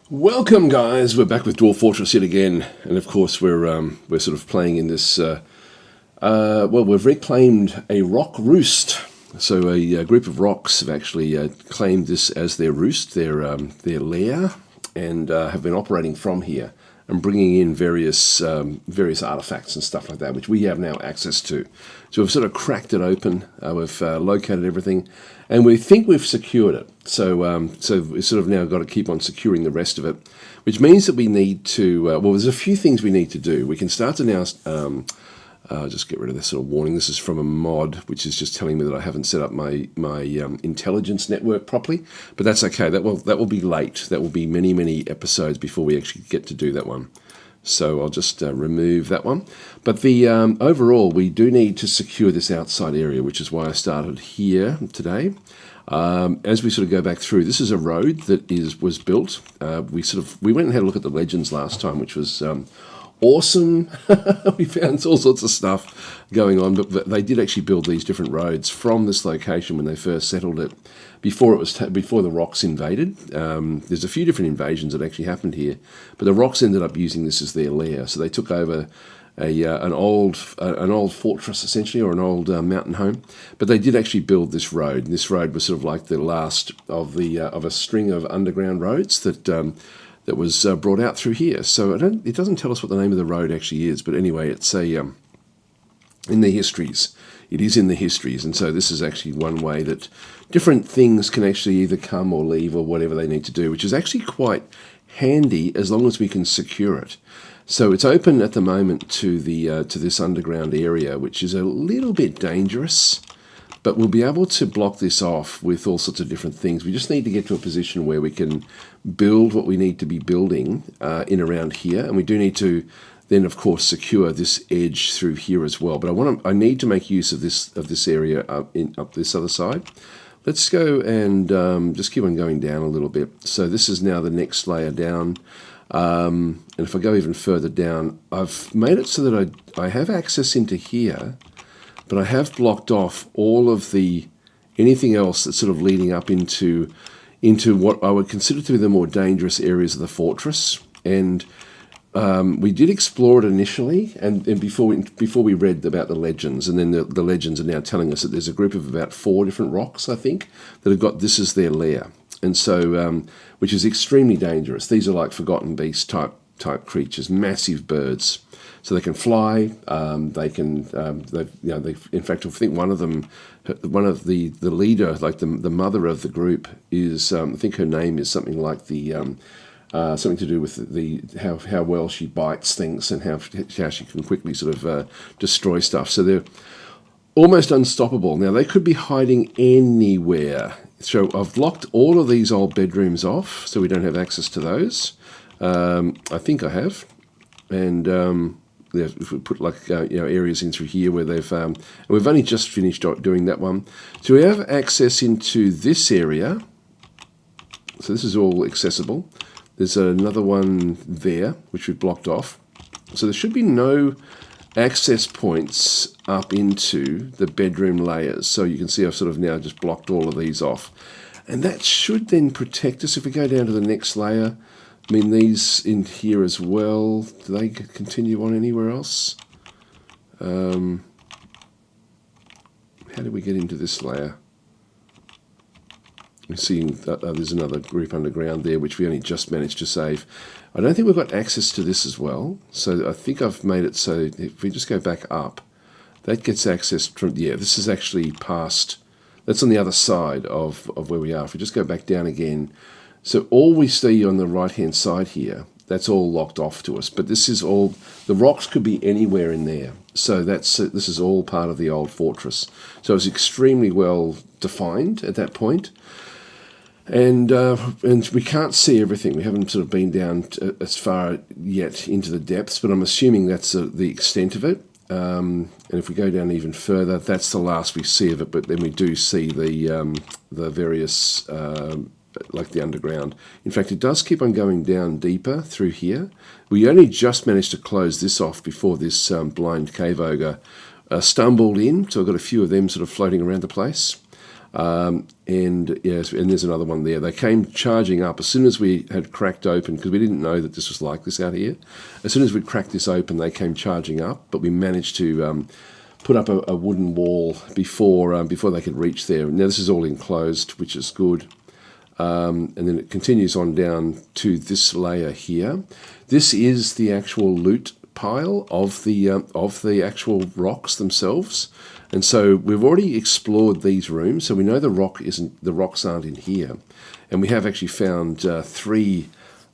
Welcome, guys. We're back with Dwarf Fortress yet again, and of course we're sort of playing in this. Well, we've reclaimed a rock roost. So a group of rocks have actually claimed this as their roost, their lair, and have been operating from here and bringing in various artifacts and stuff like that, which we have now access to. So we've sort of cracked it open. We've located everything, and we think we've secured it. So we've sort of now got to keep on securing the rest of it, which means that we need to. Well, there's a few things we need to do. We can start to now. Just get rid of this sort of warning. This is from a mod, which is just telling me that I haven't set up my intelligence network properly. But that's okay. That will be late. That will be many episodes before we actually get to do that one. So I'll just remove that one. But the overall, we do need to secure this outside area, which is why I started here today. As we sort of go back through, this is a road that was built. We went and had a look at the legends last time, which was awesome. We found all sorts of stuff going on, but they did actually build these different roads from this location when they first settled it. Before the rocks invaded, there's a few different invasions that actually happened here, but the rocks ended up using this as their lair. So they took over an old fortress essentially, or an old mountain home. But they did actually build this road. And this road was sort of like the last of a string of underground roads that was brought out through here. So it doesn't tell us what the name of the road actually is, but anyway, it's in the histories. It is in the histories, and so this is actually one way that different things can actually either come or leave or whatever they need to do, which is actually quite handy as long as we can secure it. So it's open at the moment to this underground area, which is a little bit dangerous, but we'll be able to block this off with all sorts of different things. We just need to get to a position where we can build what we need to be building in around here, and we do need to then, of course, secure this edge through here as well. But I need to make use of this area up this other side. Let's go and just keep on going down a little bit. So this is now the next layer down. And if I go even further down, I've made it so that I have access into here, but I have blocked off all of anything else that's sort of leading up into what I would consider to be the more dangerous areas of the fortress. And we did explore it initially, and before we read about the legends, and then the legends are now telling us that there's a group of about 4 different rocks, I think, that have got this as their lair, and so which is extremely dangerous. These are like forgotten beast type creatures, massive birds. So they can fly. They can. In fact, I think one of the leader, like the mother of the group, is. I think her name is something like something to do with how well she bites things and how she can quickly sort of destroy stuff. So they're almost unstoppable. Now they could be hiding anywhere. So I've locked all of these old bedrooms off, so we don't have access to those. I think I have, and if we put like areas in through here where they've and we've only just finished doing that one, so we have access into this area. So this is all accessible. There's another one there which we've blocked off. So there should be no access points up into the bedroom layers. So you can see I've sort of now just blocked all of these off, and that should then protect us if we go down to the next layer. I mean, these in here as well, do they continue on anywhere else? How did we get into this layer? We're seeing that there's another group underground there, which we only just managed to save. I don't think we've got access to this as well. So I think I've made it so if we just go back up, that gets access from, this is actually past, that's on the other side of where we are. If we just go back down again, so all we see on the right-hand side here, that's all locked off to us. But this is all, the rocks could be anywhere in there. So this is all part of the old fortress. So it's extremely well defined at that point. And we can't see everything. We haven't sort of been down as far yet into the depths, but I'm assuming that's the extent of it. And if we go down even further, that's the last we see of it. But then we do see the various like the underground. In fact, it does keep on going down deeper through here. We only just managed to close this off before this blind cave ogre stumbled in, so I've got a few of them sort of floating around the place. And yes, and there's another one there. They came charging up as soon as we had cracked open, because we didn't know that this was like this out here. As soon as we cracked this open, they came charging up, but we managed to put up a wooden wall before they could reach there. Now this is all enclosed, which is good. And then it continues on down to this layer here. This is the actual loot pile of the actual rocks themselves. And so we've already explored these rooms, so we know the rocks aren't in here. And we have actually found 3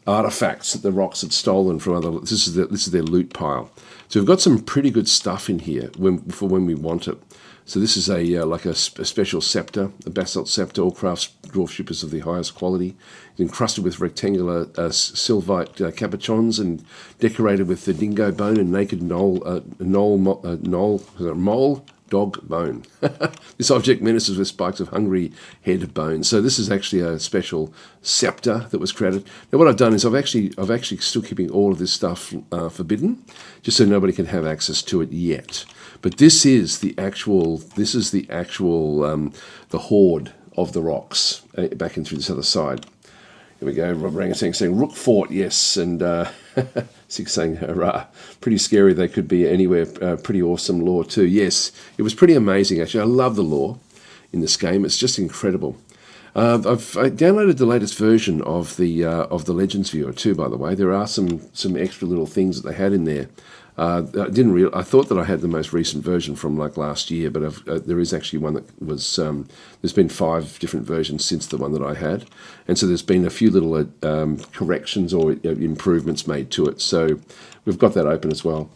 artifacts that the rocks had stolen from other. This is their loot pile. So we've got some pretty good stuff in here for when we want it. So this is like a special scepter, a basalt scepter, all crafts dwarf shippers of the highest quality. It's encrusted with rectangular sylvite cabochons and decorated with the dingo bone and naked mole dog bone. This object menaces with spikes of hungry head bone. So this is actually a special scepter that was created. Now what I've done is I've actually still keeping all of this stuff forbidden, just so nobody can have access to it yet. But this is the actual the hoard of the rocks back in through this other side. Here we go. Rob Rangatang saying Rook Fort, yes, and Six saying hurrah. Pretty scary. They could be anywhere. Pretty awesome lore too. Yes, it was pretty amazing actually. I love the lore in this game. It's just incredible. I downloaded the latest version of the Legends Viewer too. By the way, there are some extra little things that they had in there. I thought that I had the most recent version from like last year, but there is actually one that was. There's been 5 different versions since the one that I had, and so there's been a few little corrections or improvements made to it. So we've got that open as well.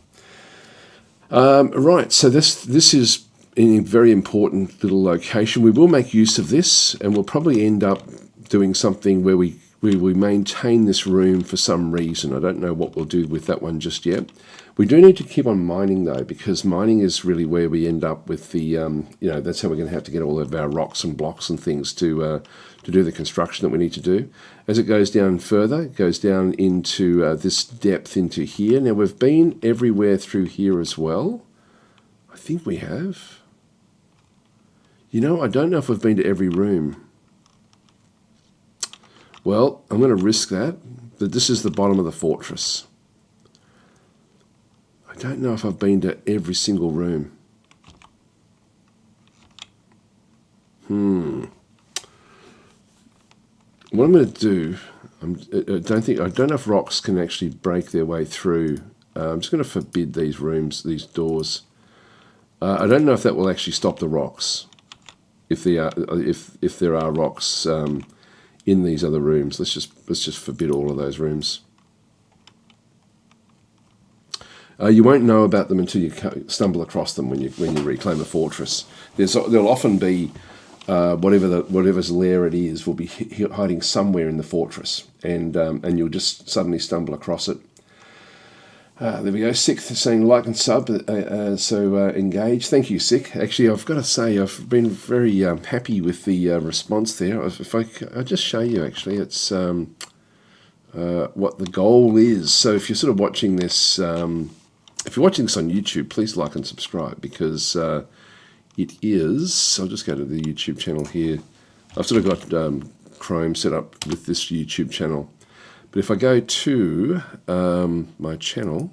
Right, so this is in a very important little location. We will make use of this, and we'll probably end up doing something where we maintain this room for some reason. I don't know what we'll do with that one just yet. We do need to keep on mining though, because mining is really where we end up with the, that's how we're going to have to get all of our rocks and blocks and things to do the construction that we need to do. As it goes down further, it goes down into this depth into here. Now we've been everywhere through here as well. I think we have. I don't know if we've been to every room. Well, I'm going to risk that this is the bottom of the fortress. I don't know if I've been to every single room. What I'm going to do, I don't know if rocks can actually break their way through. I'm just going to forbid these rooms, these doors. I don't know if that will actually stop the rocks. If there are rocks in these other rooms, let's just forbid all of those rooms. You won't know about them until you stumble across them when you reclaim a fortress. There'll often be whatever's lair it is will be hiding somewhere in the fortress, and you'll just suddenly stumble across it. There we go. Sixth saying like and sub, so engage. Thank you, Sick. Actually, I've got to say I've been very happy with the response there. If I'll just show you, actually, it's what the goal is. So if you're sort of watching this, if you're watching this on YouTube, please like and subscribe, because it is. I'll just go to the YouTube channel here. I've sort of got Chrome set up with this YouTube channel. But if I go to my channel,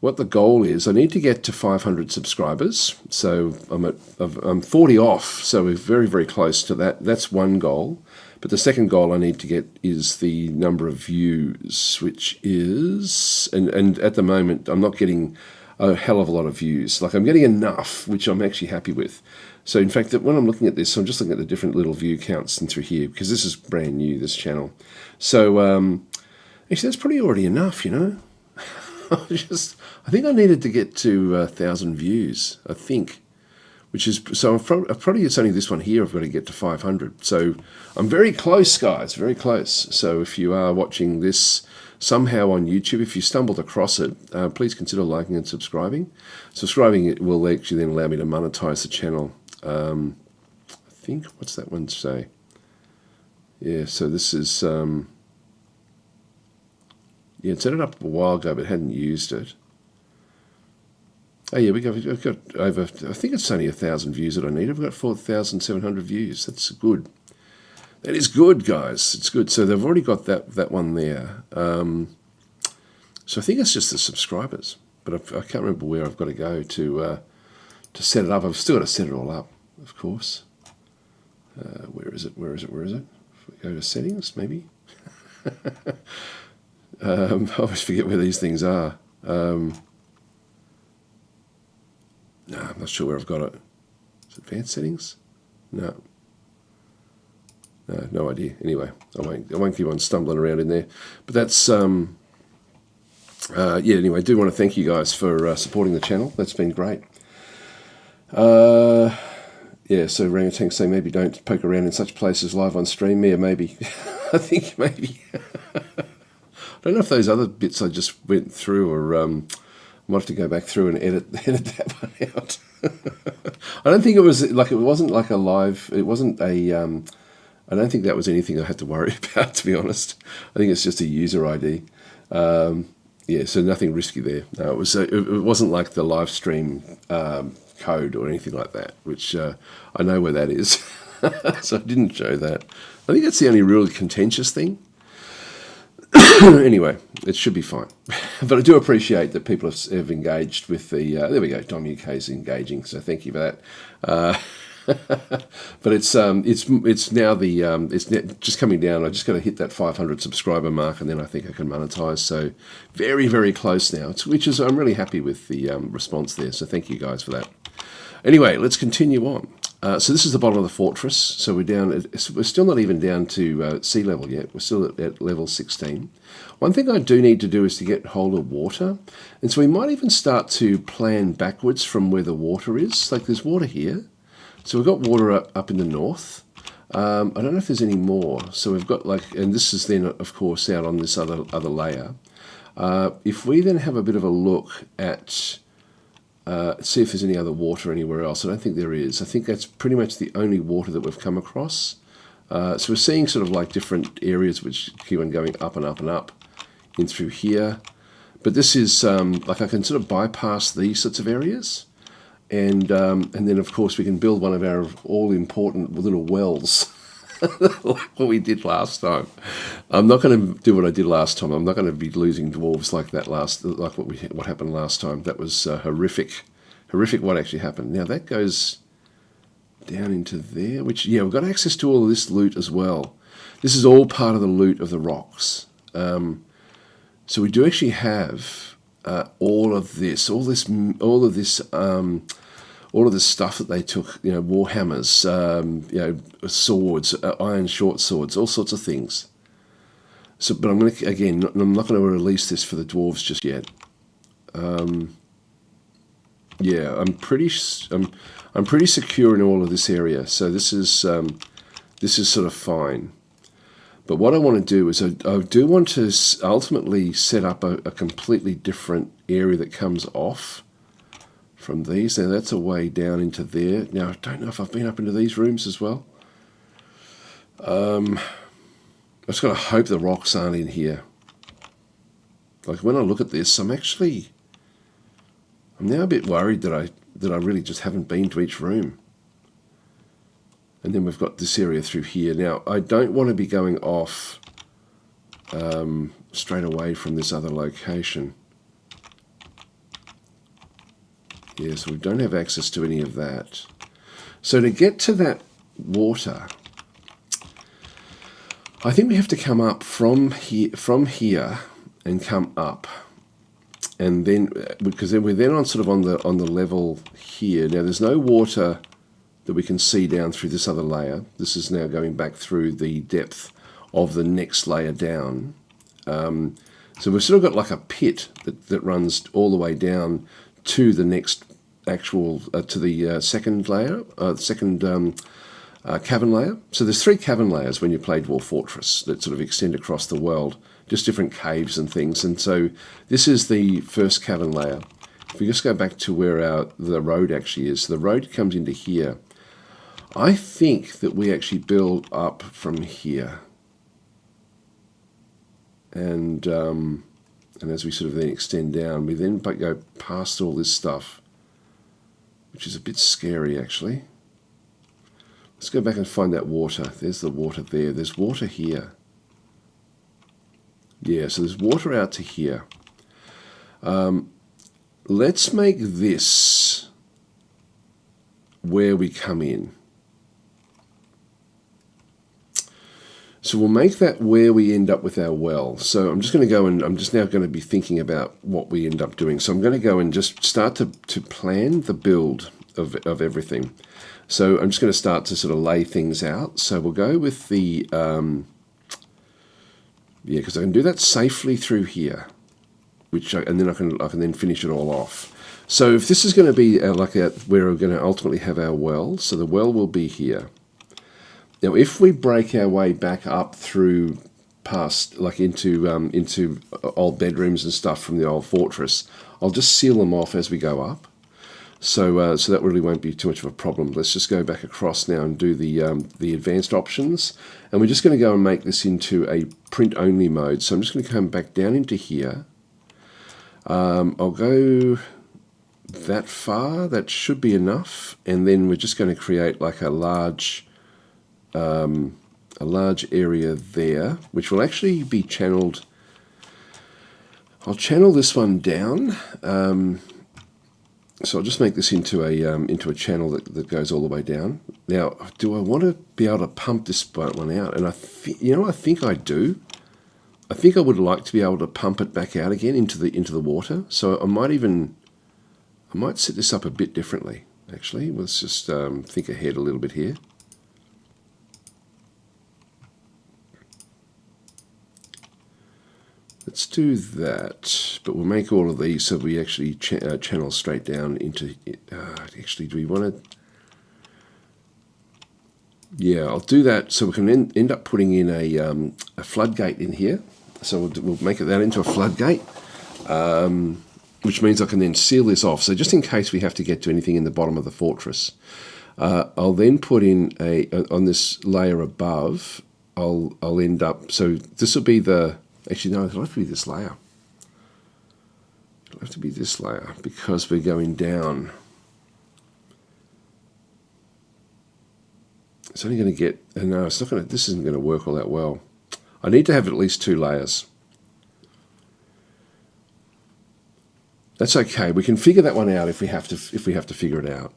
what the goal is, I need to get to 500 subscribers. So I'm 40 off, so we're very, very close to that. That's one goal. But the second goal I need to get is the number of views, which is, and at the moment I'm not getting a hell of a lot of views. Like I'm getting enough, which I'm actually happy with. So in fact, when I'm looking at this, I'm just looking at the different little view counts and through here, because this is brand new, this channel. So actually that's pretty already enough, I think I needed to get to 1,000 views, I think. Which is, so probably it's only this one here I've got to get to 500. So I'm very close, guys, very close. So if you are watching this somehow on YouTube, if you stumbled across it, please consider liking and subscribing. Subscribing it will actually then allow me to monetize the channel. I think, what's that one say? Yeah, so this is, yeah, it set it up a while ago but hadn't used it. Oh yeah, we've got over, I think it's only 1,000 views that I need. I've got 4,700 views. That's good. That is good, guys. It's good. So they've already got that one there. So I think it's just the subscribers. But I can't remember where I've got to go to set it up. I've still got to set it all up, of course. Where is it? Where is it? Where is it? If we go to settings, maybe. I always forget where these things are. No, I'm not sure where I've got it. Is it advanced settings? No. No idea. Anyway, I won't keep on stumbling around in there. But that's yeah. Anyway, I do want to thank you guys for supporting the channel. That's been great. Yeah. So Rangatang say maybe don't poke around in such places live on stream. Yeah, maybe. I think maybe. I don't know if those other bits I just went through or I might have to go back through and edit that one out. I don't think it was like, it wasn't like a live, it wasn't a, I don't think that was anything I had to worry about, to be honest. I think it's just a user ID. Yeah, so nothing risky there. No, it wasn't like the live stream code or anything like that, which I know where that is. So I didn't show that. I think that's the only really contentious thing. Anyway, it should be fine. But I do appreciate that people have engaged with the... there we go, Dom UK is engaging, so thank you for that. But it's now just coming down. I just got to hit that 500 subscriber mark, and then I think I can monetize. So very, very close now. I'm really happy with the response there. So thank you guys for that. Anyway, let's continue on. So this is the bottom of the fortress. So we're still not even down to sea level yet. We're still at level 16. One thing I do need to do is to get hold of water. And so we might even start to plan backwards from where the water is. Like there's water here. So we've got water up in the north. I don't know if there's any more. So we've got and this is then of course out on this other layer. If we then have a bit of a look at, see if there's any other water anywhere else. I don't think there is. I think that's pretty much the only water that we've come across. So we're seeing sort of like different areas which keep on going up and up and up in through here. But this is like I can sort of bypass these sorts of areas. And then, of course, we can build one of our all-important little wells, like what we did last time. I'm not going to do what I did last time. I'm not going to be losing dwarves like that what happened last time. That was horrific what actually happened. Now, that goes down into there, which, yeah, we've got access to all of this loot as well. This is all part of the loot of the rocks. So we do actually have... all of this stuff that they took, warhammers, swords, iron short swords, all sorts of things. So, but I'm not going to release this for the dwarves just yet. Yeah, I'm pretty secure in all of this area, so this is sort of fine. But what I want to do is I do want to ultimately set up a completely different area that comes off from these. Now that's a way down into there. Now I don't know if I've been up into these rooms as well. I just got to hope the rocks aren't in here. Like when I look at this, I'm now a bit worried that I really just haven't been to each room. And then we've got this area through here. Now, I don't want to be going off straight away from this other location. Yeah, so we don't have access to any of that. So to get to that water, I think we have to come up from here and come up. And then, because then we're then on sort of on the level here. Now, there's no water that we can see down through this other layer. This is now going back through the depth of the next layer down. So we've sort of got like a pit that runs all the way down to the next actual, to the second layer, cavern layer. So there's 3 cavern layers when you play Dwarf Fortress that sort of extend across the world, just different caves and things. And so this is the first cavern layer. If we just go back to where the road actually is, the road comes into here. I think that we actually build up from here, and as we sort of then extend down, we then go past all this stuff which is a bit scary actually. Let's go back and find that water. There's the water there. There's water here. Yeah, so there's water out to here. Let's make this where we come in. So we'll make that where we end up with our well. So I'm just going to go and I'm just now going to be thinking about what we end up doing. So I'm going to go and just start to plan the build of everything. So I'm just going to start to sort of lay things out. So we'll go with the, yeah, because I can do that safely through here, and then I can then finish it all off. So if this is going to be where we're going to ultimately have our well, so the well will be here. Now, if we break our way back up through past, like into old bedrooms and stuff from the old fortress, I'll just seal them off as we go up. So that really won't be too much of a problem. Let's just go back across now and do the advanced options. And we're just going to go and make this into a print-only mode. So I'm just going to come back down into here. I'll go that far. That should be enough. And then we're just going to create like a large area there, which will actually be channeled. I'll channel this one down. So I'll just make this into a channel that goes all the way down. Now, do I want to be able to pump this one out? And I think I do. I think I would like to be able to pump it back out again into the water. So I might set this up a bit differently. Actually, let's just think ahead a little bit here. Let's do that, but we'll make all of these so we actually channel straight down into. Actually, do we want to? Yeah, I'll do that so we can end up putting in a floodgate in here. So we'll make that into a floodgate, which means I can then seal this off. So just in case we have to get to anything in the bottom of the fortress, I'll then put in on this layer above. I'll end up. So this will be the. Actually, no, it'll have to be this layer. It'll have to be this layer because we're going down. It's only going to get, no, it's not going to, this isn't going to work all that well. I need to have at least 2 layers. That's okay. We can figure that one out if we have to figure it out.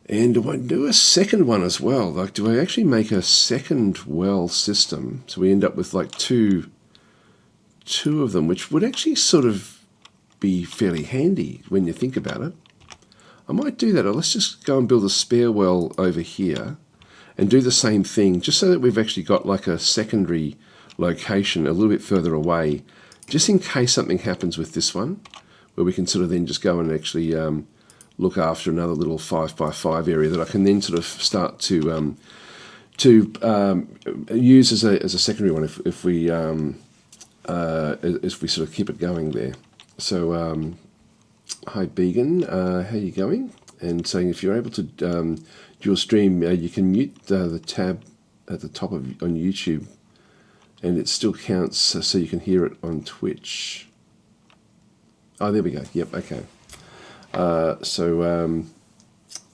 And do I do a second one as well? Like, do I actually make a second well system? So we end up with like two of them, which would actually sort of be fairly handy when you think about it. I might do that. Or let's just go and build a spare well over here and do the same thing, just so that we've actually got like a secondary location a little bit further away, just in case something happens with this one, where we can sort of then just go and actually look after another little 5x5 area that I can then sort of start to use as a secondary one if we sort of keep it going there. So hi Began, how you going? And saying if you're able to dual stream, you can mute the tab at the top on YouTube, and it still counts, so you can hear it on Twitch. Oh, there we go. Yep. Okay.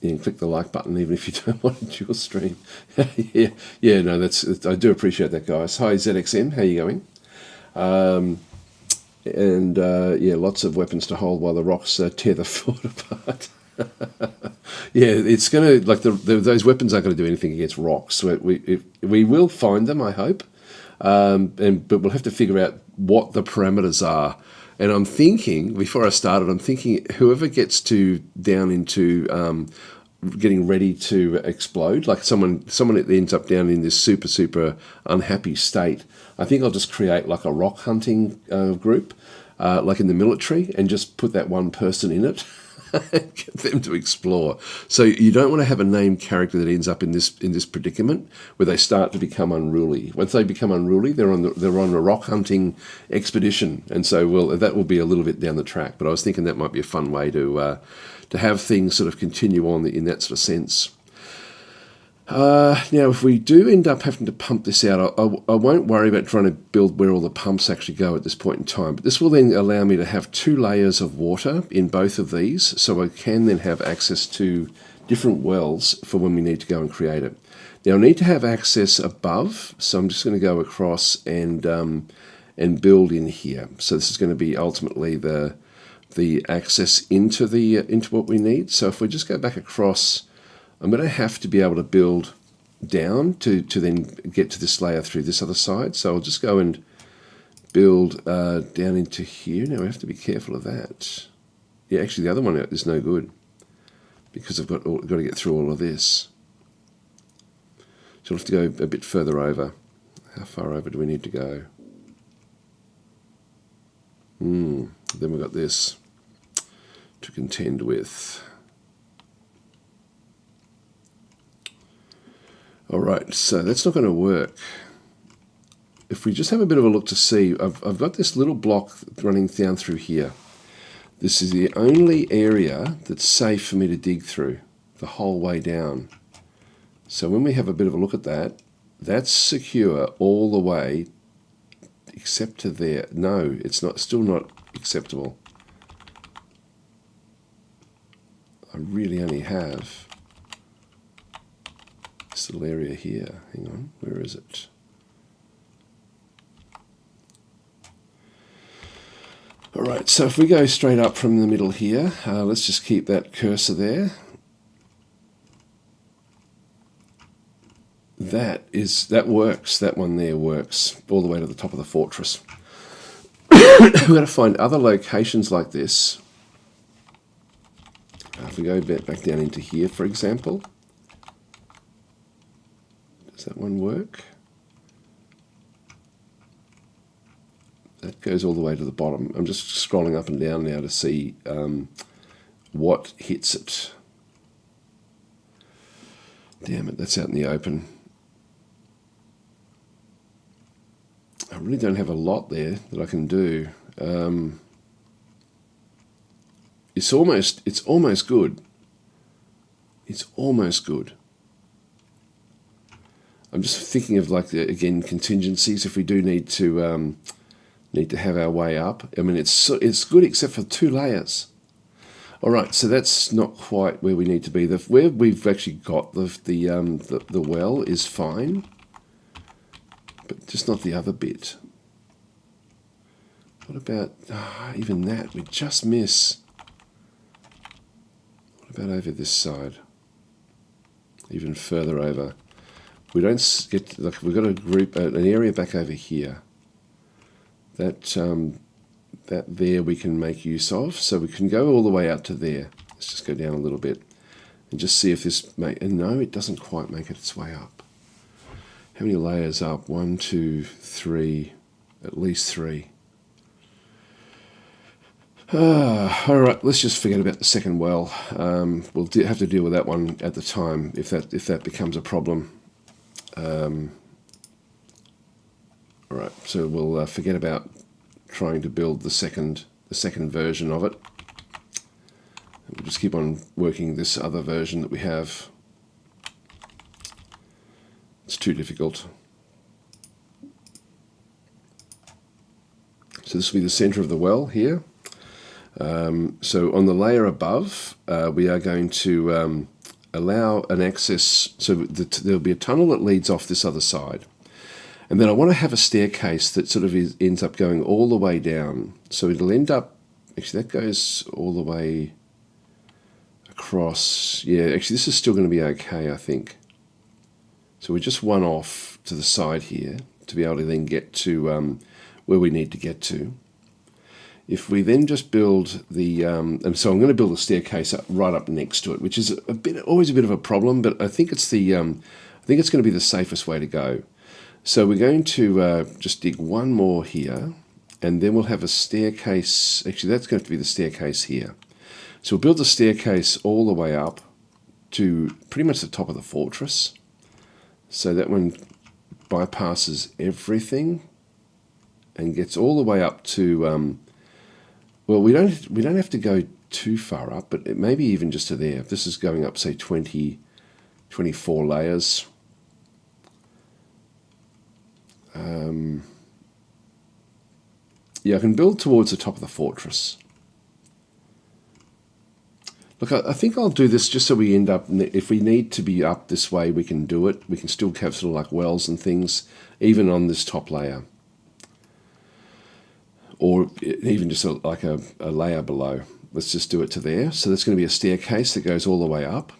You can click the like button even if you don't want to dual stream. yeah, no, I do appreciate that, guys. Hi ZXM, how you going? Yeah, lots of weapons to hold while the rocks tear the fort apart. Yeah, it's gonna those weapons aren't going to do anything against rocks. So we will find them, I hope, but we'll have to figure out what the parameters are. And I'm thinking, before I started, whoever gets down into getting ready to explode, like someone that ends up down in this super unhappy state, I think I'll just create like a rock hunting group, like in the military, and just put that one person in it and get them to explore. So you don't want to have a named character that ends up in this predicament where they start to become unruly. Once they become unruly, they're on a rock hunting expedition, and so that will be a little bit down the track. But I was thinking that might be a fun way to have things sort of continue on in that sort of sense. Now, if we do end up having to pump this out, I won't worry about trying to build where all the pumps actually go at this point in time. But this will then allow me to have 2 layers of water in both of these, so I can then have access to different wells for when we need to go and create it. Now, I need to have access above, so I'm just going to go across and build in here. So this is going to be ultimately the access into what we need. So if we just go back across, I'm going to have to be able to build down to then get to this layer through this other side. So I'll just go and build down into here. Now we have to be careful of that. Yeah, actually the other one is no good because I've got to get through all of this. So I'll have to go a bit further over. How far over do we need to go? Then we've got this to contend with. Alright, so that's not going to work. If we just have a bit of a look to see, I've got this little block running down through here. This is the only area that's safe for me to dig through the whole way down. So when we have a bit of a look at that, that's secure all the way except to there. No, it's not. Still not acceptable. I really only have this little area here. Hang on, where is it? Alright, so if we go straight up from the middle here, let's just keep that cursor there. That works. That one there works all the way to the top of the fortress. We've got to find other locations like this. If we go back down into here, for example, does that one work? That goes all the way to the bottom. I'm just scrolling up and down now to see what hits it. Damn it, that's out in the open. I really don't have a lot there that I can do. It's almost good. It's almost good. I'm just thinking of, like, again, contingencies if we do need to have our way up. I mean, it's good except for 2 layers. All right, so that's not quite where we need to be. Where we've actually got the well is fine, but just not the other bit. What about even that? We just miss. What about over this side? Even further over. We don't get. Like, we've got a group, an area back over here. That there we can make use of, so we can go all the way out to there. Let's just go down a little bit and just see if this and no, it doesn't quite make it its way up. How many layers up? 1, 2, 3, at least 3. All right, let's just forget about the second well. We'll have to deal with that one at the time if that becomes a problem. All right, so we'll forget about trying to build the second version of it. We'll just keep on working this other version that we have. It's too difficult. So this will be the center of the well here. So on the layer above, we are going to allow an access, so there'll be a tunnel that leads off this other side. And then I want to have a staircase that sort of ends up going all the way down. So it'll end up, actually that goes all the way across. Yeah, actually this is still going to be okay, I think. So we're just one off to the side here to be able to then get to where we need to get to. If we then just build the, and so I'm going to build a staircase right up next to it, which is always a bit of a problem, but I think it's I think it's going to be the safest way to go. So we're going to just dig one more here, and then we'll have a staircase. Actually, that's going to be the staircase here. So we'll build the staircase all the way up to pretty much the top of the fortress. So that one bypasses everything and gets all the way up to, well, we don't have to go too far up, but maybe even just to there. If this is going up, say, 20 24 layers. Yeah, I can build towards the top of the fortress. Look, I think I'll do this just so we end up, if we need to be up this way, we can do it. We can still have sort of like wells and things, even on this top layer. Or even just like a layer below. Let's just do it to there. So there's going to be a staircase that goes all the way up.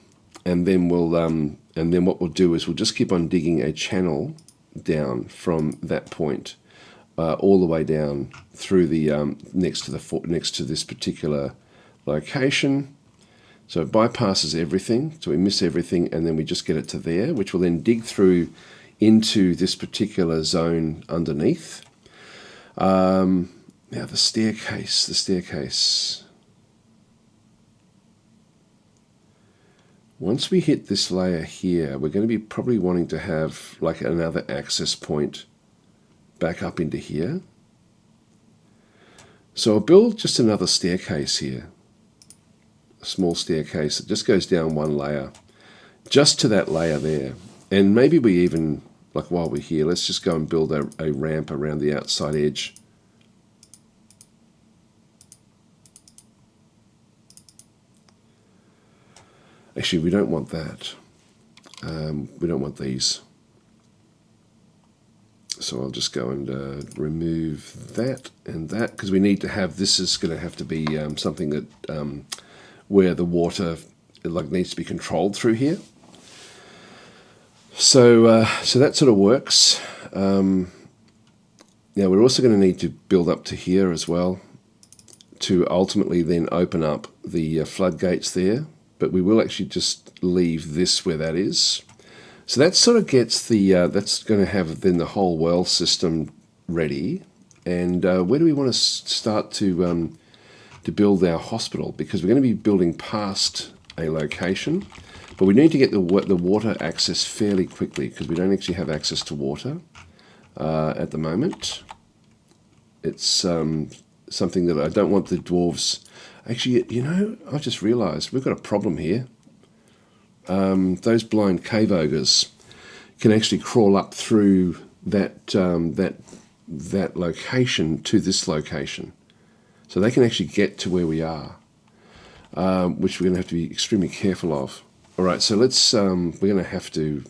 And then what we'll do is we'll just keep on digging a channel down from that point all the way down through the next to this particular location. So it bypasses everything, so we miss everything, and then we just get it to there, which will then dig through into this particular zone underneath. Now the staircase. Once we hit this layer here, we're going to be probably wanting to have like another access point back up into here. So I'll build just another staircase here. A small staircase that just goes down one layer, just to that layer there. And maybe we even, like while we're here, let's just go and build a ramp around the outside edge. Actually, we don't want that. We don't want these. So I'll just go and remove that and that, because we need to have, this is going to have to be something that where the water needs to be controlled through here. So so that sort of works. Now we're also going to need to build up to here as well to ultimately then open up the floodgates there. But we will actually just leave this where that is. So that sort of gets the, that's going to have then the whole well system ready. And where do we want to start to build our hospital? Because we're going to be building past a location, but we need to get the water access fairly quickly because we don't actually have access to water at the moment. It's something that I don't want the dwarves. Actually, you know, I've just realised we've got a problem here. Those blind cave ogres can actually crawl up through that location to this location. So they can actually get to where we are, which we're going to have to be extremely careful of. All right, so let's, we're going to have to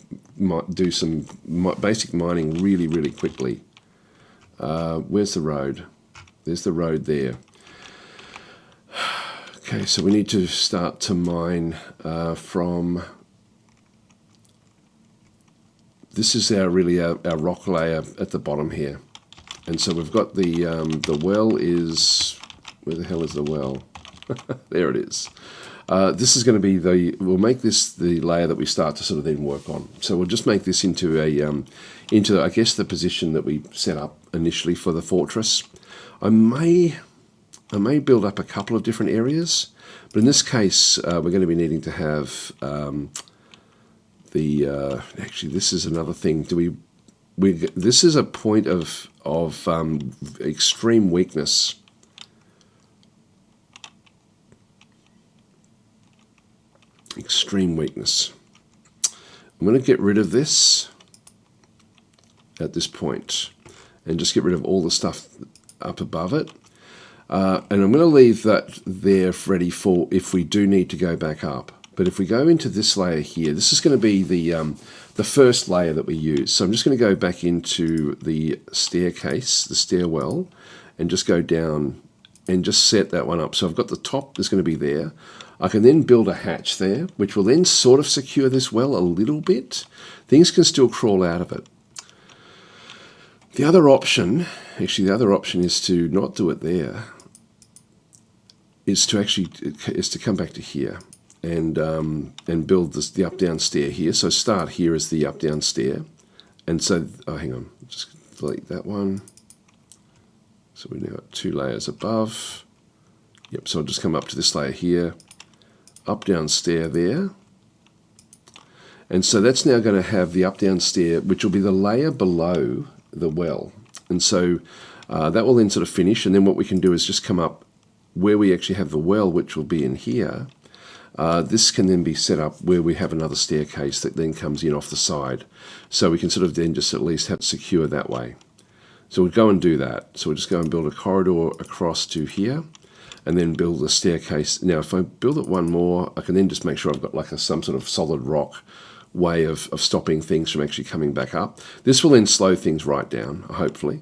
do some basic mining really, really quickly. Where's the road? There's the road there. Okay, so we need to start to mine from, this is our rock layer at the bottom here. And so we've got the well is, where the hell is the well? There it is. This is going to be we'll make this the layer that we start to sort of then work on. So we'll just make this into I guess the position that we set up initially for the fortress. I may build up a couple of different areas, but in this case we're going to be needing to have actually this is another thing. This is a point of extreme weakness. Extreme weakness. I'm going to get rid of this at this point and just get rid of all the stuff up above it. And I'm going to leave that there ready for if we do need to go back up. But if we go into this layer here, this is going to be the first layer that we use. So I'm just going to go back into the staircase, the stairwell, and just go down and just set that one up. So I've got the top that's going to be there. I can then build a hatch there, which will then sort of secure this well a little bit. Things can still crawl out of it. The other option is to not do it there. Is to come back to here and build the up-down stair here. So start here as the up-down stair. And so, oh, hang on, just delete that one. So we've now got 2 layers above. Yep, so I'll just come up to this layer here. Up-down stair there. And so that's now going to have the up-down stair, which will be the layer below the well. And so that will then sort of finish, and then what we can do is just come up where we actually have the well, which will be in here. This can then be set up where we have another staircase that then comes in off the side. So we can sort of then just at least have it secure that way. So we'll go and do that. So we'll just go and build a corridor across to here, and then build a staircase. Now, if I build it one more, I can then just make sure I've got like some sort of solid rock way of stopping things from actually coming back up. This will then slow things right down, hopefully.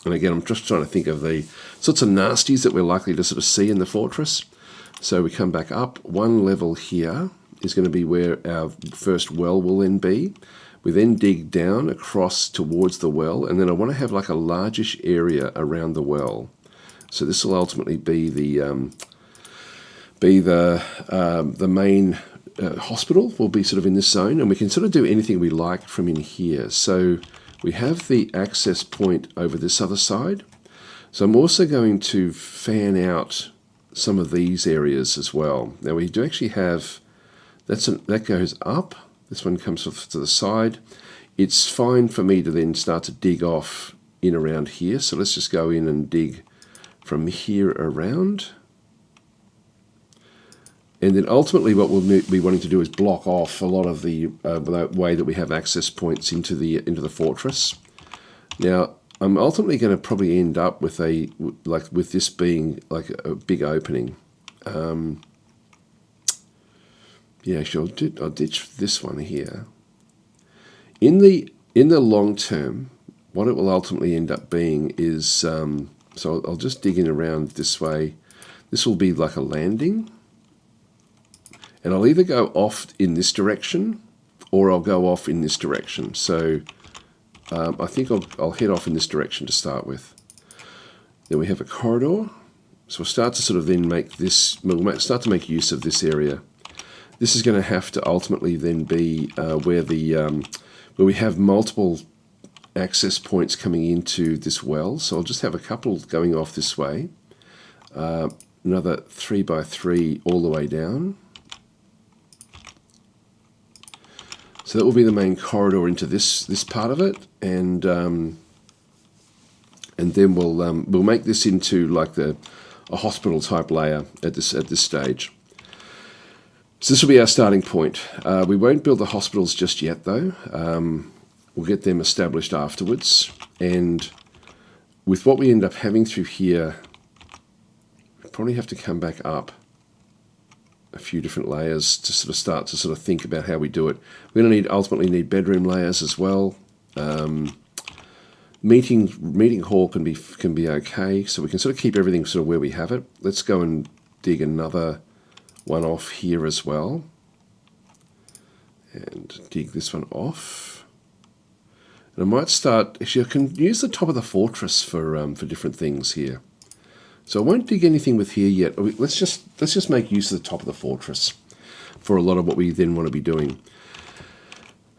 And again, I'm just trying to think of the sorts of nasties that we're likely to sort of see in the fortress. So we come back up. One level here is going to be where our first well will then be. We then dig down across towards the well, and then I want to have like a largish area around the well. So this will ultimately be the main hospital will be sort of in this zone, and we can sort of do anything we like from in here. So we have the access point over this other side. So I'm also going to fan out some of these areas as well. Now we do actually have, that goes up. This one comes off to the side. It's fine for me to then start to dig off in around here. So let's just go in and dig from here around. And then ultimately what we'll be wanting to do is block off a lot of the way that we have access points into the fortress. Now, I'm ultimately going to probably end up with with this being like a big opening. Yeah, sure. I'll ditch this one here. In the long term, what it will ultimately end up being is so I'll just dig in around this way. This will be like a landing, and I'll either go off in this direction or I'll go off in this direction. So I think I'll head off in this direction to start with. Then we have a corridor. So we'll start to sort of then make this, we'll start to make use of this area. This is going to have to ultimately then be where we have multiple access points coming into this well. So I'll just have a couple going off this way. Another 3x3 all the way down. So that will be the main corridor into this part of it, and then we'll make this into like a hospital type layer at this stage. So this will be our starting point. We won't build the hospitals just yet, though. We'll get them established afterwards, and with what we end up having through here, we probably have to come back up a few different layers to sort of start to sort of think about how we do it. We're going to ultimately need bedroom layers as well. Meeting hall can be okay, so we can sort of keep everything sort of where we have it. Let's go and dig another one off here as well, and dig this one off. And I might start. Actually, I can use the top of the fortress for different things here. So I won't dig anything with here yet. Let's just make use of the top of the fortress for a lot of what we then want to be doing.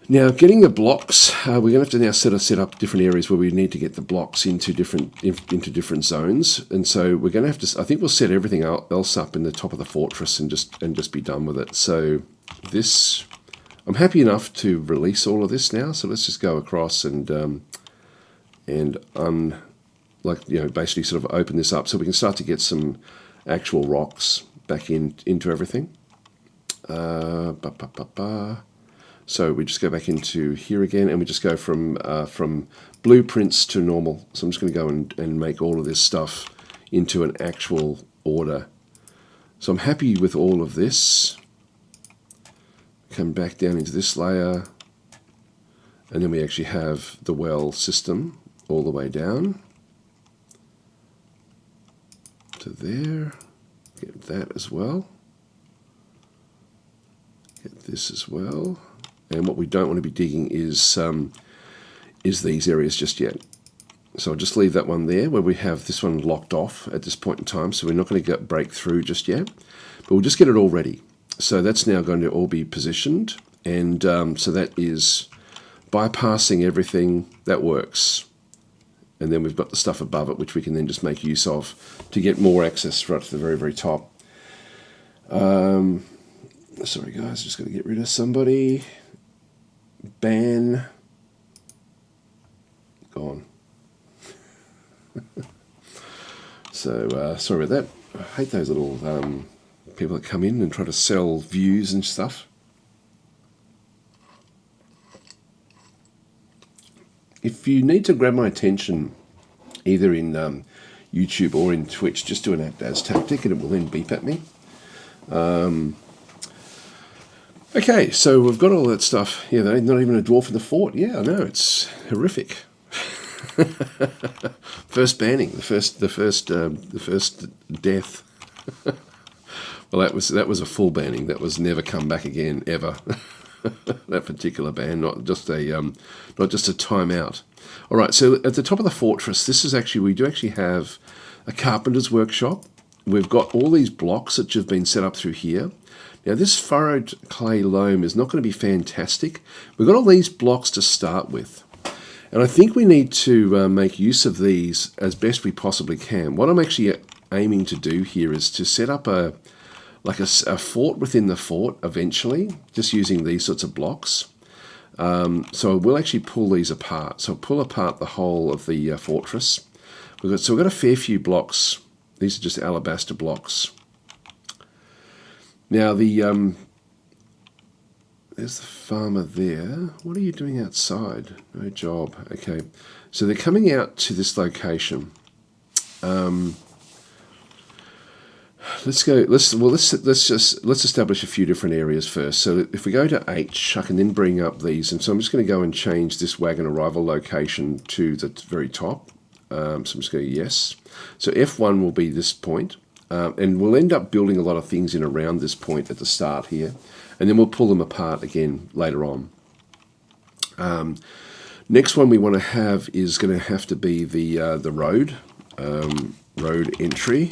Now, getting the blocks, we're going to have to now set up different areas where we need to get the blocks into different zones. And so we're going to have to. I think we'll set everything else up in the top of the fortress and just be done with it. So this, I'm happy enough to release all of this now. So let's just go across and basically sort of open this up so we can start to get some actual rocks back into everything. So we just go back into here again, and we just go from blueprints to normal. So I'm just going to go and make all of this stuff into an actual order. So I'm happy with all of this. Come back down into this layer, and then we actually have the well system all the way down to there. Get that as well. Get this as well. And what we don't want to be digging is these areas just yet. So I'll just leave that one there where we have this one locked off at this point in time. So we're not going to break through just yet, but we'll just get it all ready. So that's now going to all be positioned, and so that is bypassing everything. That works. And then we've got the stuff above it, which we can then just make use of to get more access right to the very, very top. Sorry guys, just got to get rid of somebody. Ban. Gone. So, sorry about that. I hate those little people that come in and try to sell views and stuff. If you need to grab my attention, either in YouTube or in Twitch, just do an act as tactic and it will then beep at me. Okay, so we've got all that stuff. Yeah, they're not even a dwarf in the fort. Yeah, I know, it's horrific. First banning, the first death. Well, that was a full banning. That was never come back again ever. That particular ban, not just a timeout. All right, so at the top of the fortress, we do actually have a carpenter's workshop. We've got all these blocks that have been set up through here. Now, this furrowed clay loam is not going to be fantastic. We've got all these blocks to start with. And I think we need to make use of these as best we possibly can. What I'm actually aiming to do here is to set up a fort within the fort eventually, just using these sorts of blocks. So we'll actually pull these apart. So pull apart the whole of the fortress. We've got a fair few blocks. These are just alabaster blocks. Now there's the farmer there. What are you doing outside? No job. Okay, so they're coming out to this location. Let's establish a few different areas first. So if we go to H, I can then bring up these, and so I'm just going to go and change this wagon arrival location to the very top. So I'm just going to yes. So F1 will be this point. And we'll end up building a lot of things in around this point at the start here, and then we'll pull them apart again later on. Next one we want to have is going to have to be the road entry.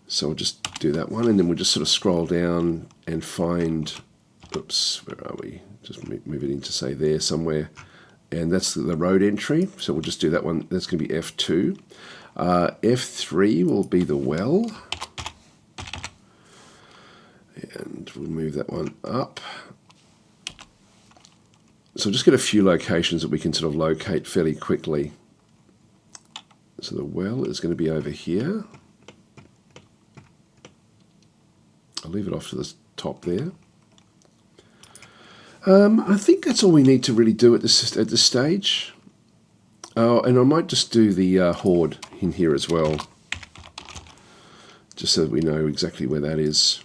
So we'll just do that one, and then we'll just sort of scroll down and find, oops, where are we? Just move it into, say, there somewhere. And that's the road entry, so we'll just do that one. That's going to be F2. F3 will be the well, and we'll move that one up. So just get a few locations that we can sort of locate fairly quickly. So the well is going to be over here. I'll leave it off to the top there. I think that's all we need to really do at this stage. Oh, and I might just do the horde in here as well, just so that we know exactly where that is.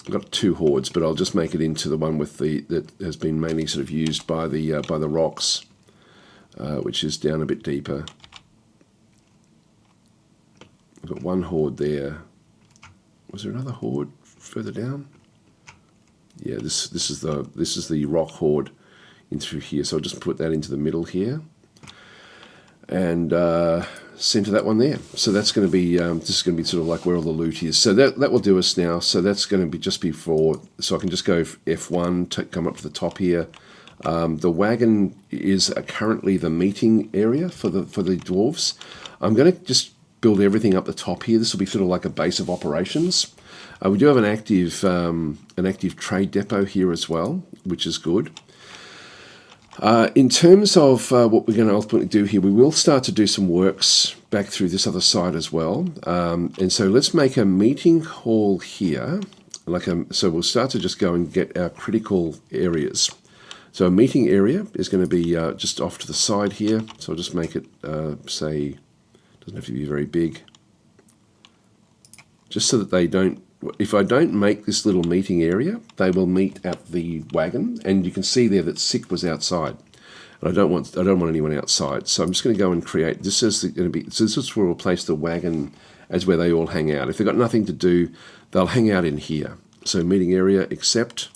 I've got two hordes, but I'll just make it into the one with that has been mainly sort of used by the rocks, which is down a bit deeper. I've got one horde there. Was there another horde further down? Yeah, this is the rock horde in through here. So I'll just put that into the middle here, and center that one there. So that's going to be this is going to be sort of like where all the loot is. So that will do us now. So that's going to be just before. So I can just go F1 come up to the top here. The wagon is currently the meeting area for the dwarves. I'm going to just build everything up the top here. This will be sort of like a base of operations. We do have an active trade depot here as well, which is good. In terms of what we're going to ultimately do here, we will start to do some works back through this other side as well. And so let's make a meeting hall here. So we'll start to just go and get our critical areas. So a meeting area is going to be just off to the side here. So I'll just make it, say, doesn't have to be very big. Just so that they don't, if I don't make this little meeting area, they will meet at the wagon, and you can see there that Sick was outside. And I don't want anyone outside, so I'm just going to go and create. This is going to be. So this is where we'll place the wagon as where they all hang out. If they've got nothing to do, they'll hang out in here. So meeting area accept,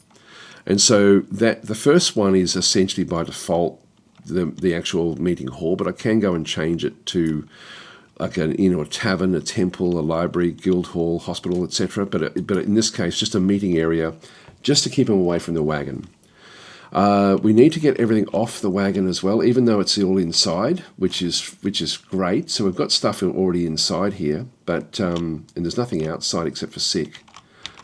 and so that the first one is essentially by default the actual meeting hall, but I can go and change it to like a tavern, a temple, a library, guild hall, hospital, etc. But in this case, just a meeting area, just to keep them away from the wagon. We need to get everything off the wagon as well, even though it's all inside, which is great. So we've got stuff already inside here, but and there's nothing outside except for Sick.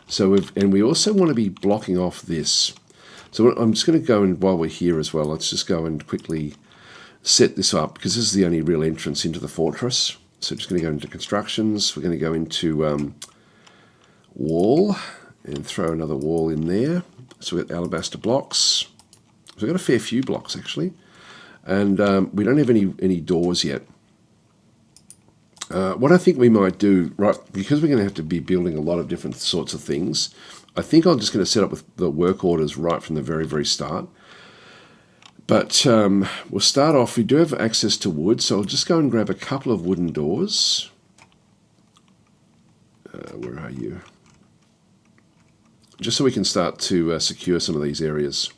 So we also want to be blocking off this. So I'm just going to go, and while we're here as well, let's just go and quickly set this up, because this is the only real entrance into the fortress. So just going to go into constructions. We're going to go into wall and throw another wall in there. So we've got alabaster blocks. So we've got a fair few blocks actually. And we don't have any doors yet. What I think we might do, right, because we're going to have to be building a lot of different sorts of things, I think I'm just going to set up with the work orders right from the very, very start. But we'll start off, we do have access to wood, so I'll just go and grab a couple of wooden doors. Where are you? Just so we can start to secure some of these areas.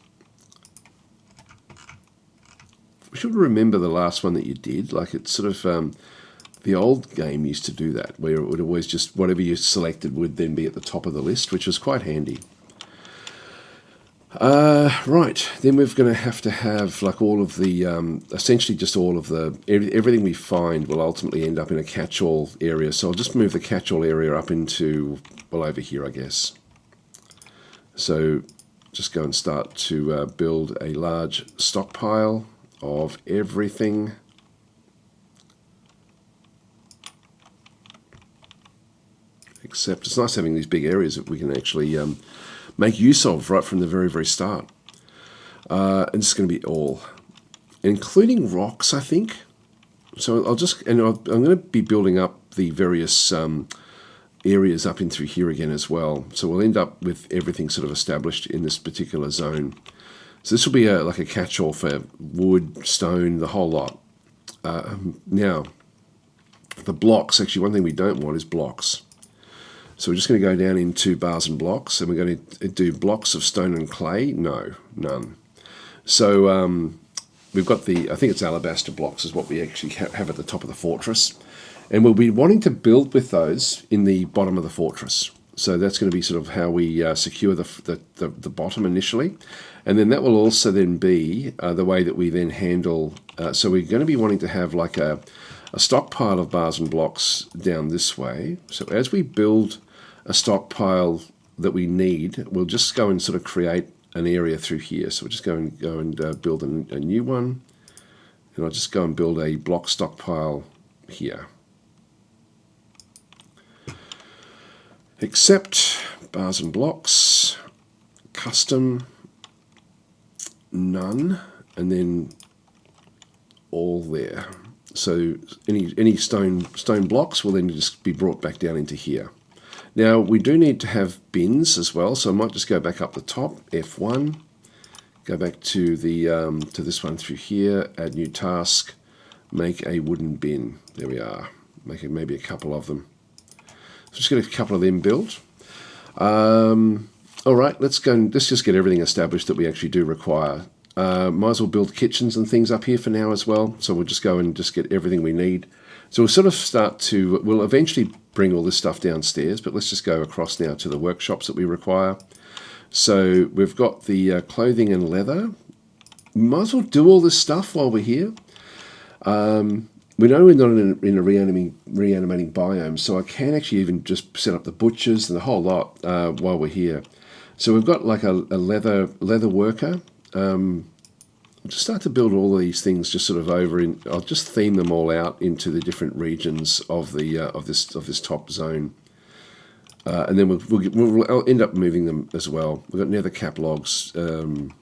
We should remember the last one that you did, like it's sort of, the old game used to do that, where it would always just, whatever you selected would then be at the top of the list, which was quite handy. Right, then we're going to have like all of the, essentially just all of the, everything we find will ultimately end up in a catch-all area. So I'll just move the catch-all area up into, well, over here, I guess. So just go and start to build a large stockpile of everything. Except it's nice having these big areas that we can actually make use of right from the very, very start. And it's going to be all, including rocks, I think. So I'm going to be building up the various areas up in through here again as well. So we'll end up with everything sort of established in this particular zone. So this will be like a catch-all for wood, stone, the whole lot. Now, the blocks, actually one thing we don't want is blocks. So we're just going to go down into bars and blocks, and we're going to do blocks of stone and clay. No, none. So we've got I think it's alabaster blocks is what we actually have at the top of the fortress. And we'll be wanting to build with those in the bottom of the fortress. So that's going to be sort of how we secure the bottom initially. And then that will also then be the way that we then handle, so we're going to be wanting to have like a stockpile of bars and blocks down this way. So as we build a stockpile that we need, we'll just go and sort of create an area through here. So we'll just go and build a new one. And I'll just go and build a block stockpile here. Accept bars and blocks, custom, none, and then all there. So any stone blocks will then just be brought back down into here. Now we do need to have bins as well, so I might just go back up the top, F1, go back to the to this one through here, add new task, make a wooden bin. There we are. Make maybe a couple of them. So just get a couple of them built. All right, let's just get everything established that we actually do require. Might as well build kitchens and things up here for now as well. So we'll just go and just get everything we need. So we'll sort of we'll eventually bring all this stuff downstairs, but let's just go across now to the workshops that we require. So we've got the clothing and leather. We might as well do all this stuff while we're here. We know we're not in a reanimating biome, so I can actually even just set up the butchers and the whole lot while we're here. So we've got like a leather worker. I'll just start to build all of these things just sort of over in. I'll just theme them all out into the different regions of the of this top zone, and then we'll end up moving them as well. We've got nether cap logs. We've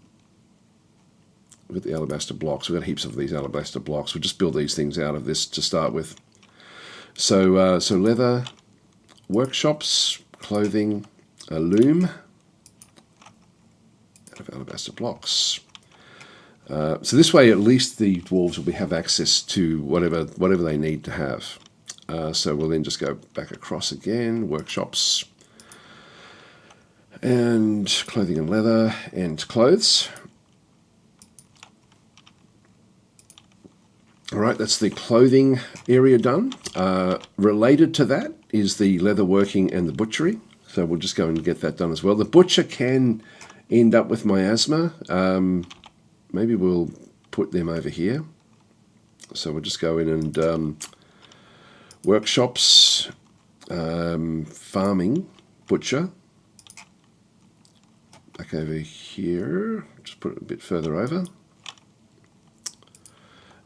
got the alabaster blocks. We've got heaps of these alabaster blocks. We'll just build these things out of this to start with. So so leather, workshops, clothing, a loom out of alabaster blocks. So this way, at least the dwarves will have access to whatever they need to have. So we'll then just go back across again, workshops, and clothing and leather, and clothes. All right, that's the clothing area done. Related to that is the leather working and the butchery. So we'll just go and get that done as well. The butcher can end up with miasma. Maybe we'll put them over here. So we'll just go in and workshops, farming, butcher. Back over here. Just put it a bit further over.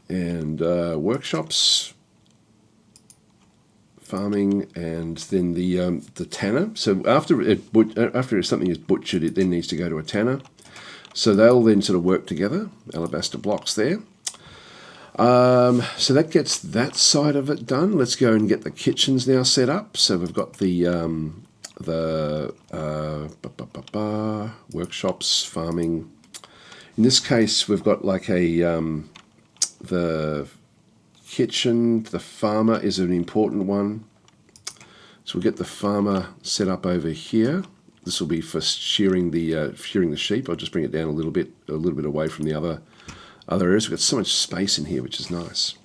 And workshops, farming, and then the tanner. So after something is butchered, it then needs to go to a tanner. So they'll then sort of work together, alabaster blocks there. So that gets that side of it done. Let's go and get the kitchens now set up. So we've got the workshops, farming. In this case, we've got like the kitchen. The farmer is an important one. So we'll get the farmer set up over here. This will be for shearing the sheep. I'll just bring it down a little bit away from the other areas. We've got so much space in here, which is nice.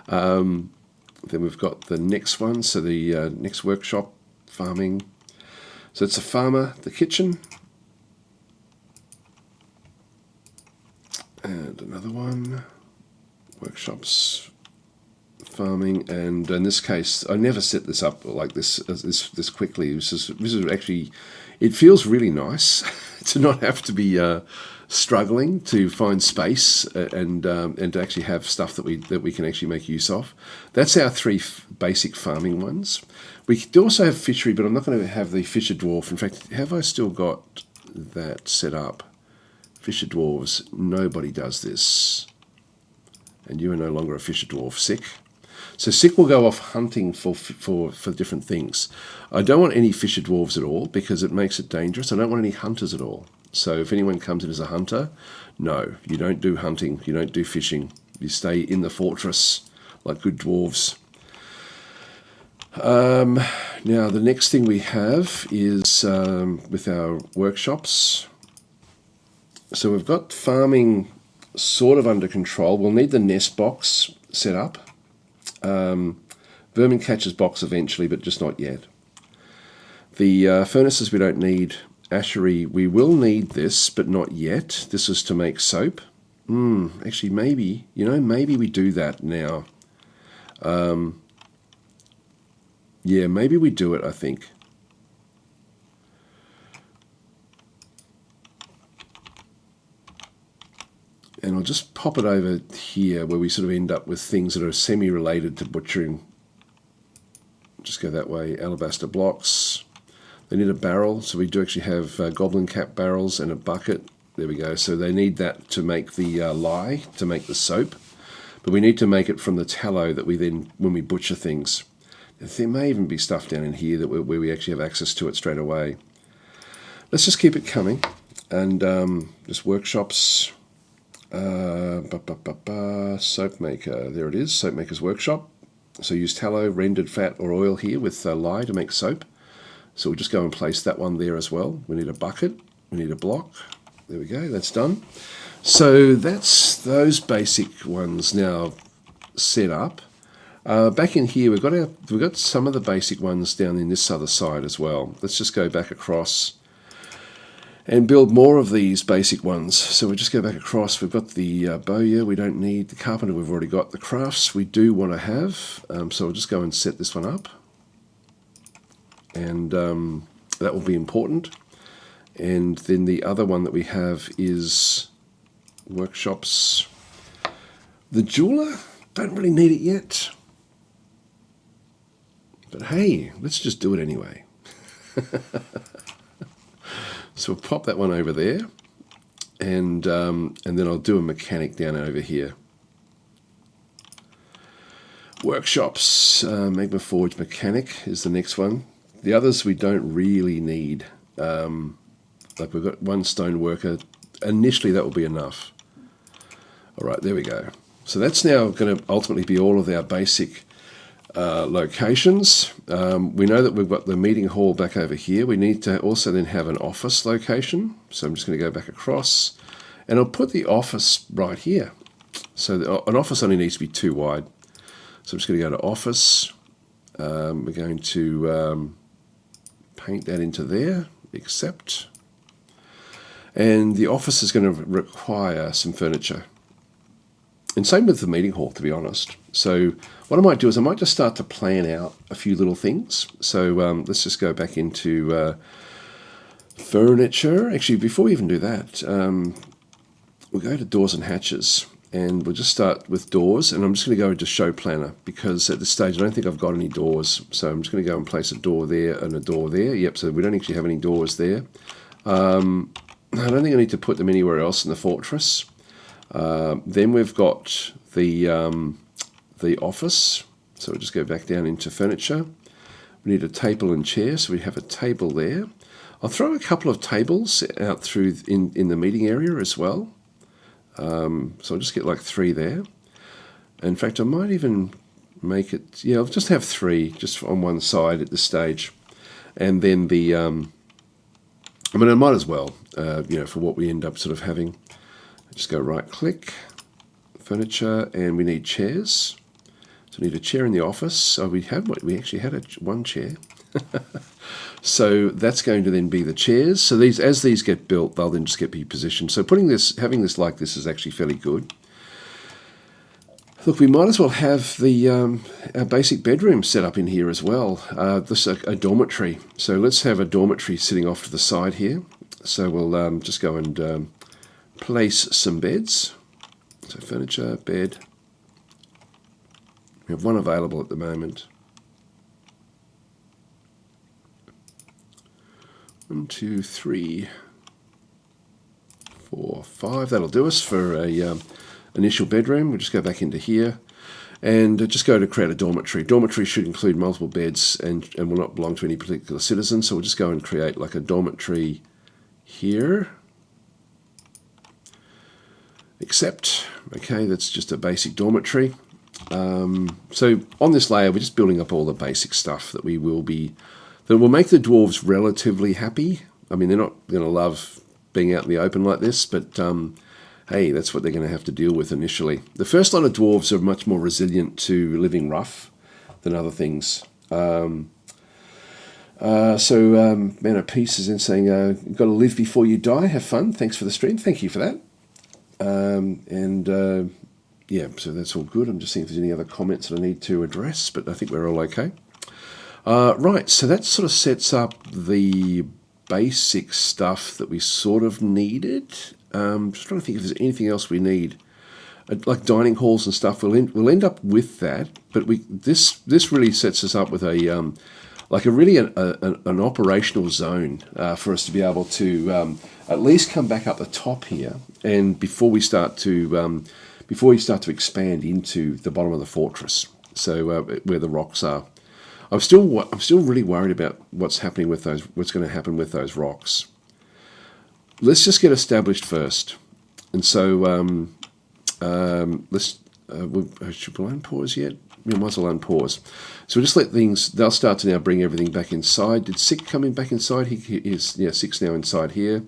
Then we've got the next one. So the next workshop, farming. So it's a farmer, the kitchen, and another one, workshops, farming, and in this case, I never set this up like this quickly. This is actually, it feels really nice to not have to be struggling to find space and to actually have stuff that we can actually make use of. That's our three basic farming ones. We do also have fishery, but I'm not going to have the Fisher Dwarf. In fact, have I still got that set up? Fisher Dwarves, nobody does this. And you are no longer a Fisher Dwarf, Sick. So Sick will go off hunting for different things. I don't want any Fisher Dwarves at all because it makes it dangerous. I don't want any hunters at all. So if anyone comes in as a hunter, no, you don't do hunting, you don't do fishing. You stay in the fortress like good dwarves. Now the next thing we have is with our workshops. So we've got farming sort of under control. We'll need the nest box set up. Vermin catcher's box eventually, but just not yet. The furnaces we don't need. Ashery, we will need this, but not yet. This is to make soap. Actually, maybe we do that now. Yeah, maybe we do it, I think. And I'll just pop it over here where we sort of end up with things that are semi-related to butchering. Just go that way. Alabaster blocks. They need a barrel, so we do actually have goblin cap barrels and a bucket. There we go. So they need that to make the lye, to make the soap. But we need to make it from the tallow that we then, when we butcher things. There may even be stuff down in here that where we actually have access to it straight away. Let's just keep it coming. And just workshops. Soap maker. There it is, soap maker's workshop. So use tallow, rendered fat or oil here with lye to make soap. So we'll just go and place that one there as well. We need a bucket, we need a block. There we go, that's done. So that's those basic ones now set up. Back in here, we've got some of the basic ones down in this other side as well. Let's just go back across and build more of these basic ones. So we just go back across. We've got the bowyer we don't need. The carpenter we've already got. The crafts we do want to have. So we'll just go and set this one up. And that will be important. And then the other one that we have is workshops. The jeweler, don't really need it yet. But hey, let's just do it anyway. So we'll pop that one over there, and then I'll do a mechanic down over here. Workshops, Magma Forge mechanic is the next one. The others we don't really need. Like we've got one stone worker. Initially that will be enough. All right, there we go. So that's now going to ultimately be all of our basic locations. We know that we've got the meeting hall back over here. We need to also then have an office location. So I'm just going to go back across, and I'll put the office right here. So an office only needs to be 2 wide. So I'm just going to go to office. We're going to paint that into there, accept. And the office is going to require some furniture. And same with the meeting hall, to be honest. So what I might do is I might just start to plan out a few little things. So let's just go back into furniture. Actually, before we even do that, we'll go to doors and hatches. and we'll just start with doors, and I'm just going to go into show planner because at this stage I don't think I've got any doors, so I'm just going to go and place a door there and a door there. Yep, so we don't actually have any doors there. I don't think I need to put them anywhere else in the fortress. Then we've got the office, so we'll just go back down into furniture. We need a table and chair, so we have a table there. I'll throw a couple of tables out through in the meeting area as well. So I'll just get like 3 there. In fact, I might even make it, yeah, I'll just have 3 just on one side at this stage. And then the, I mean, I might as well, for what we end up sort of having. Just go right click, furniture, and we need chairs. So we need a chair in the office. Oh, we actually had one chair. So that's going to then be the chairs. So as these get built, they'll then just get positioned. So having this like this is actually fairly good. Look, we might as well have the our basic bedroom set up in here as well. This is a dormitory. So let's have a dormitory sitting off to the side here. So we'll just go and place some beds. So furniture, bed. We have one available at the moment. 1, 2, 3, 4, 5. That'll do us for a initial bedroom. We'll just go back into here and just go to create a dormitory. Dormitory should include multiple beds and will not belong to any particular citizen. So we'll just go and create like a dormitory here. Accept. Okay, that's just a basic dormitory. So on this layer, we're just building up all the basic stuff that will make the dwarves relatively happy. I mean, they're not going to love being out in the open like this, but hey, that's what they're going to have to deal with initially. The first lot of dwarves are much more resilient to living rough than other things. Man of Peace is in saying, you've got to live before you die. Have fun. Thanks for the stream. Thank you for that. Yeah, so that's all good. I'm just seeing if there's any other comments that I need to address, but I think we're all okay. Right, so that sort of sets up the basic stuff that we sort of needed. Just trying to think if there's anything else we need. Like dining halls and stuff, we'll end up with that, but this really sets us up with an operational zone for us to be able to at least come back up the top here, and before we start to expand into the bottom of the fortress, so where the rocks are. I'm still really worried about what's going to happen with those rocks. Let's just get established first, and so should we unpause yet? We might as well unpause. So we'll just let things. They'll start to now bring everything back inside. Did Sick come in back inside? He is, yeah. Sick's now inside here.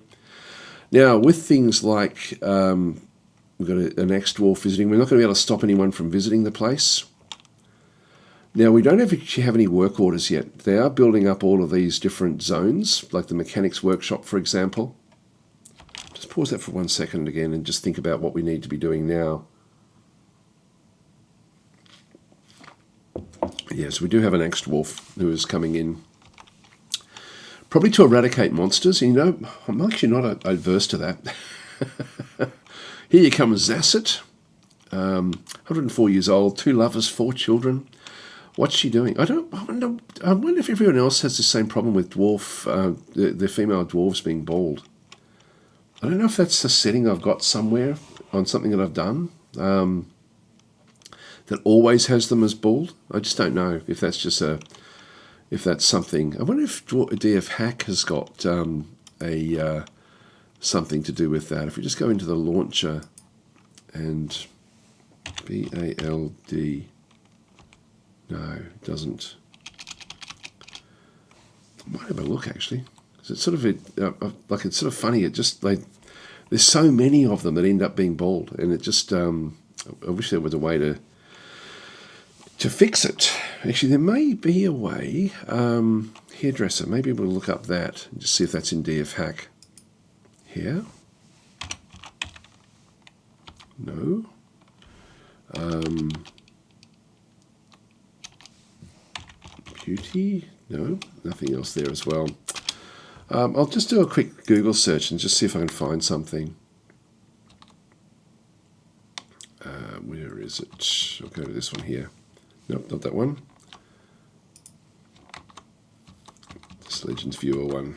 Now with things like we've got an ex-dwarf visiting. We're not going to be able to stop anyone from visiting the place. Now, we don't actually have any work orders yet. They are building up all of these different zones, like the mechanics workshop, for example. Just pause that for 1 second again and just think about what we need to be doing now. Yes, we do have an ex-dwarf who is coming in. Probably to eradicate monsters. And, I'm actually not adverse to that. Here you come, Zasset. 104 years old, 2 lovers, 4 children. What's she doing? I wonder if everyone else has the same problem with dwarf, the female dwarves being bald. I don't know if that's a setting I've got somewhere on something that I've done that always has them as bald. I just don't know if that's just if that's something. I wonder if DF Hack has got something to do with that. If we just go into the launcher and BALD. No, it doesn't. I might have a look actually. It's sort of it's sort of funny. It just there's so many of them that end up being bald, and it just I wish there was a way to fix it. Actually, there may be a way. Hairdresser. Maybe we'll look up that and just see if that's in DF Hack. Here. No. Beauty? No, nothing else there as well. I'll just do a quick Google search and just see if I can find something. Where is it? I'll go to this one here. Nope, not that one. This Legends Viewer one.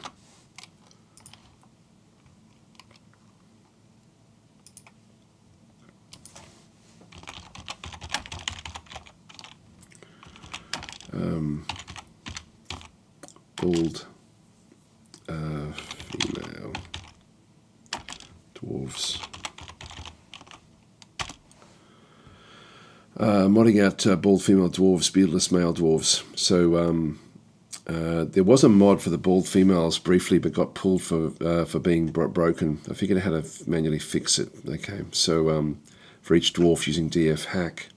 Bald female dwarves. Modding out bald female dwarves, beardless male dwarves. So there was a mod for the bald females briefly, but got pulled for being broken. I figured out how to manually fix it. Okay, so for each dwarf using DF hack.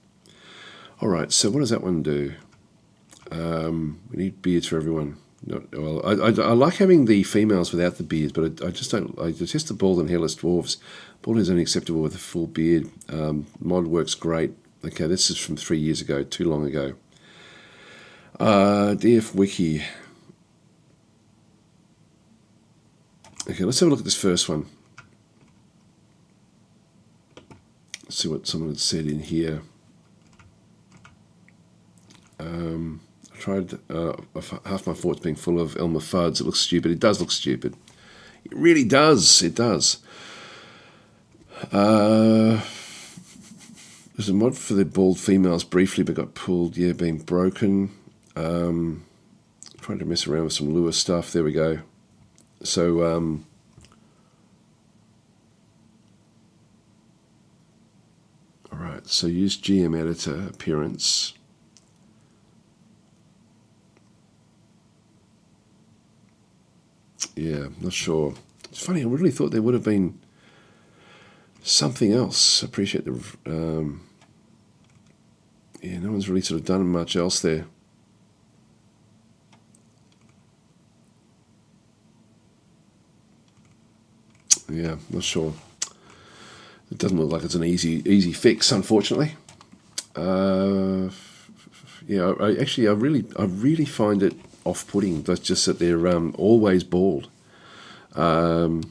All right, so what does that one do? We need beards for everyone. Well, I like having the females without the beards, but I just don't. I detest the bald and hairless dwarves. Bald is only acceptable with a full beard. Mod works great. Okay, this is from 3 years ago, too long ago. DF Wiki. Okay, let's have a look at this first one. Let's see what someone had said in here. I tried half my thoughts being full of Elmer Fudd's. It looks stupid. It does look stupid. It really does. It does. There's a mod for the bald females briefly, but got pulled. Yeah, being broken. Trying to mess around with some lure stuff. There we go. So all right. So use GM editor appearance. Yeah, not sure. It's funny, I really thought there would have been something else. I appreciate the... yeah, no one's really sort of done much else there. Yeah, not sure. It doesn't look like it's an easy fix, unfortunately. Yeah, I really find it off-putting. That's just that they're always bald. I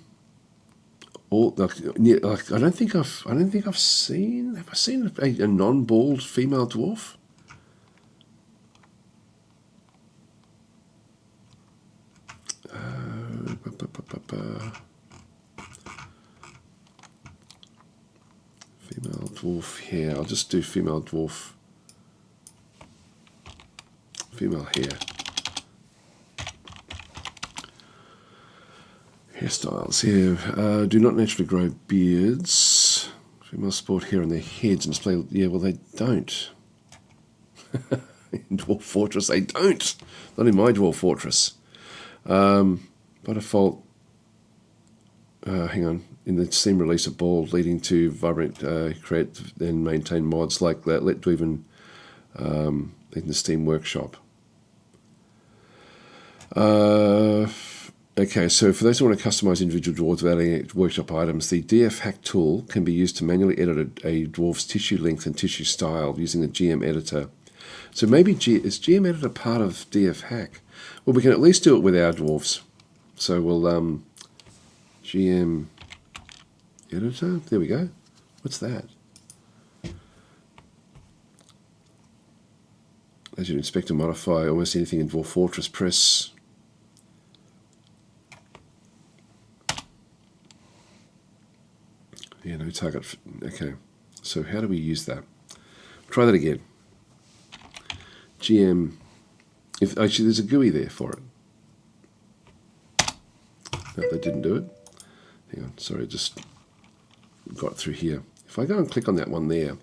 don't think I've seen. Have I seen a non-bald female dwarf? Female dwarf hair. I'll just do female dwarf. Female hair. Hairstyles here. Do not naturally grow beards. Female sport hair on their heads and display. Yeah, well, they don't. In Dwarf Fortress, they don't. Not in my Dwarf Fortress. By default, hang on. In the Steam release of Bald, leading to vibrant, create and maintain mods like that, let to even in the Steam Workshop. Okay, so for those who want to customize individual dwarves without any workshop items, the DF hack tool can be used to manually edit a dwarf's tissue length and tissue style using the GM editor. So maybe is GM editor part of DF hack? Well, we can at least do it with our dwarves. So we'll GM editor. There we go. What's that? As you inspect and modify almost anything in Dwarf Fortress, press. Yeah, no target. Okay, so how do we use that? Try that again. GM. If actually there's a GUI there for it. No, that didn't do it. Hang on, sorry, I just got through here. If I go and click on that one there,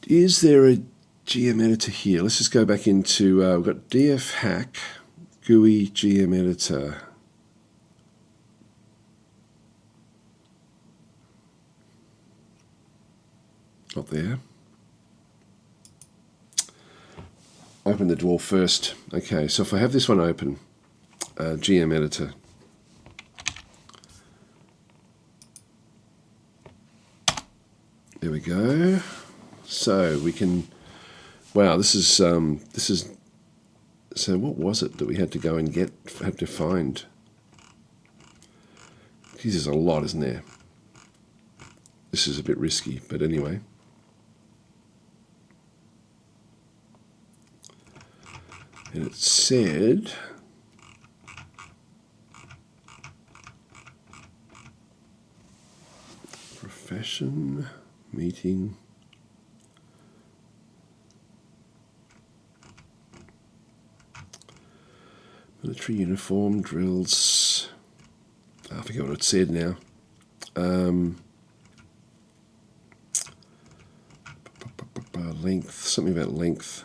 is there a GM editor here? Let's just go back into, we've got DF hack, GUI, GM editor. Not there. Open the Dwarf first. Okay, so if I have this one open, GM editor. There we go. So we can. Wow, this is. So what was it that we had to go and had to find? Geez, there's a lot, isn't there? This is a bit risky, but anyway. And it said profession meeting military uniform drills. I forget what it said now. Length, something about length.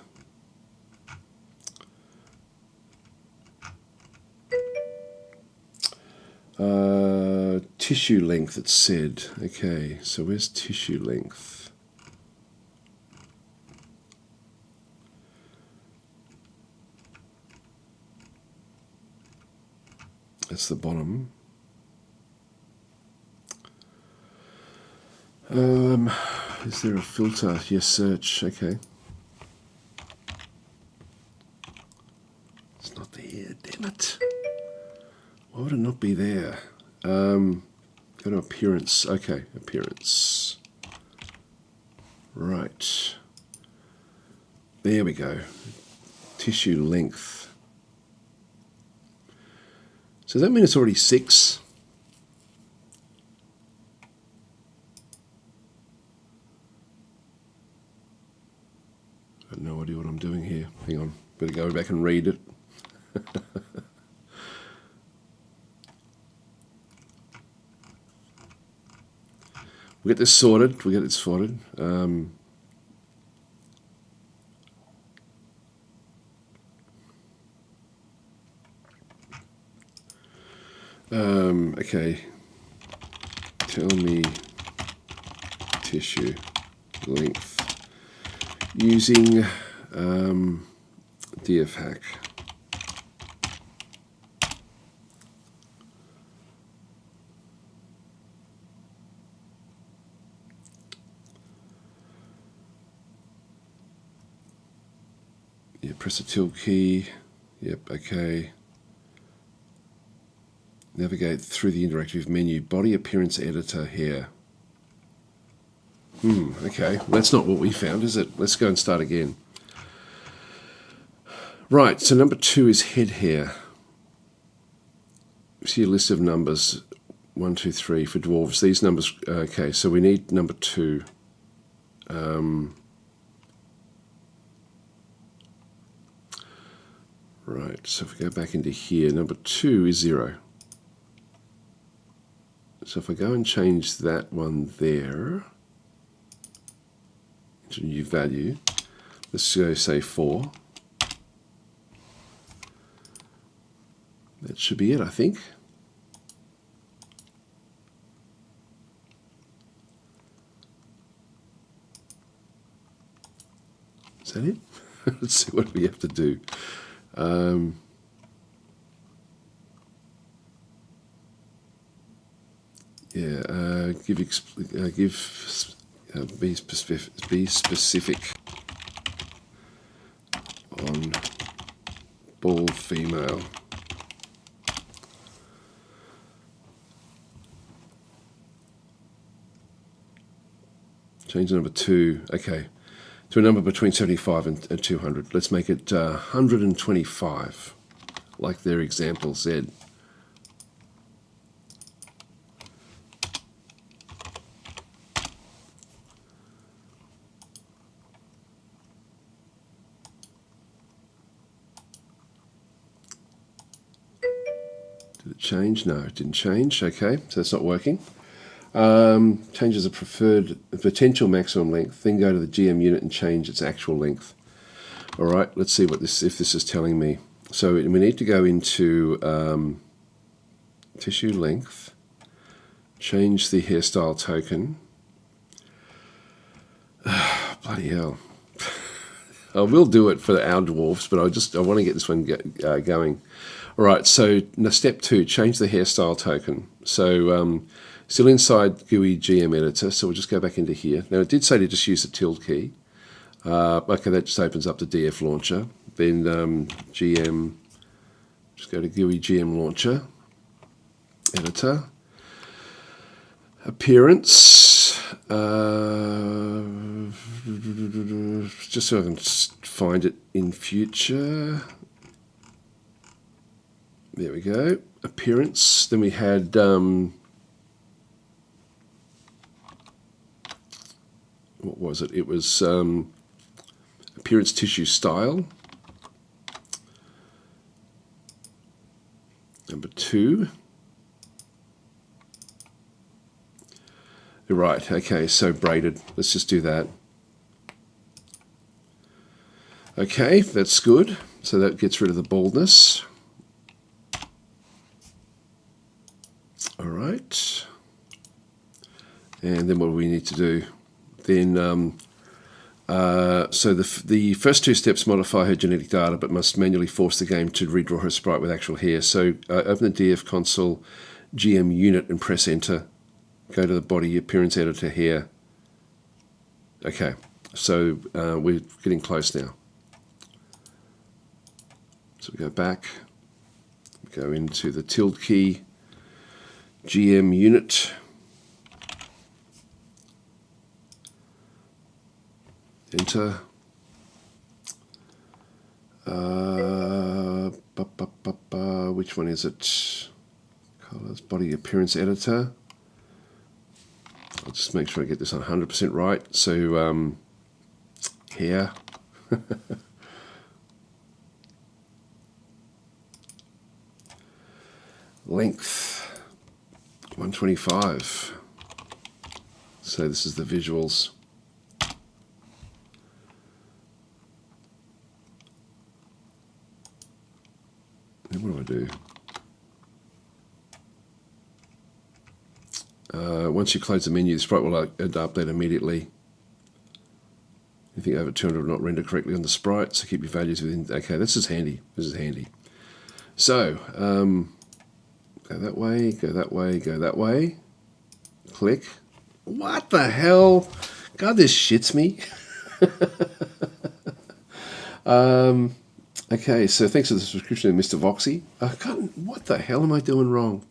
Tissue length, it said. Okay, so where's tissue length? That's the bottom. Is there a filter? Yes, search. Okay. It's not there. Damn it. Why would it not be there? Go to appearance. Okay, appearance. Right. There we go. Tissue length. So does that mean it's already 6? I have no idea what I'm doing here. Hang on. Better go back and read it. We'll get this sorted. We'll get it sorted. Okay. Tell me tissue length using DF hack. Yeah, press the tilde key. Yep, okay. Navigate through the interactive menu. Body appearance editor here. Okay. Well, that's not what we found, is it? Let's go and start again. Right, so number 2 is head hair. See a list of numbers. 1, 2, 3 for dwarves. These numbers, okay, so we need number 2. Right, so if we go back into here, number 2 is 0. So if I go and change that one there into a new value, let's go say 4. That should be it, I think. Is that it? Let's see what we have to do. Be specific on bald female. Change the number 2. Okay. To a number between 75 and 200. Let's make it 125, like their example said. Did it change? No, it didn't change. Okay, so that's not working. Changes a preferred potential maximum length, then go to the GM unit and change its actual length. All right, let's see what this is telling me. So we need to go into tissue length, change the hairstyle token. Bloody hell. I will do it for our dwarfs, but I want to get this one going. All right, so now step 2, change the hairstyle token. So still inside GUI GM editor, so we'll just go back into here. Now it did say to just use the tilde key. Okay, that just opens up the DF launcher. Then GM, just go to GUI GM launcher, editor. Appearance. Just so I can find it in future. There we go. Appearance. Then we had what was it? It was appearance, tissue, style. Number 2. Right, okay, so braided. Let's just do that. Okay, that's good. So that gets rid of the baldness. All right. And then what do we need to do? Then, so the first 2 steps modify her genetic data, but must manually force the game to redraw her sprite with actual hair. So open the DF console GM unit and press enter. Go to the body appearance editor here. Okay, so we're getting close now. So we go back, go into the tilde key, GM unit, enter. Which one is it? Colors, body appearance editor. I'll just make sure I get this 100% right. So here. Length 125. So this is the visuals. Then what do I do? Once you close the menu, the sprite will update immediately. Anything over 200 will not render correctly on the sprite, so keep your values within. Okay, this is handy. This is handy. So, go that way, go that way, go that way. Click. What the hell? God, this shits me. Okay, so thanks for the subscription, Mr. Voxy. God, what the hell am I doing wrong?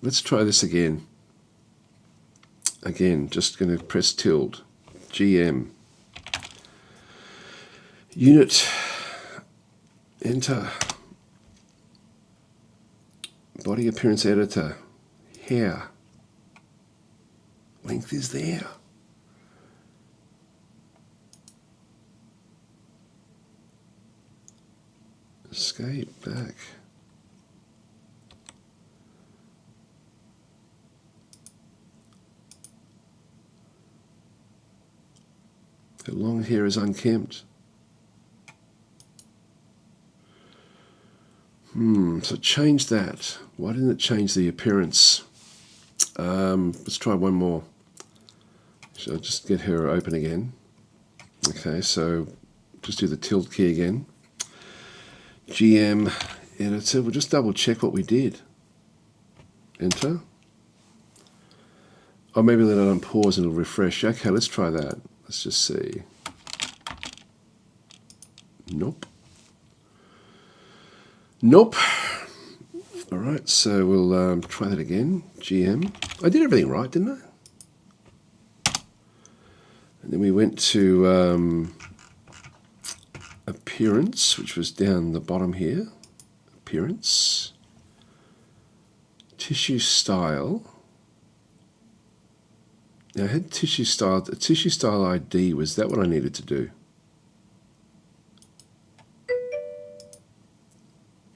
Let's try this again. Again, just going to press tilde. GM. Unit. Enter. Body appearance editor. Hair. Length is there. Escape back. The long hair is unkempt. So change that. Why didn't it change the appearance? Let's try one more. So I'll just get her open again. Okay, so just do the tilde key again. GM editor. We'll just double check what we did. Enter. Oh, maybe let it unpause and it'll refresh. Okay, let's try that. Let's just see. Nope. Nope. All right, so we'll try that again. GM. I did everything right, didn't I? And then we went to appearance, which was down the bottom here. Appearance. Tissue style. Now I had tissue style. The tissue style ID, was that what I needed to do?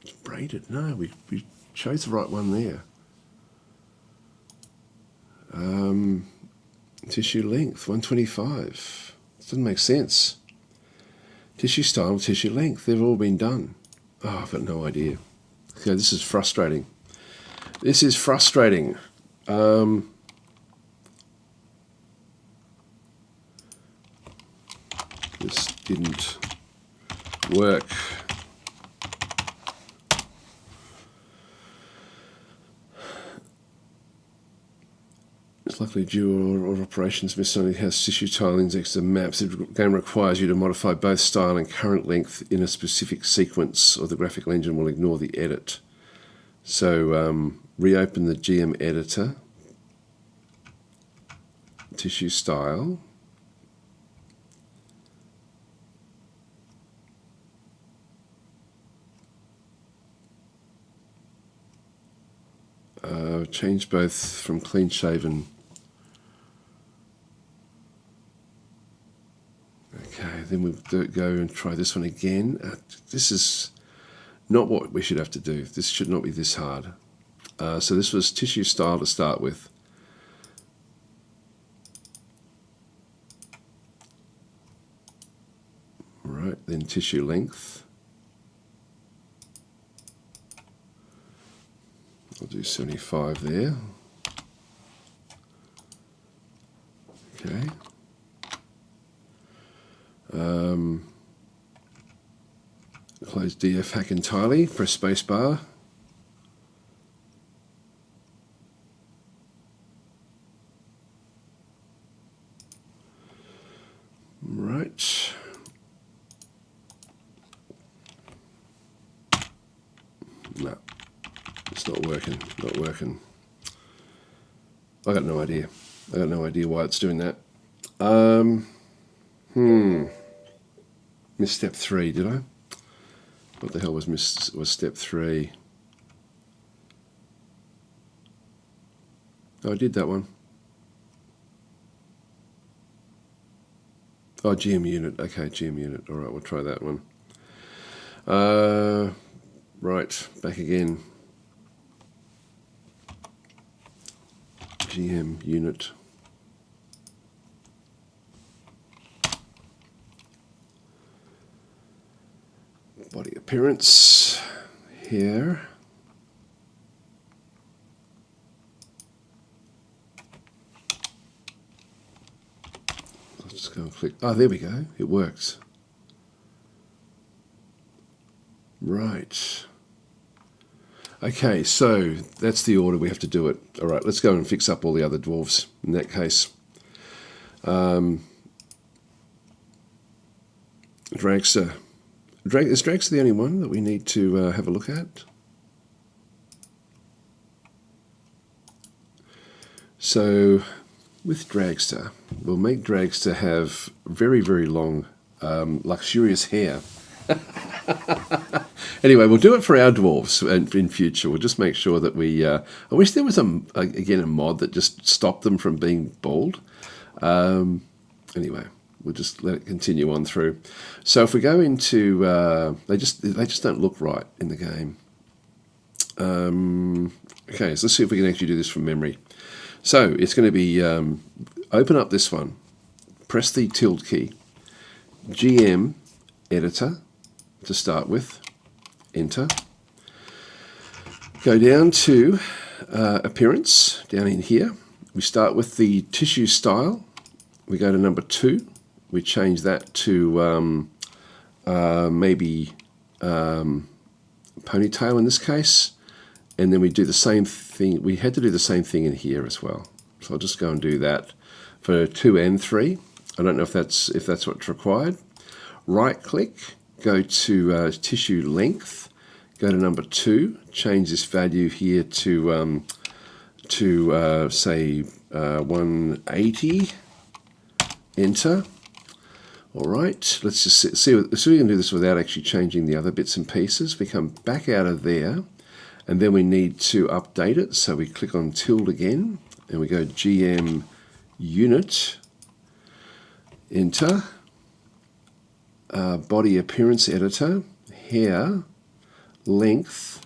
It's braided. No, we chose the right one there. Tissue length 125. Doesn't make sense. Tissue style, tissue length, they've all been done. Oh, I've got no idea. Okay, this is frustrating. This is frustrating. This didn't work. It's likely due or operations miss only has tissue tile index and maps. The game requires you to modify both style and current length in a specific sequence, or the graphical engine will ignore the edit. So reopen the GM editor, tissue style. Change both from clean shaven. Okay, then we'll go and try this one again. This is not what we should have to do. This should not be this hard. So this was tissue style to start with. Right, then tissue length. I'll do 75 there. Okay. Close DF hack entirely, press space bar. Right. No, it's not working, not working. I got no idea. I got no idea why it's doing that. Missed step 3, did I? What the hell was step 3? Oh, I did that one. Oh, GM unit. Okay, GM unit. All right, we'll try that one. Right, back again. GM unit. Body appearance here. Let's just go and click. Oh, there we go. It works. Right. Okay, so that's the order we have to do it. All right, let's go and fix up all the other dwarves in that case. Dragster. Is Dragster the only one that we need to have a look at? So with Dragster, we'll make Dragster have very, very long, luxurious hair. Anyway, we'll do it for our dwarves in future. We'll just make sure that we... I wish there was, again, a mod that just stopped them from being bald. Anyway, we'll just let it continue on through. So if we go into... they just don't look right in the game. Okay, so let's see if we can actually do this from memory. So it's going to be... open up this one. Press the tilde key. GM editor to start with. Enter. Go down to appearance, down in here. We start with the tissue style. We go to number 2. We change that to maybe ponytail in this case. And then we do the same thing. We had to do the same thing in here as well. So I'll just go and do that for 2 and 3. I don't know if that's what's required. Right click. Go to tissue length, go to number 2, change this value here to say 180, enter. All right, let's just see if we can do this without actually changing the other bits and pieces. We come back out of there, and then we need to update it. So we click on tilde again, and we go GM unit, enter. Body appearance editor, hair, length,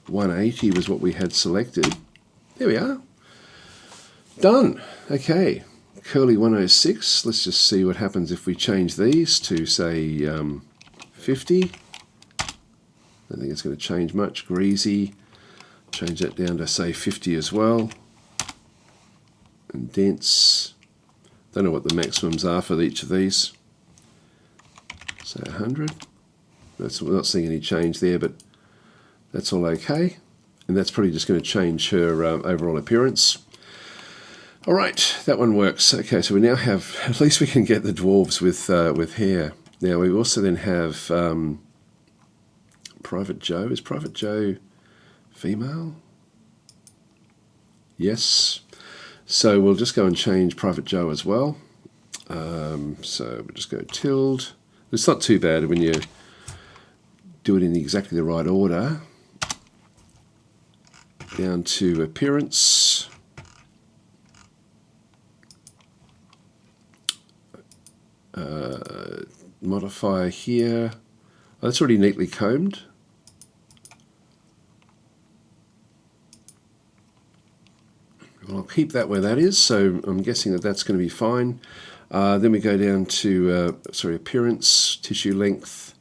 180 was what we had selected. There we are. Done. Okay. Curly 106. Let's just see what happens if we change these to, say, 50. I don't think it's going to change much. Greasy. Change that down to, say, 50 as well. And dense. Don't know what the maximums are for each of these. So 100. We're not seeing any change there, but that's all okay. And that's probably just going to change her overall appearance. All right, that one works. Okay, so we now have, at least we can get the dwarves with hair. Now we also then have Private Joe. Is Private Joe female? Yes. So we'll just go and change Private Joe as well. So we'll just go tilde. It's not too bad when you do it in exactly the right order. Down to appearance. Modify here. Oh, that's already neatly combed. Well, I'll keep that where that is, so I'm guessing that that's going to be fine. Then we go down to, appearance, tissue length.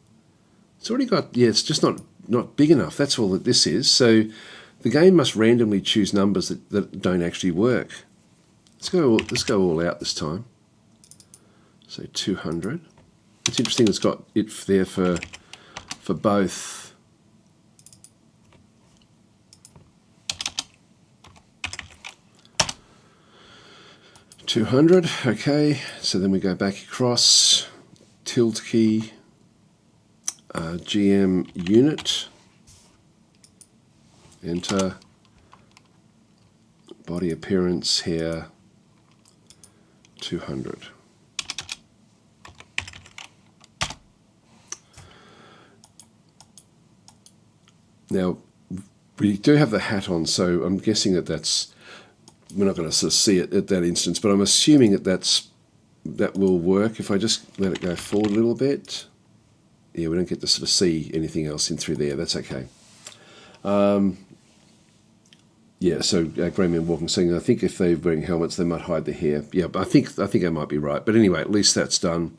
It's already got, yeah, it's just not big enough. That's all that this is. So the game must randomly choose numbers that don't actually work. Let's go all out this time. So 200. It's interesting it's got it there for both. $200, okay, so then we go back across, tilde key, GM unit, enter, body appearance here, 200. Now, we do have the hat on, so I'm guessing that we're not going to sort of see it at that instance, but I'm assuming that will work if I just let it go forward a little bit. Yeah, we don't get to sort of see anything else in through there. That's okay. Yeah, so Greyman Walking saying, I think if they're wearing helmets, they might hide their hair. Yeah, but I think I might be right. But anyway, at least that's done.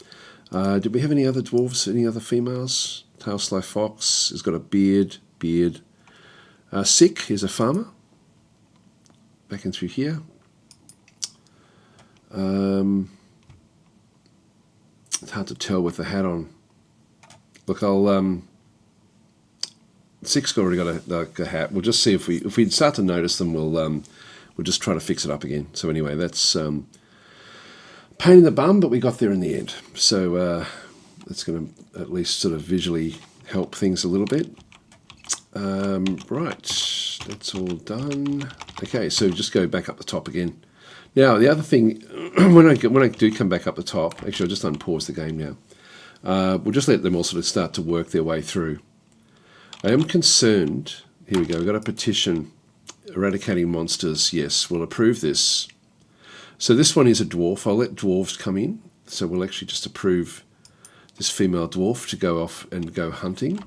Did we have any other dwarves? Any other females? Tail Sly Fox has got a beard. Sick is a farmer. Back in through here. It's hard to tell with the hat on. Look, Sick's already got a hat. We'll just see if we start to notice them. We'll just try to fix it up again. So anyway, that's pain in the bum, but we got there in the end. So that's going to at least sort of visually help things a little bit. Right, that's all done. Okay, so just go back up the top again. Now, the other thing, when I do come back up the top, actually I'll just unpause the game now. We'll just let them all sort of start to work their way through. I am concerned, here we go, we've got a petition, eradicating monsters, yes, we'll approve this. So this one is a dwarf. I'll let dwarves come in, so we'll actually just approve this female dwarf to go off and go hunting.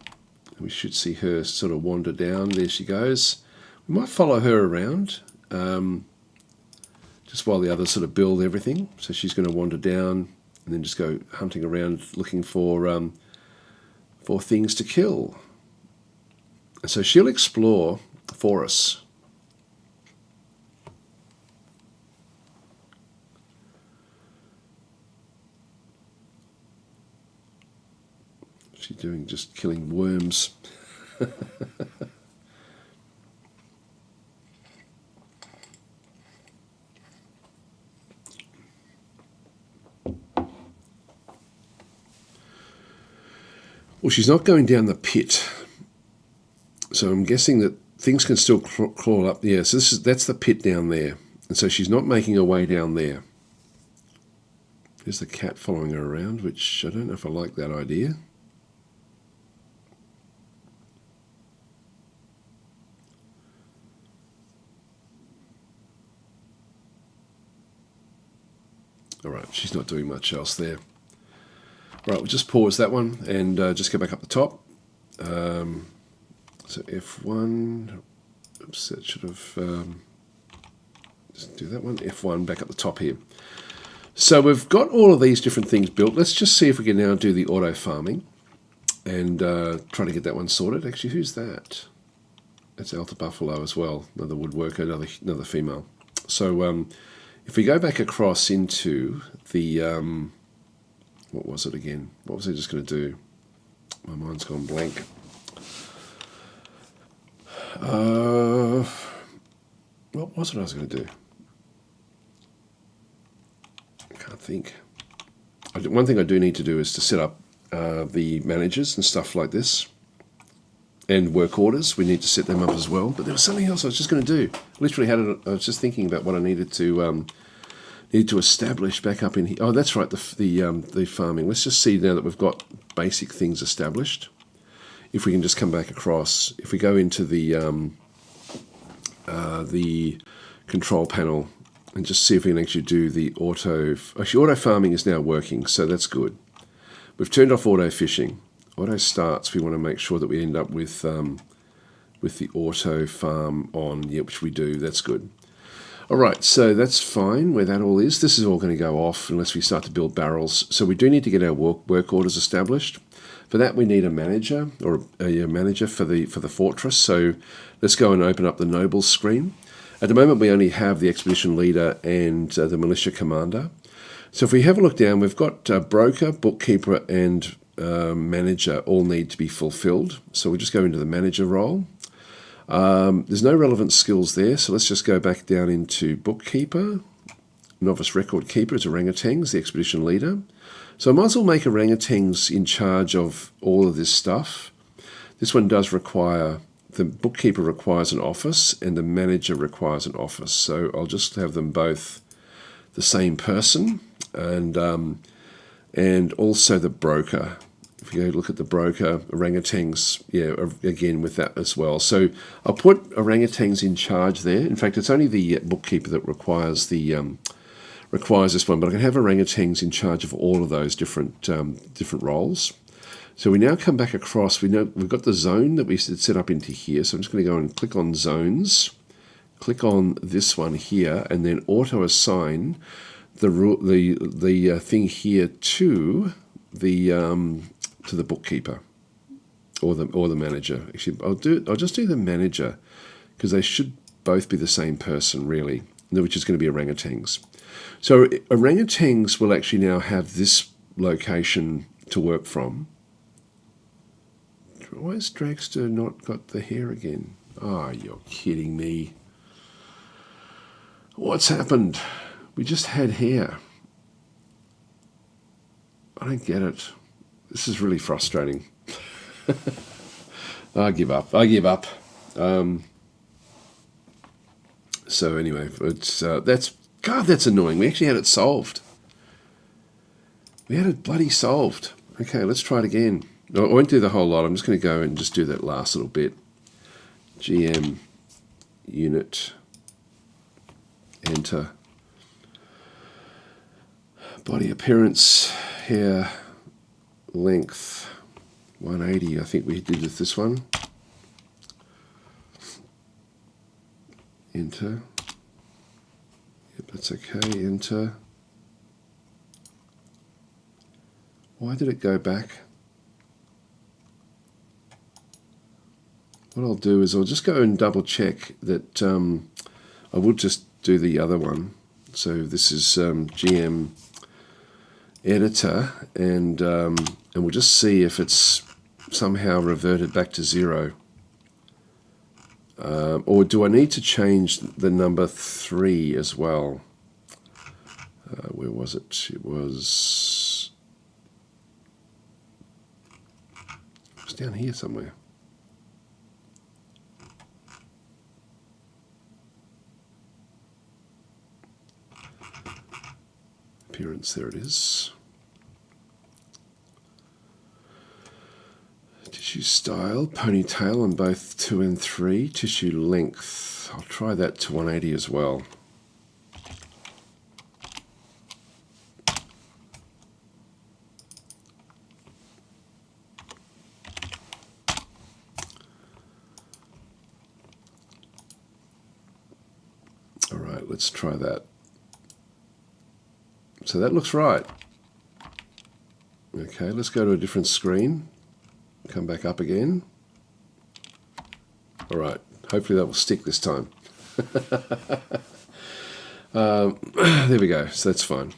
We should see her sort of wander down. There she goes. We might follow her around just while the others sort of build everything. So she's going to wander down and then just go hunting around looking for things to kill. So she'll explore for us. She's doing just killing worms. Well, she's not going down the pit, so I'm guessing that things can still crawl up. Yeah, so that's the pit down there, and so she's not making her way down there. There's the cat following her around, which I don't know if I like that idea. All right, she's not doing much else there. Right, we'll just pause that one and just go back up the top. So F1, oops, that should have, just do that one, F1 back up the top here. So we've got all of these different things built. Let's just see if we can now do the auto farming and try to get that one sorted. Actually, who's that? That's Alta Buffalo as well, another woodworker, another female. So if we go back across into the, what was it again? What was I just going to do? My mind's gone blank. What was it I was going to do? I can't think. One thing I do need to do is to set up the managers and stuff like this. and work orders. We need to set them up as well. But there was something else I was just going to do. Literally I was just thinking about what I needed to establish back up in here. Oh, that's right, the farming. Let's just see now that we've got basic things established. If we can just come back across, if we go into the control panel and just see if we can actually do the auto. Actually, auto farming is now working, so that's good. We've turned off auto fishing. Auto starts, we want to make sure that we end up with the auto farm on, yeah, which we do. That's good. All right, so that's fine where that all is. This is all going to go off unless we start to build barrels. So we do need to get our work orders established. For that, we need a manager or a manager for the fortress. So let's go and open up the nobles screen. At the moment, we only have the expedition leader and the militia commander. So if we have a look down, we've got broker, bookkeeper, and manager all need to be fulfilled. So we just go into the manager role. There's no relevant skills there, so let's just go back down into bookkeeper. Novice record keeper is orangutans, the expedition leader. So I might as well make orangutans in charge of all of this stuff. This one does require, the bookkeeper requires an office and the manager requires an office. So I'll just have them both the same person, and also the broker. If you go look at the broker, orangutans, yeah, again with that as well. So I'll put orangutans in charge there. In fact, it's only the bookkeeper that requires this one, but I can have orangutans in charge of all of those different roles. So we now come back across. We know we've got the zone that we set up into here. So I'm just going to go and click on zones, click on this one here, and then auto assign the thing here to the bookkeeper or the manager. Actually, I'll just do the manager because they should both be the same person really, which is going to be orangutans. So orangutans will actually now have this location to work from. Why has Dragster not got the hair again? Oh, you're kidding me. What's happened? We just had hair. I don't get it. This is really frustrating. I give up. So anyway, that's annoying. We actually had it solved. We had it bloody solved. Okay, let's try it again. I won't do the whole lot. I'm just going to go and just do that last little bit. GM unit, enter. Body appearance, hair, length, 180. I think we did with this one. Enter. Yep, that's okay. Enter. Why did it go back? What I'll do is I'll just go and double check that I will just do the other one. So this is GM editor, and we'll just see if it's somehow reverted back to 0. Or do I need to change the number 3 as well? Where was it? It was down here somewhere. Appearance, there it is. Tissue style, ponytail on both 2 and 3. Tissue length, I'll try that to 180 as well. All right, let's try that. So that looks right. Okay, let's go to a different screen. Come back up again. All right, hopefully that will stick this time. There we go, so that's fine.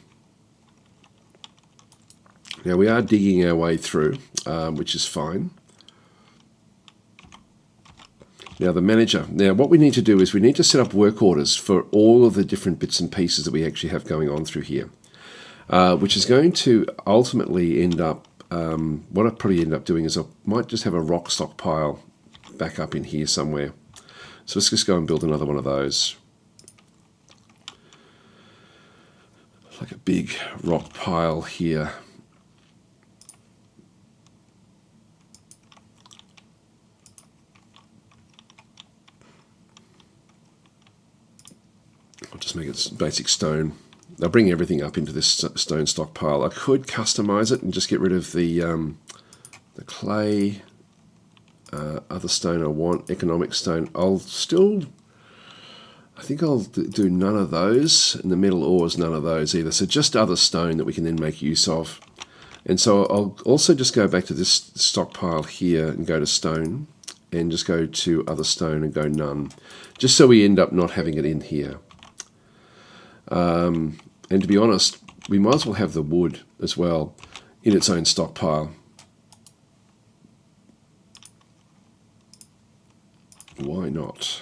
Now we are digging our way through, which is fine. Now the manager. Now what we need to do is we need to set up work orders for all of the different bits and pieces that we actually have going on through here. Which is going to ultimately end up, what I'll probably end up doing is I might just have a rock stockpile back up in here somewhere. So let's just go and build another one of those. Like a big rock pile here. I'll just make it basic stone. I'll bring everything up into this stone stockpile. I could customize it and just get rid of the clay, other stone I want, economic stone. I think I'll do none of those, and the metal ores, none of those either. So just other stone that we can then make use of. And so I'll also just go back to this stockpile here and go to stone, and just go to other stone and go none, just so we end up not having it in here. And to be honest, we might as well have the wood as well in its own stockpile. Why not?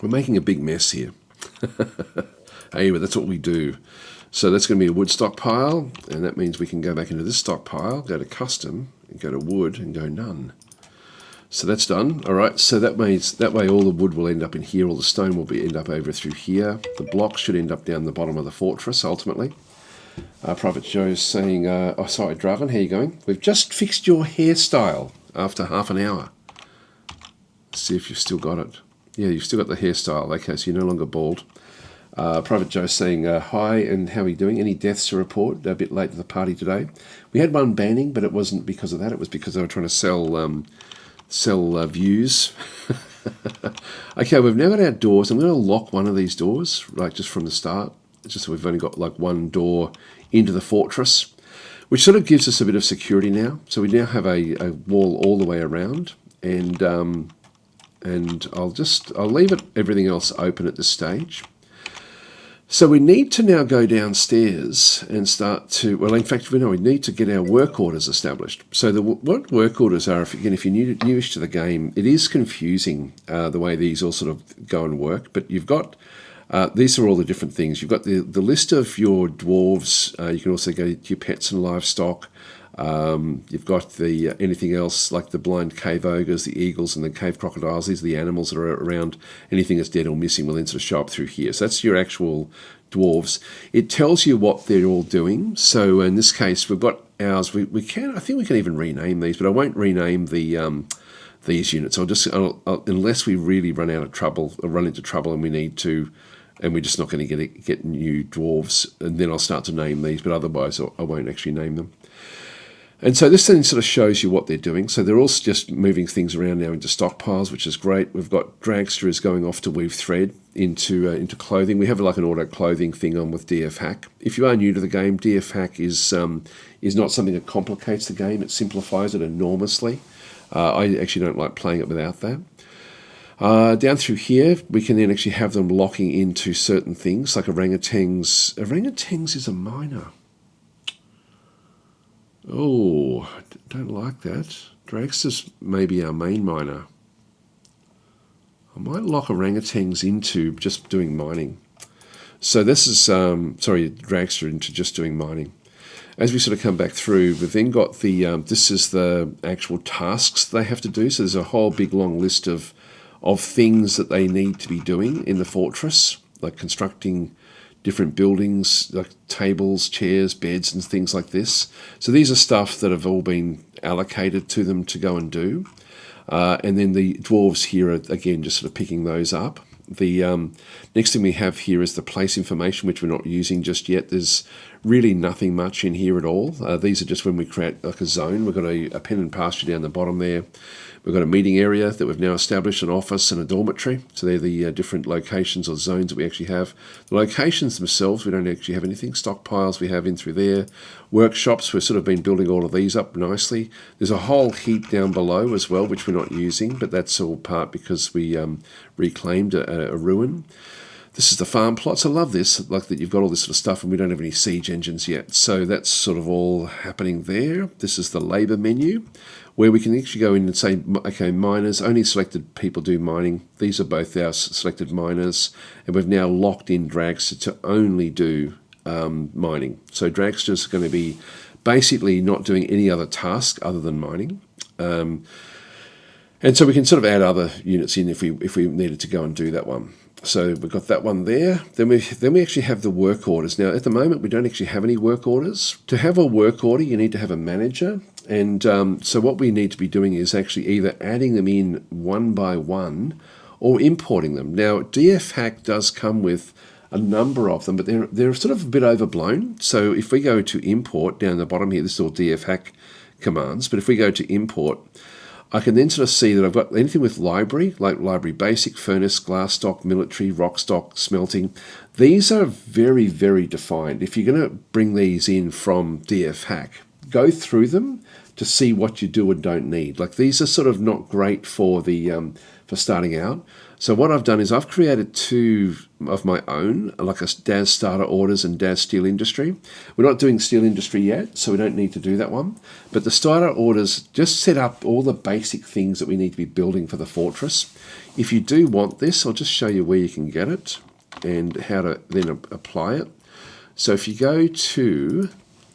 We're making a big mess here. Hey, but that's what we do. So that's going to be a wood stockpile, and that means we can go back into this stockpile, go to custom, and go to wood, and go none. So that's done. All right, so that means that way all the wood will end up in here, all the stone will end up over through here. The blocks should end up down the bottom of the fortress, ultimately. Private Joe's saying, oh, sorry, Draven, how are you going? We've just fixed your hairstyle after half an hour. Let's see if you've still got it. Yeah, you've still got the hairstyle. Okay, so you're no longer bald. Private Joe saying, hi, and how are you doing? Any deaths to report? A bit late to the party today. We had one banning, but it wasn't because of that. It was because they were trying to sell views. Okay, we've now got our doors. I'm going to lock one of these doors, right, just from the start. It's just so we've only got like one door into the fortress, which sort of gives us a bit of security now. So we now have a wall all the way around, and I'll leave everything else open at this stage. So we need to now go downstairs and start to, well, in fact, we need to get our work orders established. So what work orders are, if you're newish to the game, it is confusing the way these all sort of go and work. But you've got, these are all the different things. You've got the list of your dwarves. You can also go to your pets and livestock. You've got the anything else like the blind cave ogres, the eagles, and the cave crocodiles. These are the animals that are around. Anything that's dead or missing will then sort of show up through here. So that's your actual dwarves. It tells you what they're all doing. So in this case, we've got ours. I think we can even rename these, but I won't rename these units. Unless we really run into trouble, and we need to. And we're just not going to get new dwarves, and then I'll start to name these, but otherwise I won't actually name them. And so this then sort of shows you what they're doing. So they're all just moving things around now into stockpiles, which is great. We've got dragsters going off to weave thread into clothing. We have like an auto clothing thing on with DF Hack. If you are new to the game, DF Hack is not something that complicates the game. It simplifies it enormously. I actually don't like playing it without that. Down through here, we can then actually have them locking into certain things, like orangutans. Orangutans is a miner. Oh, don't like that. Dragsters may be our main miner. I might lock orangutans into just doing mining. So this is, dragster into just doing mining. As we sort of come back through, we've then got this is the actual tasks they have to do. So there's a whole big long list of things that they need to be doing in the fortress, like constructing different buildings, like tables, chairs, beds, and things like this. So these are stuff that have all been allocated to them to go and do. And then the dwarves here are, again, just sort of picking those up. The next thing we have here is the place information, which we're not using just yet. There's really nothing much in here at all. These are just when we create like a zone. We've got a pen and pasture down the bottom there. We've got a meeting area that we've now established, an office and a dormitory. So they're the different locations or zones that we actually have. The locations themselves, we don't actually have anything. Stockpiles we have in through there. Workshops, we've sort of been building all of these up nicely. There's a whole heap down below as well, which we're not using, but that's all part because we reclaimed a ruin. This is the farm plots. I love this, like that you've got all this sort of stuff and we don't have any siege engines yet. So that's sort of all happening there. This is the labour menu, where we can actually go in and say, okay, miners, only selected people do mining. These are both our selected miners, and we've now locked in Dragster to only do mining. So Dragster is going to be basically not doing any other task other than mining. And so we can sort of add other units in if we needed to go and do that one. So we've got that one there. Then we actually have the work orders. Now at the moment we don't actually have any work orders. To have a work order you need to have a manager. And so what we need to be doing is actually either adding them in one by one or importing them. Now DF Hack does come with a number of them, but they're sort of a bit overblown. So if we go to import down the bottom here, this is all DF Hack commands. But if we go to import, I can then sort of see that I've got anything with library, like library basic, furnace, glass stock, military, rock stock, smelting. These are very, very defined. If you're going to bring these in from DF Hack, go through them to see what you do and don't need. Like these are sort of not great for the for starting out. So what I've done is I've created two of my own, like a DAS starter orders and DAS steel industry. We're not doing steel industry yet, so we don't need to do that one. But the starter orders just set up all the basic things that we need to be building for the fortress. If you do want this, I'll just show you where you can get it and how to then apply it. So if you go to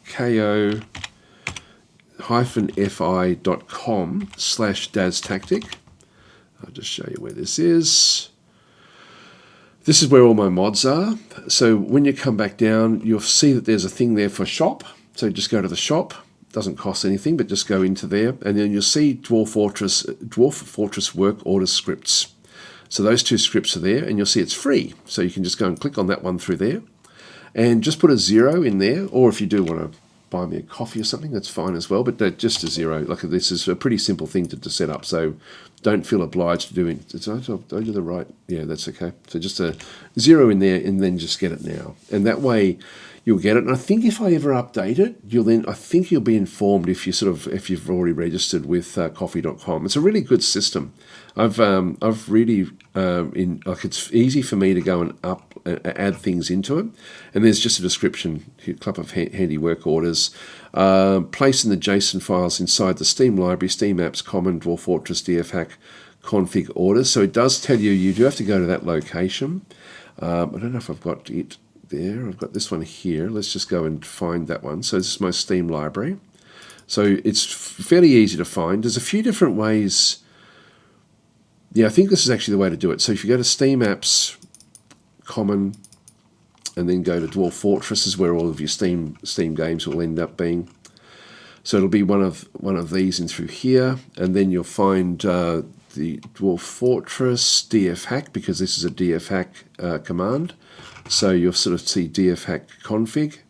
ko-fi.com/DAStactic, I'll just show you where this is. This is where all my mods are. So when you come back down, you'll see that there's a thing there for shop. So just go to the shop. Doesn't cost anything, but just go into there. And then you'll see Dwarf Fortress work order scripts. So those two scripts are there, and you'll see it's free. So you can just go and click on that one through there. And just put a 0 in there. Or if you do want to buy me a coffee or something, that's fine as well, but just a 0. Like this is a pretty simple thing to set up, so don't feel obliged to do it. Don't do the right, yeah, that's okay. So just a 0 in there, and then just get it now, and that way you'll get it. And I think if I ever update it, I think you'll be informed if you've already registered with coffee.com. It's a really good system. I've really it's easy for me to go and add things into it, and there's just a description, a couple of handy work orders, placing the JSON files inside the Steam library, Steam apps, common, Dwarf Fortress, DF Hack, config orders. So it does tell you do have to go to that location. I don't know if I've got it there. I've got this one here. Let's just go and find that one. So this is my Steam library. So it's fairly easy to find. There's a few different ways. Yeah, I think this is actually the way to do it. So if you go to Steam apps, common, and then go to Dwarf Fortress, is where all of your Steam games will end up being. So it'll be one of these in through here, and then you'll find the Dwarf Fortress DF Hack, because this is a DF Hack command. So you'll sort of see DF Hack config,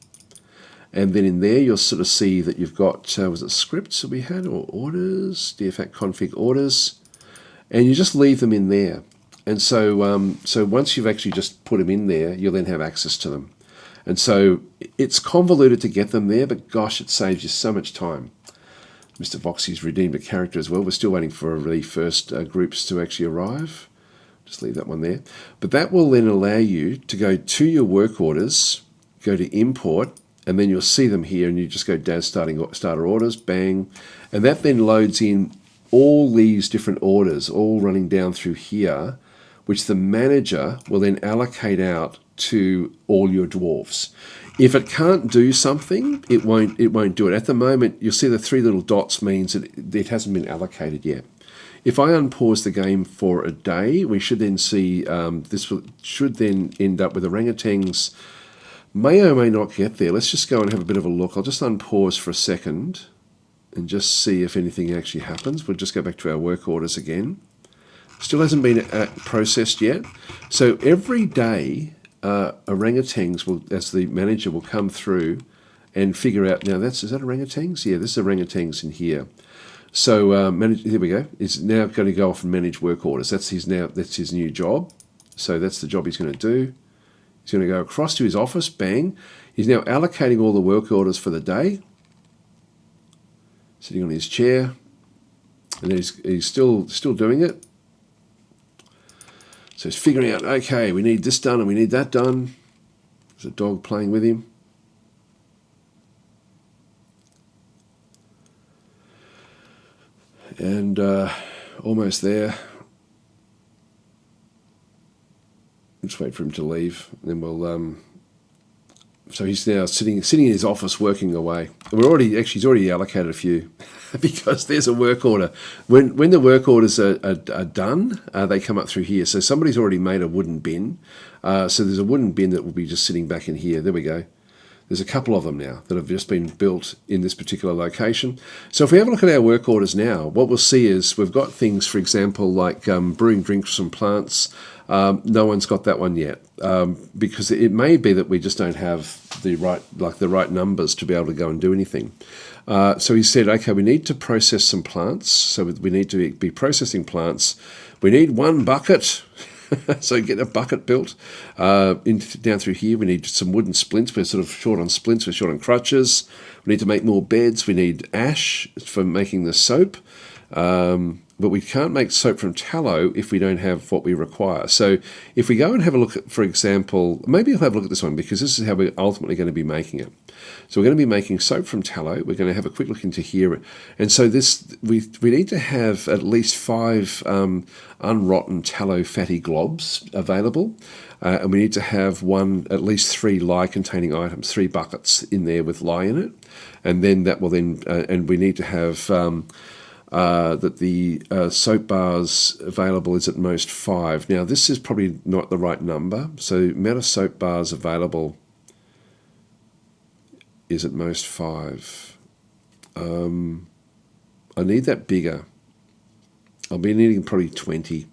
and then in there you'll sort of see that you've got was it scripts that we had, or orders, DF Hack config orders, and you just leave them in there. And so so once you've actually just put them in there, you'll then have access to them. And so it's convoluted to get them there, but gosh, it saves you so much time. Mr. Voxy's redeemed a character as well. We're still waiting for the first groups to actually arrive. Just leave that one there. But that will then allow you to go to your work orders, go to import, and then you'll see them here, and you just go DAS starter orders, bang, and that then loads in all these different orders, all running down through here, which the manager will then allocate out to all your dwarfs. If it can't do something, it won't do it. At the moment, you'll see the 3 little dots means that it hasn't been allocated yet. If I unpause the game for a day, we should then see should then end up with orangutans. May or may not get there. Let's just go and have a bit of a look. I'll just unpause for a second and just see if anything actually happens. We'll just go back to our work orders again. Still hasn't been processed yet. So every day, orangutans will, as the manager, will come through and figure out. Now is that orangutans? Yeah, this is orangutans in here. So here we go. It's now going to go off and manage work orders. That's his new job. So that's the job he's going to do. He's going to go across to his office. Bang. He's now allocating all the work orders for the day. Sitting on his chair, and he's still doing it. So he's figuring out, okay, we need this done and we need that done. There's a dog playing with him. And almost there. Just wait for him to leave, and then we'll So he's now sitting in his office working away. He's already allocated a few because there's a work order. When the work orders are done, they come up through here. So somebody's already made a wooden bin. So there's a wooden bin that will be just sitting back in here. There we go. There's a couple of them now that have just been built in this particular location. So if we have a look at our work orders now, what we'll see is we've got things, for example, like brewing drinks from plants. No one's got that one yet because it may be that we just don't have the right numbers to be able to go and do anything. So he said, okay, we need to process some plants. So we need to be processing plants. We need one bucket. So get a bucket built. Down through here, we need some wooden splints. We're sort of short on splints. We're short on crutches. We need to make more beds. We need ash for making the soap. But we can't make soap from tallow if we don't have what we require. So if we go and have a look at, for example, maybe I'll have a look at this one because this is how we're ultimately going to be making it. So we're going to be making soap from tallow. We're going to have a quick look into here. And so we need to have at least 5 unrotten tallow fatty globs available. And we need to have at least 3 lye containing items, 3 buckets in there with lye in it. And then that will then, and we need to have that the soap bars available is at most 5. Now this is probably not the right number. So the amount of soap bars available is at most 5. I need that bigger. I'll be needing probably 20.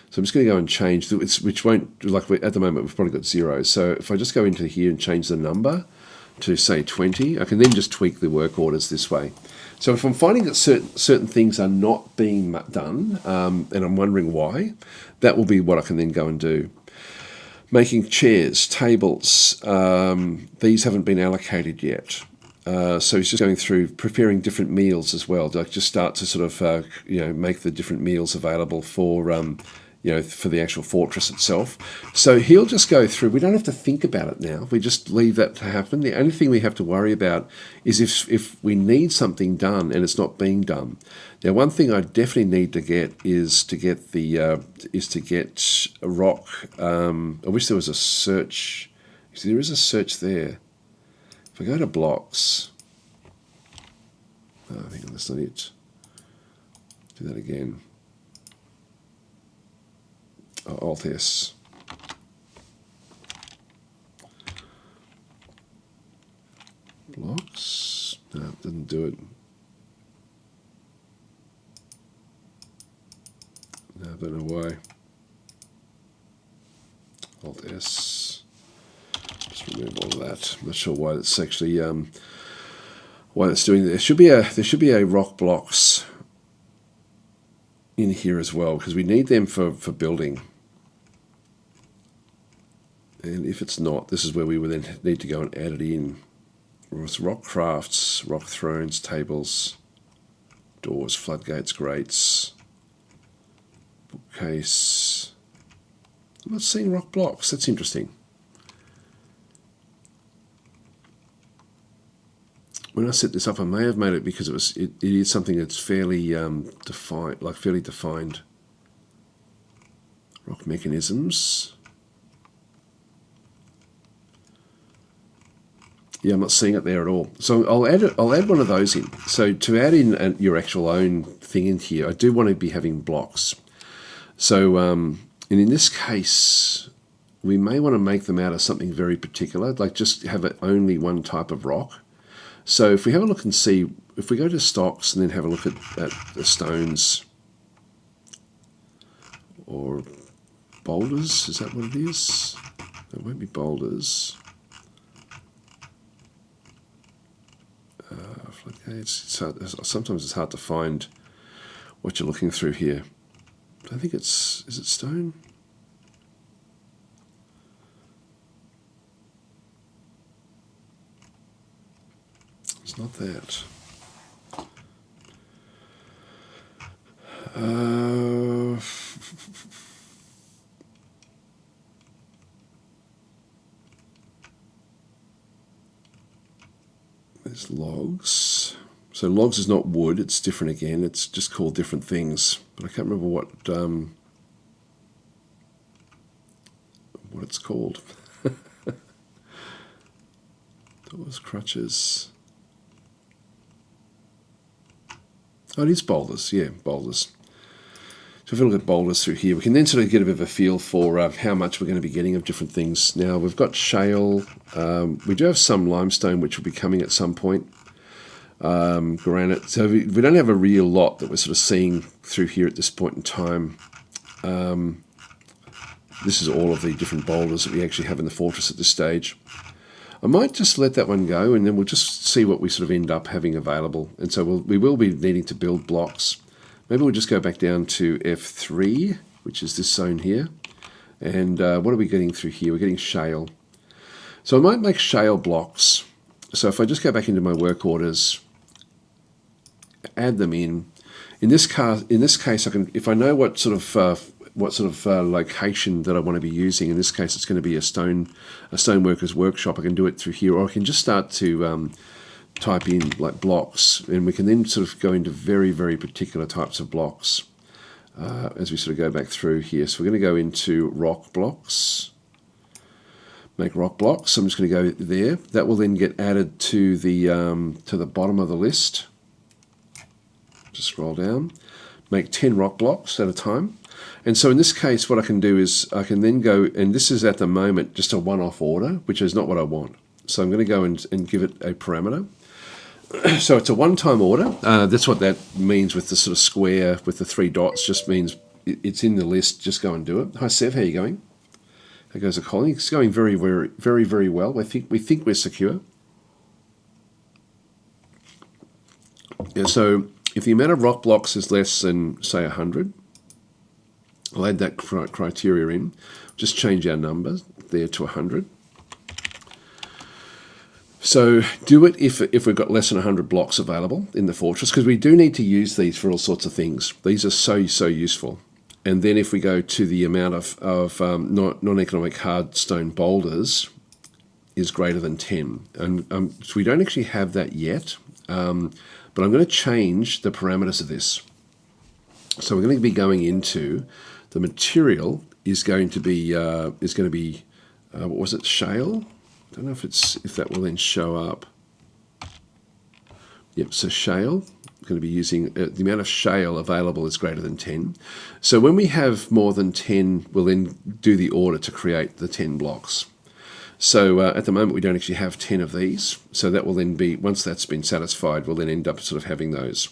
So I'm just going to go and change, which won't, at the moment we've probably got 0. So if I just go into here and change the number to say 20, I can then just tweak the work orders this way. So if I'm finding that certain things are not being done, and I'm wondering why, that will be what I can then go and do. Making chairs, tables, these haven't been allocated yet. So he's just going through preparing different meals as well. Like just start to sort of, make the different meals available for, for the actual fortress itself. So he'll just go through. We don't have to think about it now. We just leave that to happen. The only thing we have to worry about is if we need something done and it's not being done. Now, one thing I definitely need to get is to get a rock. I wish there was a search. There is a search there. If I go to blocks, I think that's not it. Do that again. Alt S. Blocks. No, it didn't do it. No, I don't know why. Alt S. Just remove all of that. I'm not sure why it's actually why it's doing that. There should be a rock blocks in here as well because we need them for building. And if it's not, this is where we would then need to go and add it in. It's rock crafts, rock thrones, tables, doors, floodgates, grates, bookcase. I'm not seeing rock blocks. That's interesting. When I set this up, I may have made it because it is something that's fairly defined. Rock mechanisms. Yeah, I'm not seeing it there at all. So I'll add one of those in. So to add in your actual own thing in here, I do want to be having blocks. So and in this case, we may want to make them out of something very particular, like just have it only one type of rock. So if we have a look and see, if we go to stocks and then have a look at the stones or boulders, is that what it is? It won't be boulders. Sometimes it's hard to find what you're looking through here. I think is it stone? It's not that. There's logs. So logs is not wood, it's different again. It's just called different things. But I can't remember what it's called. Doors, crutches. Oh, it is boulders. Yeah, boulders. So if we look at boulders through here, we can then sort of get a bit of a feel for how much we're going to be getting of different things. Now, we've got shale. We do have some limestone, which will be coming at some point. Granite. So we don't have a real lot that we're sort of seeing through here at this point in time. This is all of the different boulders that we actually have in the fortress at this stage. I might just let that one go, and then we'll just see what we sort of end up having available. And so we will be needing to build blocks. Maybe we'll just go back down to F3, which is this zone here. And what are we getting through here? We're getting shale. So I might make shale blocks. So if I just go back into my work orders, add them in. In this case, I can, if I know what sort of location that I want to be using. In this case, it's going to be a stoneworker's workshop. I can do it through here, or I can just start to type in like blocks, and we can then sort of go into very, very particular types of blocks as we sort of go back through here. So we're going to go into rock blocks, make rock blocks. So I'm just going to go there. That will then get added to the bottom of the list. Just scroll down, make 10 rock blocks at a time. And so in this case, what I can do is I can then go, and this is at the moment just a one-off order, which is not what I want. So I'm going to go and give it a parameter. So it's a one-time order. That's what that means with the sort of square with the 3 dots. Just means it's in the list. Just go and do it. Hi, Sev. How are you going? How goes the calling? It's going very, very, very, very well. We think we're secure. Yeah, so if the amount of rock blocks is less than, say, 100, I'll add that criteria in. Just change our number there to 100. So do it if we've got less than 100 blocks available in the fortress, because we do need to use these for all sorts of things. These are so useful. And then if we go to the amount of non-economic hard stone boulders is greater than 10. And so we don't actually have that yet, but I'm going to change the parameters of this. So we're going to be going into the material is going to be what was it, shale? I don't know if that will then show up. Yep, so shale, I'm going to be using, the amount of shale available is greater than 10. So when we have more than 10, we'll then do the order to create the 10 blocks. So at the moment we don't actually have 10 of these, so that will then be, once that's been satisfied, we'll then end up sort of having those.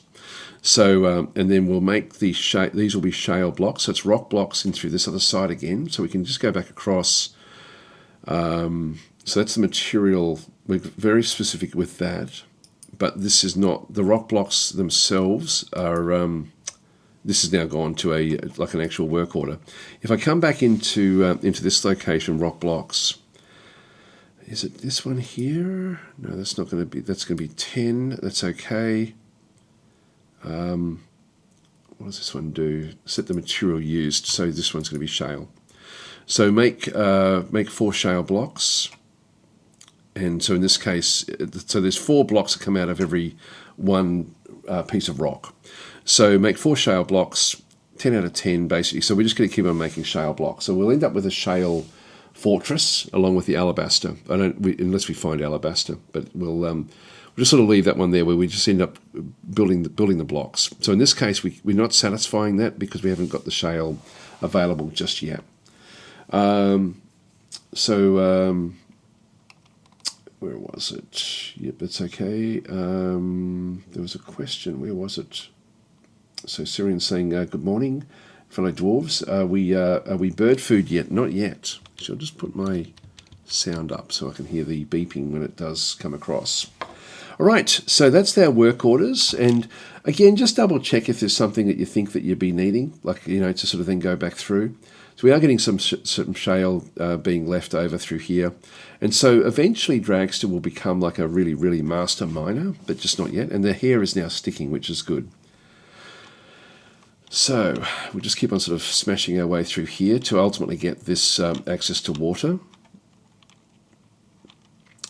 So, and then we'll make these will be shale blocks, so it's rock blocks in through this other side again, so we can just go back across. So that's the material. We're very specific with that, but this is not, the rock blocks themselves are, this is now gone to like an actual work order. If I come back into this location, rock blocks, is it this one here? No, that's not going to be, that's going to be 10, that's okay. What does this one do? Set the material used, so this one's going to be shale. So make 4 shale blocks. And so in this case, so there's 4 blocks that come out of every one piece of rock. So make 4 shale blocks, 10 out of 10 basically. So we're just going to keep on making shale blocks. So we'll end up with a shale fortress along with the alabaster. Unless we find alabaster, but we'll just sort of leave that one there where we just end up building the blocks. So in this case, we're not satisfying that because we haven't got the shale available just yet. Where was it? Yep, that's okay. There was a question. Where was it? So Syrian's saying, good morning, fellow dwarves. Are we bird food yet? Not yet. So I'll just put my sound up so I can hear the beeping when it does come across. All right, so that's our work orders. And again, just double check if there's something that you think that you'd be needing, like, to sort of then go back through. So we are getting some shale being left over through here. And so eventually Dragster will become like a really, really master miner, but just not yet. And the hair is now sticking, which is good. So we'll just keep on sort of smashing our way through here to ultimately get this access to water.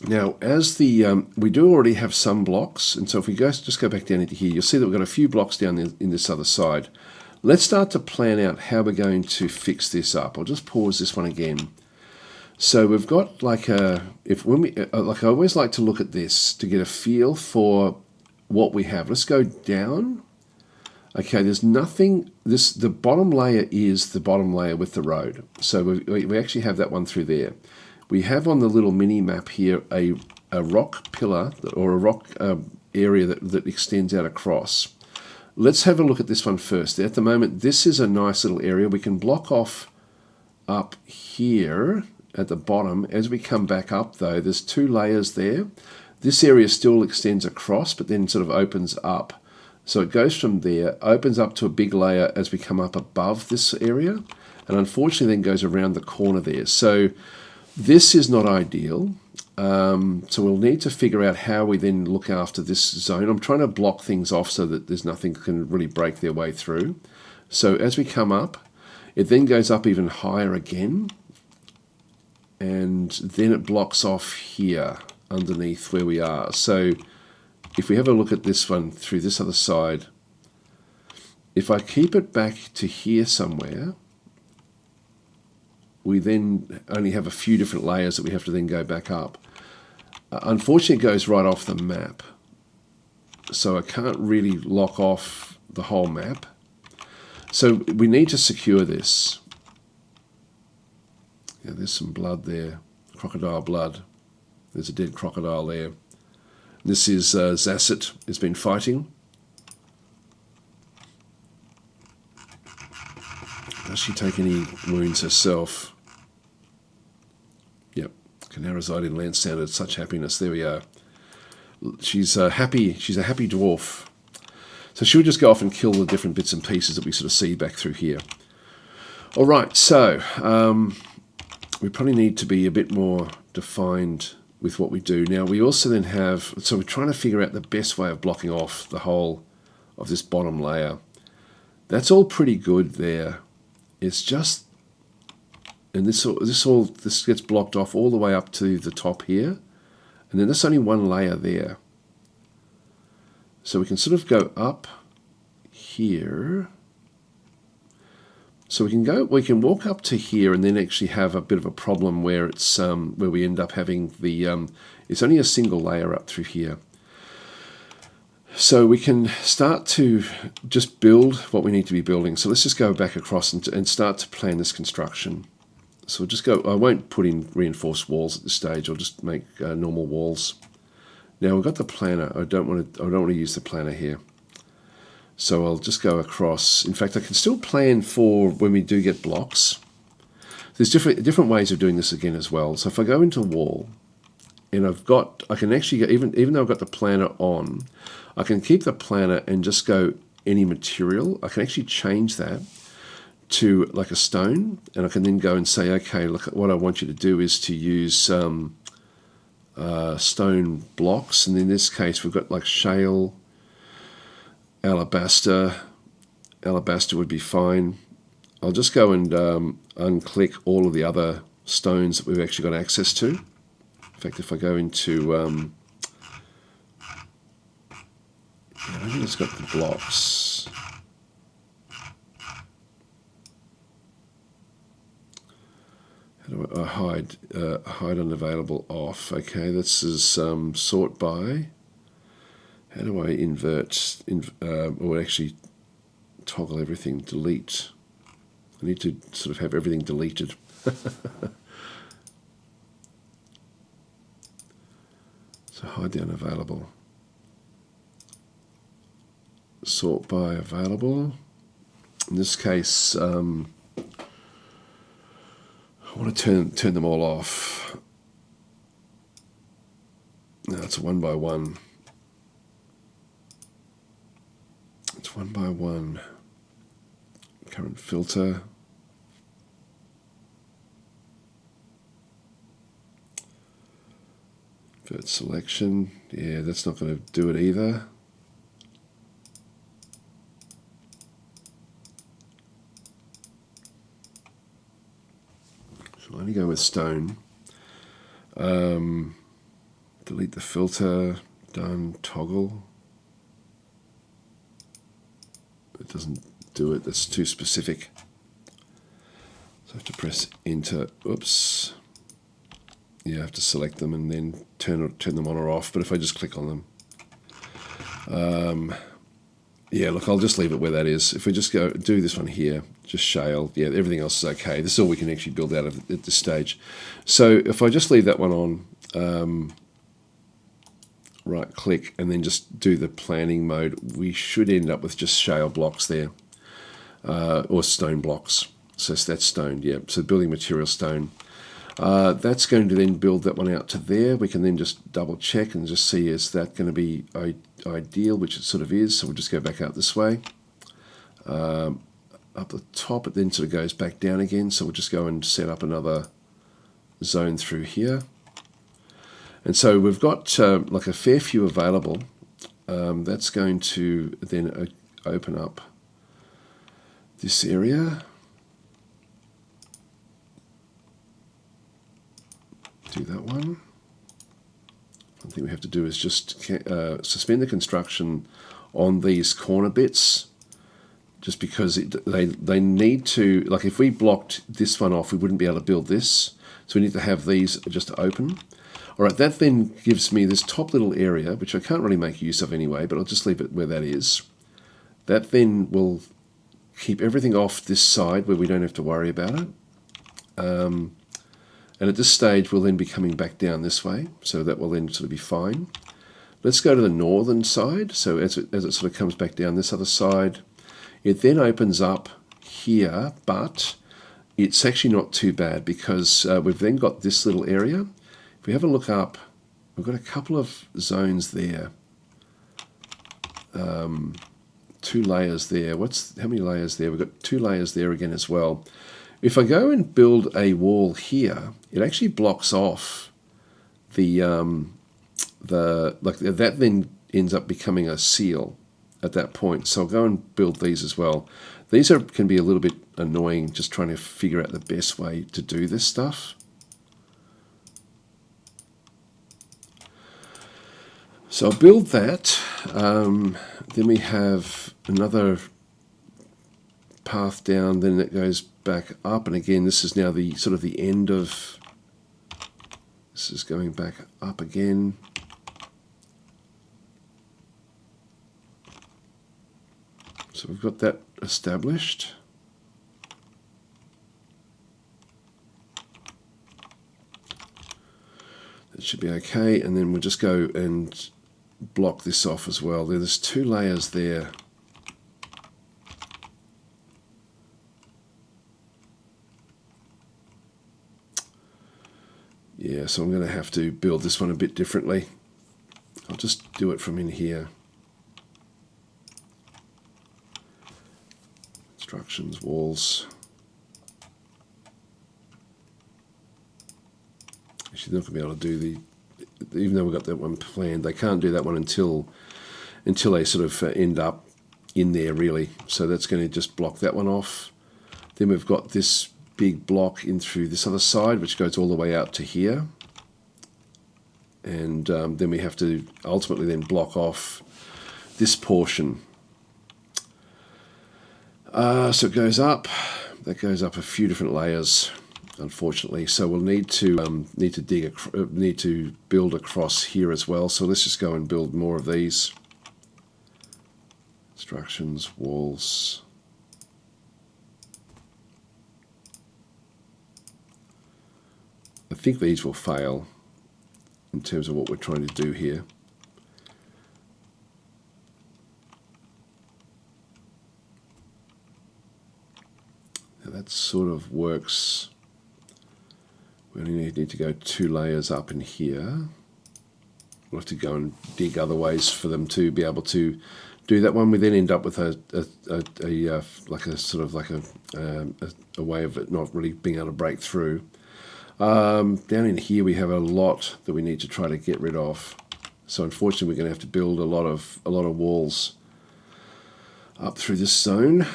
Now, as we do already have some blocks, and so if we just go back down into here, you'll see that we've got a few blocks down in this other side. Let's start to plan out how we're going to fix this up. I'll just pause this one again. So we've got like a, like I always like to look at this to get a feel for what we have. Let's go down. Okay, there's nothing, the bottom layer is the bottom layer with the road. So we actually have that one through there. We have on the little mini map here a rock pillar or a rock area that extends out across. Let's have a look at this one first. At the moment, this is a nice little area. We can block off up here at the bottom. As we come back up though, there's two layers there. This area still extends across, but then sort of opens up. So it goes from there, opens up to a big layer as we come up above this area, and unfortunately then goes around the corner there. So this is not ideal. So we'll need to figure out how we then look after this zone. I'm trying to block things off so that there's nothing that can really break their way through. So as we come up, it then goes up even higher again, and then it blocks off here underneath where we are. So if we have a look at this one through this other side, if I keep it back to here somewhere, we then only have a few different layers that we have to then go back up. Unfortunately, it goes right off the map. So I can't really lock off the whole map. So we need to secure this. Yeah, there's some blood there, crocodile blood. There's a dead crocodile there. This is Zasset has been fighting. Does she take any wounds herself? Yep. Can now reside in land sounded such happiness. There we are. She's happy. She's a happy dwarf. So she'll just go off and kill the different bits and pieces that we sort of see back through here. All right. So we probably need to be a bit more defined with what we do. Now we also then have, so we're trying to figure out the best way of blocking off the whole of this bottom layer. That's all pretty good there. It's just, and this gets blocked off all the way up to the top here, and then there's only one layer there. So we can sort of go up here. So we can walk up to here and then actually have a bit of a problem where it's where we end up having the it's only a single layer up through here. So we can start to just build what we need to be building. So let's just go back across and start to plan this construction. So we'll just go. I won't put in reinforced walls at this stage. I'll just make normal walls. Now we've got the planner. I don't want to use the planner here. So I'll just go across. In fact, I can still plan for when we do get blocks. There's different ways of doing this again as well. So if I go into wall, and I can actually go, even though I've got the planner on, I can keep the planner and just go any material. I can actually change that to like a stone, and I can then go and say, okay, look, what I want you to do is to use stone blocks, and in this case we've got like shale, alabaster would be fine. I'll just go and unclick all of the other stones that we've actually got access to. In fact, if I go into, I think it's got the blocks. How do I hide unavailable off? Okay, this is sort by. How do I invert, or actually toggle everything, delete? I need to sort of have everything deleted. So hide the unavailable. Sort by available. In this case, I want to turn them all off. No, it's one by one. It's one by one. Current filter. Invert selection. Yeah, that's not going to do it either. So I'll only go with stone. Delete the filter. Done. Toggle. It doesn't do it. That's too specific. So I have to press enter. Oops. you have to select them and then turn them on or off. But if I just click on them, yeah, look, I'll just leave it where that is. If we just go do this one here, just shale, yeah, everything else is okay. This is all we can actually build out of at this stage. So if I just leave that one on, right click, and then just do the planning mode, we should end up with just shale blocks there, or stone blocks. So that's stone, yeah. So building material stone. That's going to then build that one out to there. We can then just double check and just see, is that going to be ideal, which it sort of is. So we'll just go back out this way. Up the top, it then sort of goes back down again. So we'll just go and set up another zone through here. And so we've got like a fair few available. That's going to then open up this area. Do that one. One thing we have to do is just suspend the construction on these corner bits, just because they need to, like if we blocked this one off, we wouldn't be able to build this. So we need to have these just open. All right, that then gives me this top little area, which I can't really make use of anyway, but I'll just leave it where that is. That then will keep everything off this side where we don't have to worry about it. And at this stage, we'll then be coming back down this way, so that will then sort of be fine. Let's go to the northern side. So as it sort of comes back down this other side, it then opens up here, but it's actually not too bad because we've then got this little area. If we have a look up, we've got a couple of zones there. 2 layers there. How many layers there? We've got 2 layers there again as well. If I go and build a wall here, it actually blocks off that then ends up becoming a seal at that point. So I'll go and build these as well. These can be a little bit annoying, just trying to figure out the best way to do this stuff. So I'll build that. Then we have another path down, then it goes back up, and again this is now the sort of the end of this, is going back up again. So we've got that established. That should be okay, and then we'll just go and block this off as well. There's 2 layers there. Yeah, so I'm going to have to build this one a bit differently. I'll just do it from in here. Instructions, walls. Actually, they're not going to be able to do even though we've got that one planned, they can't do that one until they sort of end up in there really. So that's going to just block that one off. Then we've got this big block in through this other side, which goes all the way out to here. And then we have to ultimately then block off this portion. So it goes up. That goes up a few different layers, unfortunately. So we'll need to need to build across here as well. So let's just go and build more of these. Instructions, walls. I think these will fail in terms of what we're trying to do here. Now that sort of works. We only need to go 2 layers up in here. We'll have to go and dig other ways for them to be able to do that one. We then end up with a way of it not really being able to break through. Down in here we have a lot that we need to try to get rid of. So unfortunately we're going to have to build a lot of walls up through this zone.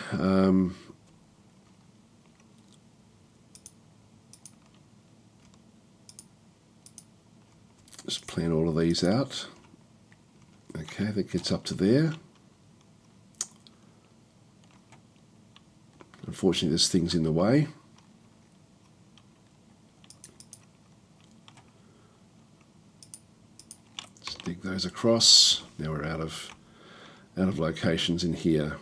Just plan all of these out. Okay, that gets up to there. Unfortunately this thing's in the way. dig those across. Now we're out of locations in here.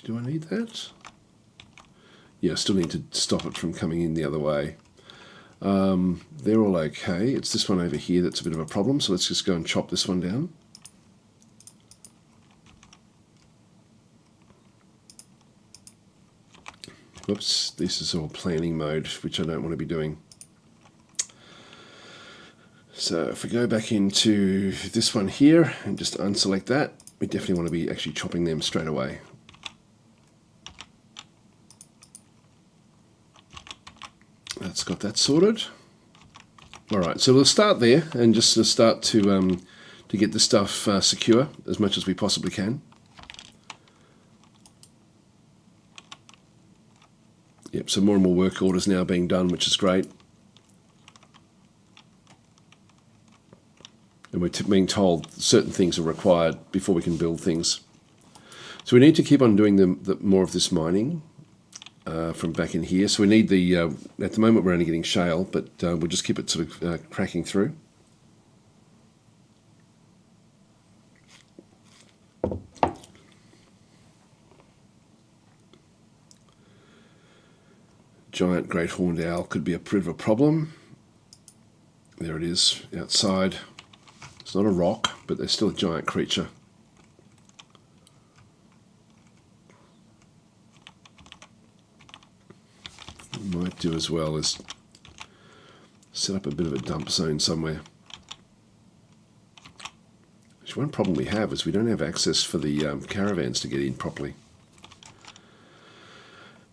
Do I need that? Yeah, I still need to stop it from coming in the other way. They're all okay. It's this one over here that's a bit of a problem, so let's just go and chop this one down. Whoops, this is all planning mode, which I don't want to be doing. So if we go back into this one here and just unselect that, we definitely want to be actually chopping them straight away. That's got that sorted. All right, so we'll start there and just start to get the stuff secure as much as we possibly can. Yep, so more and more work orders now being done, which is great. And we're being told certain things are required before we can build things. So we need to keep on doing more of this mining from back in here. So we need the, at the moment we're only getting shale, but we'll just keep it sort of cracking through. Giant great horned owl could be a bit of a problem. There it is outside. It's not a rock, but there's still a giant creature. What we might do as well is set up a bit of a dump zone somewhere. Actually, one problem we have is we don't have access for the caravans to get in properly.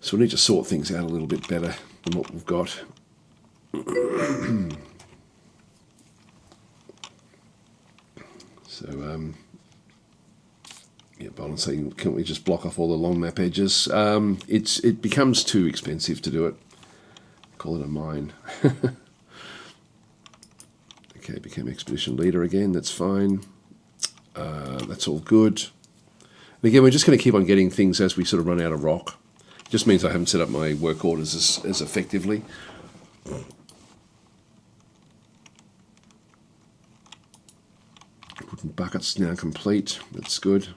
So we need to sort things out a little bit better than what we've got. So, yeah, Boland's saying, can't we just block off all the long map edges? It becomes too expensive to do it. Call it a mine. Okay, became expedition leader again. That's fine. That's all good. And again, we're just going to keep on getting things as we sort of run out of rock. Just means I haven't set up my work orders as effectively. Wooden buckets now complete. That's good.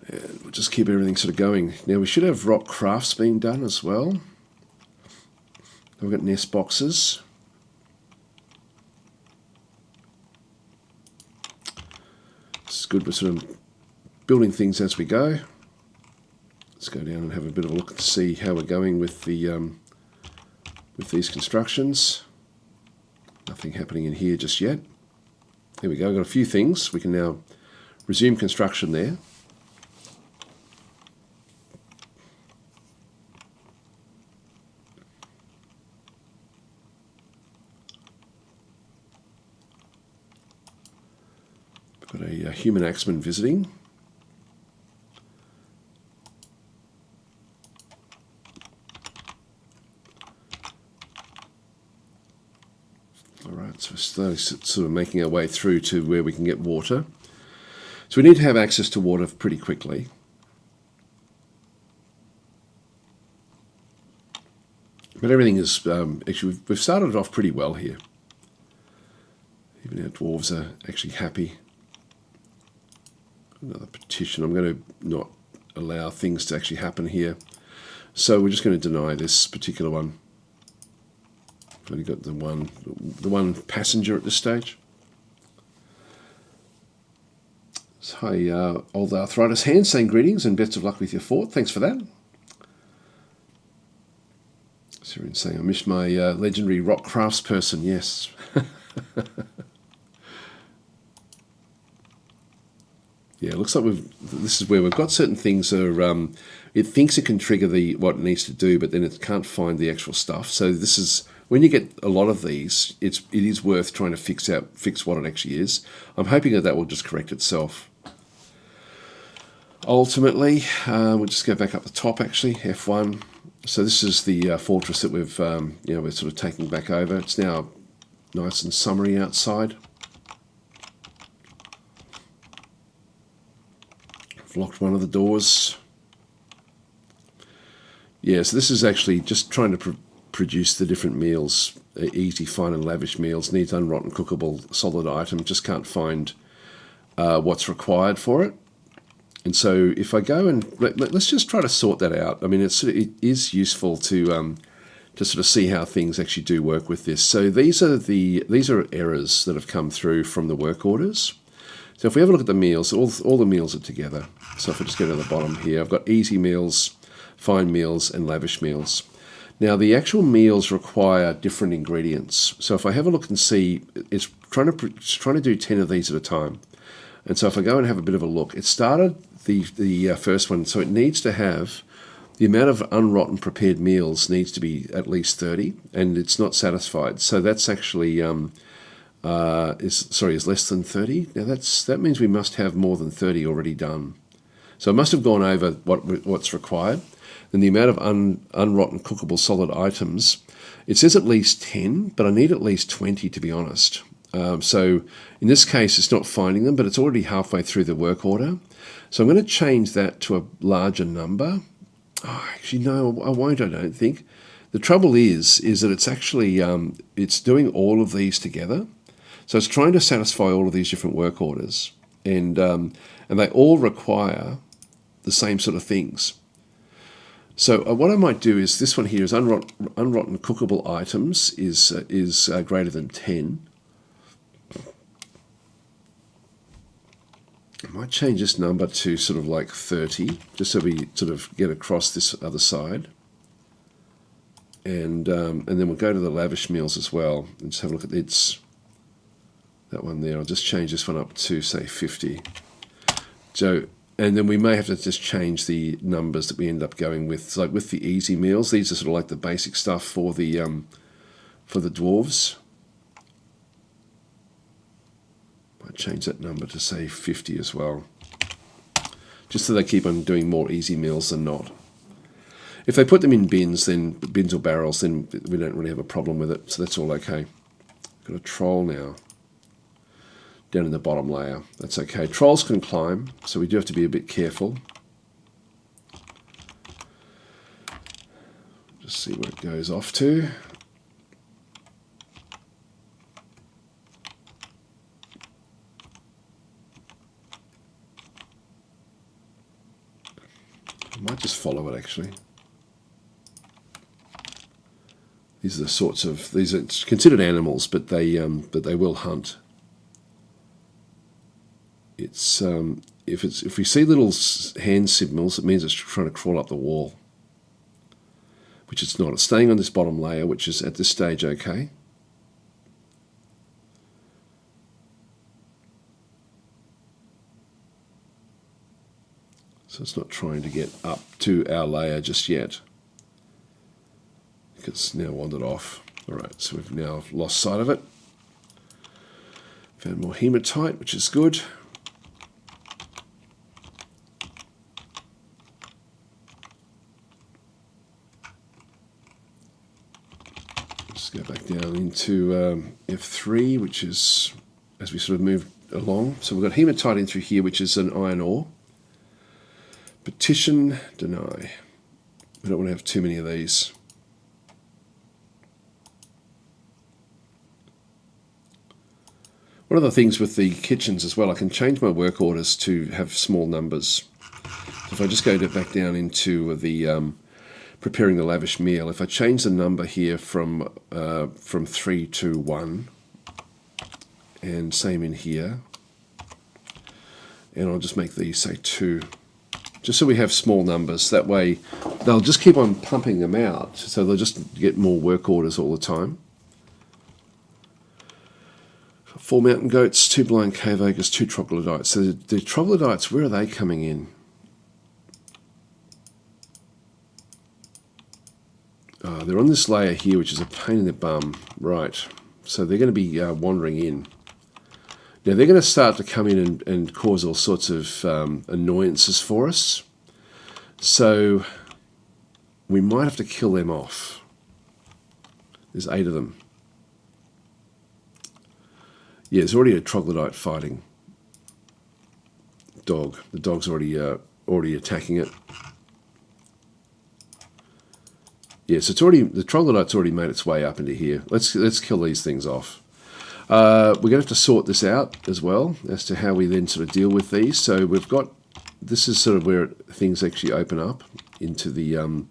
And we'll just keep everything sort of going. Now we should have rock crafts being done as well. We've got nest boxes. It's good. We're sort of building things as we go. Let's go down and have a bit of a look to see how we're going with the with these constructions. Nothing happening in here just yet. There we go. Got a few things. We can now resume construction there. Got a human axeman visiting. Alright, so we're slowly sort of making our way through to where we can get water. So we need to have access to water pretty quickly. But everything is, actually, we've started off pretty well here. Even our dwarves are actually happy. Another petition. I'm going to not allow things to actually happen here. So we're just going to deny this particular one. We've only got the one passenger at this stage. So, hi, old arthritis hand saying greetings and best of luck with your fort. Thanks for that. Syrian saying I miss my legendary rock crafts person. Yes. Yeah, it looks like this is where we've got certain things that are, it thinks it can trigger what it needs to do, but then it can't find the actual stuff. So this is, when you get a lot of these, it is worth trying to fix what it actually is. I'm hoping that will just correct itself. Ultimately, we'll just go back up the top actually, F1, So this is the fortress that we've, we're sort of taking back over. It's now nice and summery outside. I've locked one of the doors. Yeah, so this is actually just trying to produce the different meals, easy, fine and lavish meals. Needs unrotten, cookable, solid item. Just can't find what's required for it. And so if I go and let's just try to sort that out. I mean, it is useful to sort of see how things actually do work with this. So these are errors that have come through from the work orders. So if we have a look at the meals, all the meals are together. So if I just go to the bottom here, I've got easy meals, fine meals, and lavish meals. Now the actual meals require different ingredients. So if I have a look and see, it's trying to do 10 of these at a time. And so if I go and have a bit of a look, it started the first one, so it needs to have the amount of unrotten prepared meals needs to be at least 30, and it's not satisfied. So that's actually is less than 30. Now that means we must have more than 30 already done. So I must have gone over what's required. And the amount of unrotten cookable solid items, it says at least 10, but I need at least 20 to be honest. So in this case, it's not finding them, but it's already halfway through the work order. So I'm going to change that to a larger number. Oh, actually, no, I won't, I don't think. The trouble is that it's actually, it's doing all of these together. So it's trying to satisfy all of these different work orders. And they all require the same sort of things. So what I might do is this one here is unrotten cookable items is greater than 10. I might change this number to sort of like 30, just so we sort of get across this other side. And then we'll go to the lavish meals as well and just have a look at that one there. I'll just change this one up to say 50. So, and then we may have to just change the numbers that we end up going with. So like with the easy meals, these are sort of like the basic stuff for the dwarves. I'll change that number to say 50 as well, just so they keep on doing more easy meals than not. If they put them in bins or barrels, then we don't really have a problem with it, so that's all okay. Got a troll now down in the bottom layer. That's okay. Trolls can climb, so we do have to be a bit careful. Just see where it goes off to. I might just follow it actually. These are the sorts of, these are considered animals, but they will hunt. It's if we see little hand signals, it means it's trying to crawl up the wall, which it's not. It's staying on this bottom layer, which is at this stage okay. So it's not trying to get up to our layer just yet, because it's now wandered off. Alright, so we've now lost sight of it. Found more hematite, which is good. Let's go back down into F3, which is as we sort of move along. So we've got hematite in through here, which is an iron ore. Petition, deny. We don't want to have too many of these. One of the things with the kitchens as well, I can change my work orders to have small numbers. So if I just go back down into the preparing the lavish meal, if I change the number here from 3 to 1, and same in here, and I'll just make these say 2. Just so we have small numbers. That way they'll just keep on pumping them out, so they'll just get more work orders all the time. 4 mountain goats, 2 blind cave ogres, 2 troglodytes. So the troglodytes, where are they coming in? They're on this layer here, which is a pain in the bum. Right, so they're going to be wandering in. Now they're going to start to come in and cause all sorts of annoyances for us. So we might have to kill them off. There's 8 of them. Yeah, there's already a troglodyte fighting dog. The dog's already attacking it. Yeah, so it's already, the troglodyte's already made its way up into here. Let's kill these things off. We're going to have to sort this out as well as to how we then sort of deal with these. So we've got, this is sort of where things actually open up into the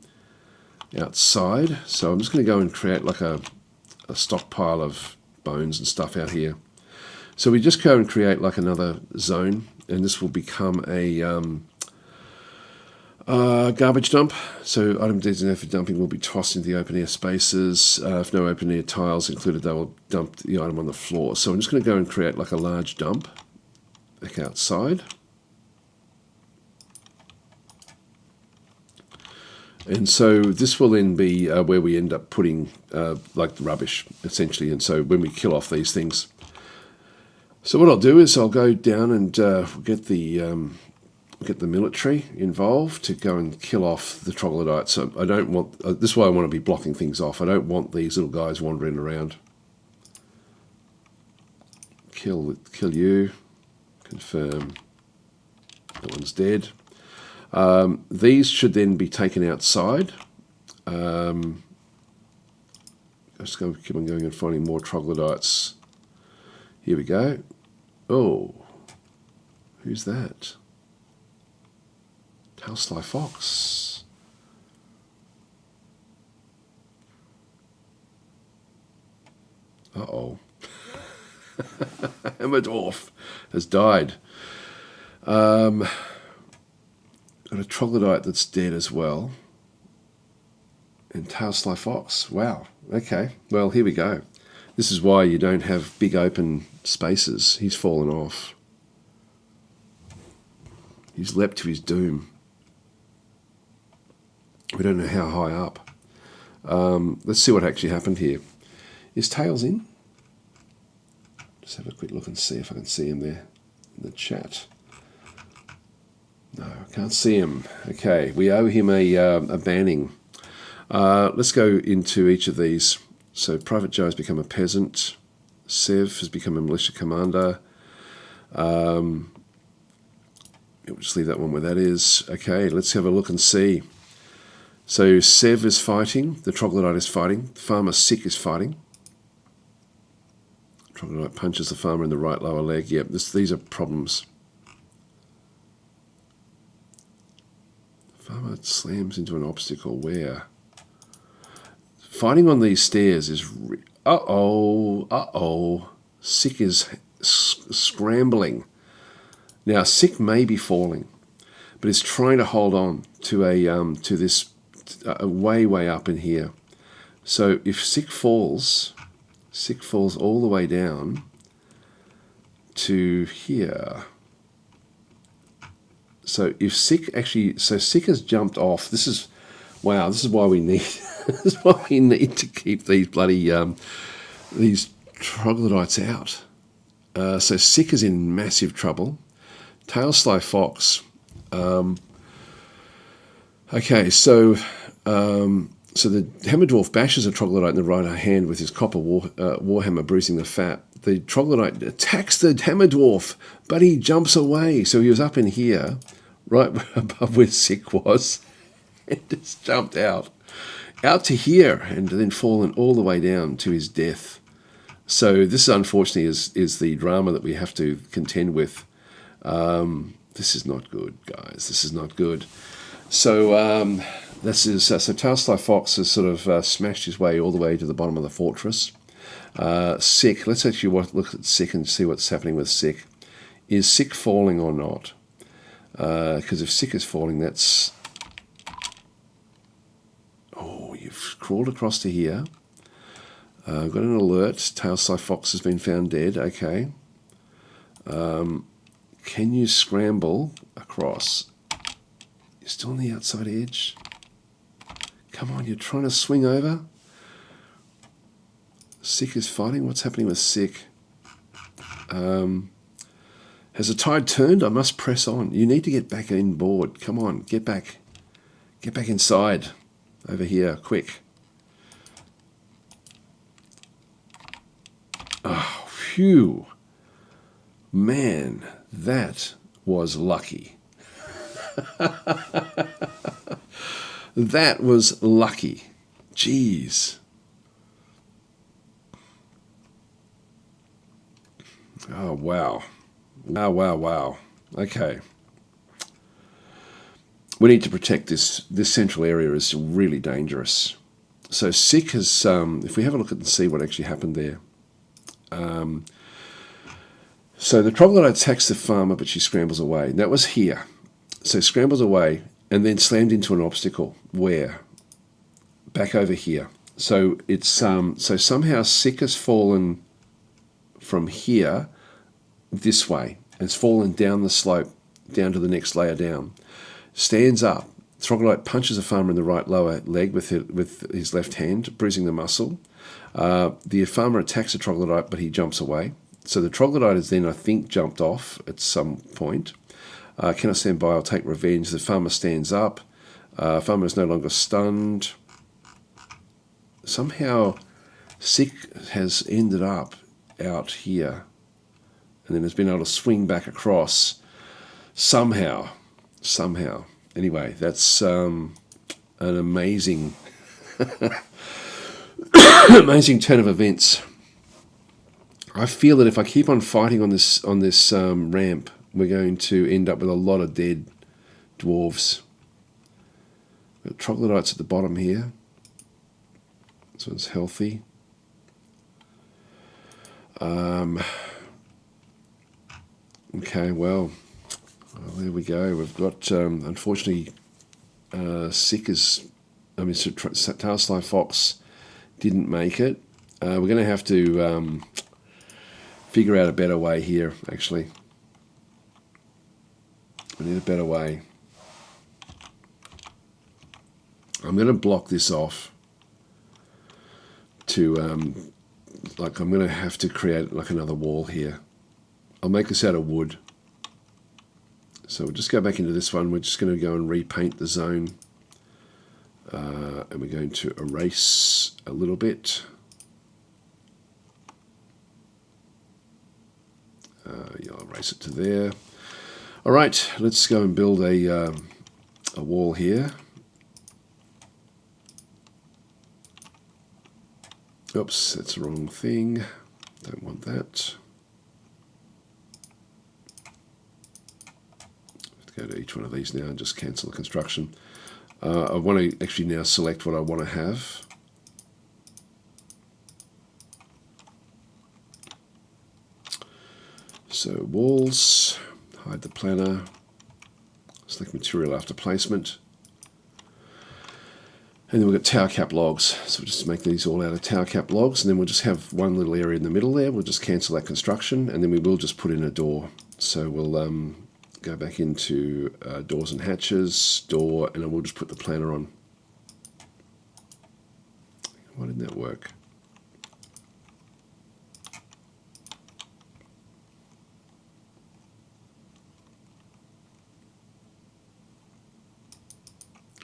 outside. So I'm just going to go and create like a stockpile of bones and stuff out here. So we just go and create like another zone, and this will become a garbage dump. So item designated for dumping will be tossed into the open air spaces. If no open air tiles included, they will dump the item on the floor. So I'm just going to go and create like a large dump back outside. And so this will then be where we end up putting like the rubbish, essentially. And so when we kill off these things. So what I'll do is I'll go down and get the military involved to go and kill off the troglodytes. So I don't want, this is why I want to be blocking things off. I don't want these little guys wandering around. Kill you. Confirm. That one's dead. These should then be taken outside. Just going to keep on going and finding more troglodytes. Here we go. Oh, who's that? Tailsly Fox. Uh-oh. And my dwarf has died. Got a troglodyte that's dead as well. And Tailsly Fox. Wow. Okay. Well, here we go. This is why you don't have big open spaces. He's fallen off. He's leapt to his doom. We don't know how high up. Let's see what actually happened here. Is Tails in? Just have a quick look and see if I can see him there in the chat. No, I can't see him. Okay, we owe him a banning. Let's go into each of these. So Private Joe has become a peasant. Sev has become a militia commander. We'll just leave that one where that is. Okay, let's have a look and see. So Sev is fighting. The troglodyte is fighting. The farmer Sick is fighting. Troglodyte punches the farmer in the right lower leg. Yep, these are problems. Farmer slams into an obstacle. Where? Fighting on these stairs is... Uh-oh. Sick is scrambling. Now, Sick may be falling, but is trying to hold on to to this way up in here. So if Sick falls all the way down to here. So if Sick Sick has jumped off. This is why we need this is why we need to keep these bloody these troglodytes out. So Sick is in massive trouble. Tailsly Fox. Okay, so the Hammer Dwarf bashes a troglodyte in the right hand with his copper warhammer, bruising the fat. The troglodyte attacks the Hammer Dwarf, but he jumps away. So he was up in here, right above where Sick was, and just jumped out to here, and then fallen all the way down to his death. So this, unfortunately, is the drama that we have to contend with. This is not good, guys. This is not good. So so Tailsly Fox has sort of smashed his way all the way to the bottom of the fortress. Sick. Let's actually look at Sick and see what's happening with Sick. Is Sick falling or not? Because if Sick is falling, that's... Oh, you've crawled across to here. Got an alert. Tailsly Fox has been found dead. Okay. Can you scramble across? You're still on the outside edge. Come on, you're trying to swing over. Sick is fighting. What's happening with Sick? Has the tide turned? I must press on. You need to get back in board. Come on, get back. Get back inside. Over here, quick. Oh, phew. Man, that was lucky. That was lucky. Jeez. Oh, wow. Wow, wow, wow. Okay. We need to protect this. This central area is really dangerous. So Sick has, if we have a look and see what actually happened there. So the troglodyte attacks the farmer, but she scrambles away. And that was here. So scrambles away and then slammed into an obstacle. Where? Back over here. So it's so somehow Sick has fallen from here this way. It's fallen down the slope, down to the next layer down. Stands up. Troglodyte punches a farmer in the right lower leg with his left hand, bruising the muscle. The farmer attacks the troglodyte, but he jumps away. So the troglodyte is then, I think, jumped off at some point. Can I stand by? I'll take revenge. The farmer stands up. Farmer is no longer stunned. Somehow, Sick has ended up out here, and then has been able to swing back across somehow. Anyway, that's an amazing, amazing turn of events. I feel that if I keep on fighting on this ramp, we're going to end up with a lot of dead dwarves. Got troglodytes at the bottom here. This one's healthy. Okay, well, there we go. We've got, unfortunately, Sick is, Tailsly Fox didn't make it. We're going to have to figure out a better way here, actually. We need a better way. I'm going to block this off to, I'm going to have to create like another wall here. I'll make this out of wood. So we'll just go back into this one. We're just going to go and repaint the zone. And we're going to erase a little bit. Yeah, I'll erase it to there. All right, let's go and build a wall here. Oops, that's the wrong thing. Don't want that. Go to each one of these now and just cancel the construction. I want to actually now select what I want to have. So walls, hide the planner, select material after placement. And then we've got tower cap logs. So we'll just make these all out of tower cap logs, and then we'll just have one little area in the middle there. We'll just cancel that construction, and then we will just put in a door. So we'll go back into doors and hatches, door, and then we'll just put the planner on. Why didn't that work?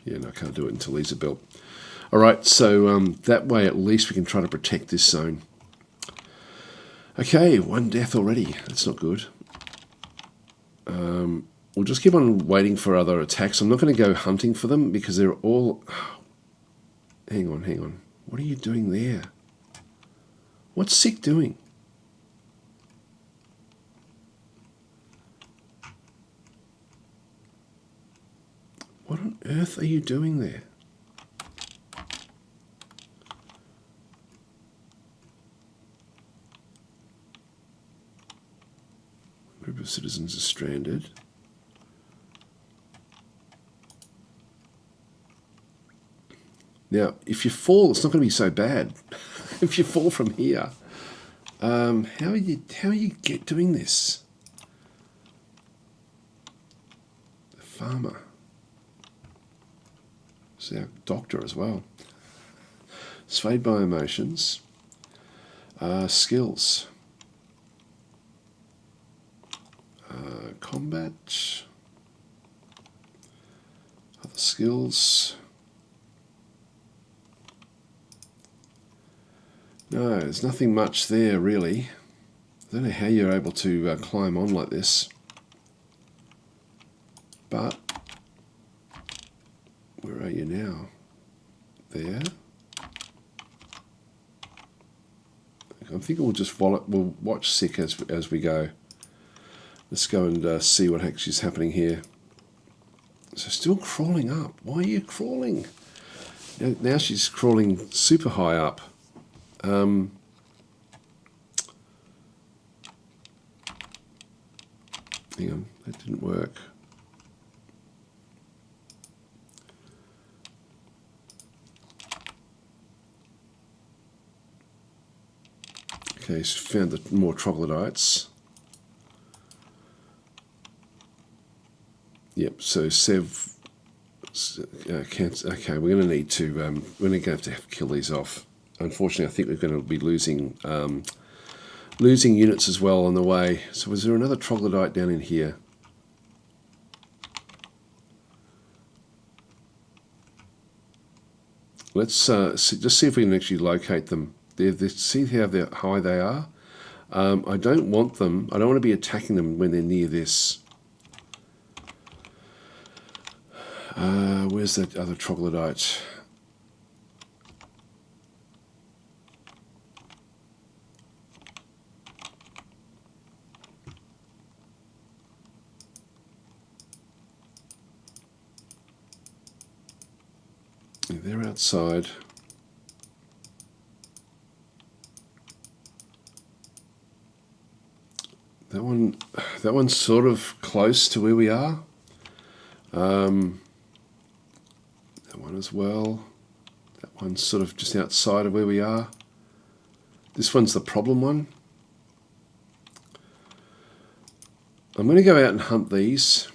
Yeah, no, I can't do it until these are built. All right, so that way at least we can try to protect this zone. Okay, one death already. That's not good. We'll just keep on waiting for other attacks. I'm not going to go hunting for them because they're all... Hang on. What are you doing there? What's Sick doing? What on earth are you doing there? Group of citizens is stranded. Now, if you fall, it's not going to be so bad. If you fall from here, how are you doing this? The farmer. It's our doctor as well. Swayed by emotions. Skills. Combat. Other skills. No, there's nothing much there really. I don't know how you're able to climb on like this. But where are you now? There. I think we'll just follow. We'll watch sick as we go. Let's go and see what actually is happening here. So still crawling up. Why are you crawling? Now she's crawling super high up. Hang on, that didn't work. Okay, so found the more troglodytes. Yep, so Sev can't. Okay, we're going to need to. We're going to have to kill these off. Unfortunately, I think we're going to be losing units as well on the way. So, was there another troglodyte down in here? Let's just see if we can actually locate them. See how high they are. I don't want them. I don't want to be attacking them when they're near this. Where's that other troglodyte? They're outside. That one's sort of close to where we are. That one as well. That one's sort of just outside of where we are. This one's the problem one. I'm going to go out and hunt these.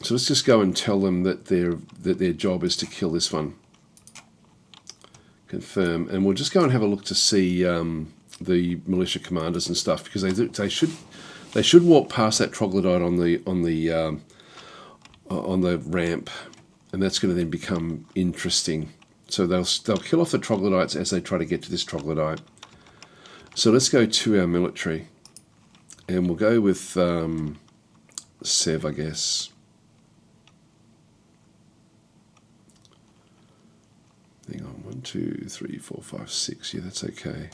So let's just go and tell them that their job is to kill this one. Confirm, and we'll just go and have a look to see the militia commanders and stuff, because they should walk past that troglodyte on the ramp, and that's going to then become interesting. So they'll kill off the troglodytes as they try to get to this troglodyte. So let's go to our military, and we'll go with Sev, I guess. Hang on, 1, 2, 3, 4, 5, 6. Yeah, that's okay.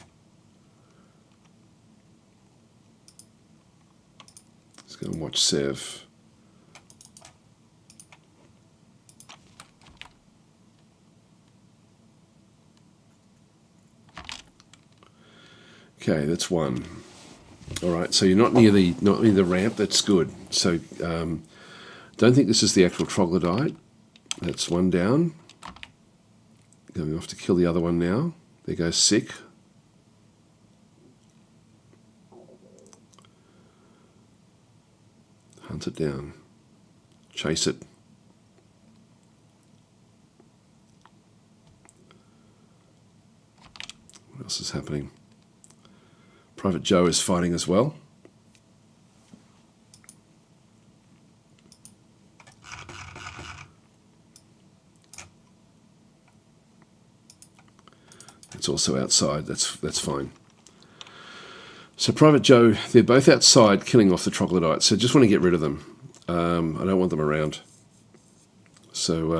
Let's go and watch Sev. Okay, that's one. All right, so you're not near the ramp. That's good. So don't think this is the actual troglodyte. That's one down. Going off to kill the other one now. There goes sick. Hunt it down. Chase it. What else is happening? Private Joe is fighting as well. It's also outside. That's fine. So Private Joe, they're both outside killing off the troglodytes. So just want to get rid of them. I don't want them around. So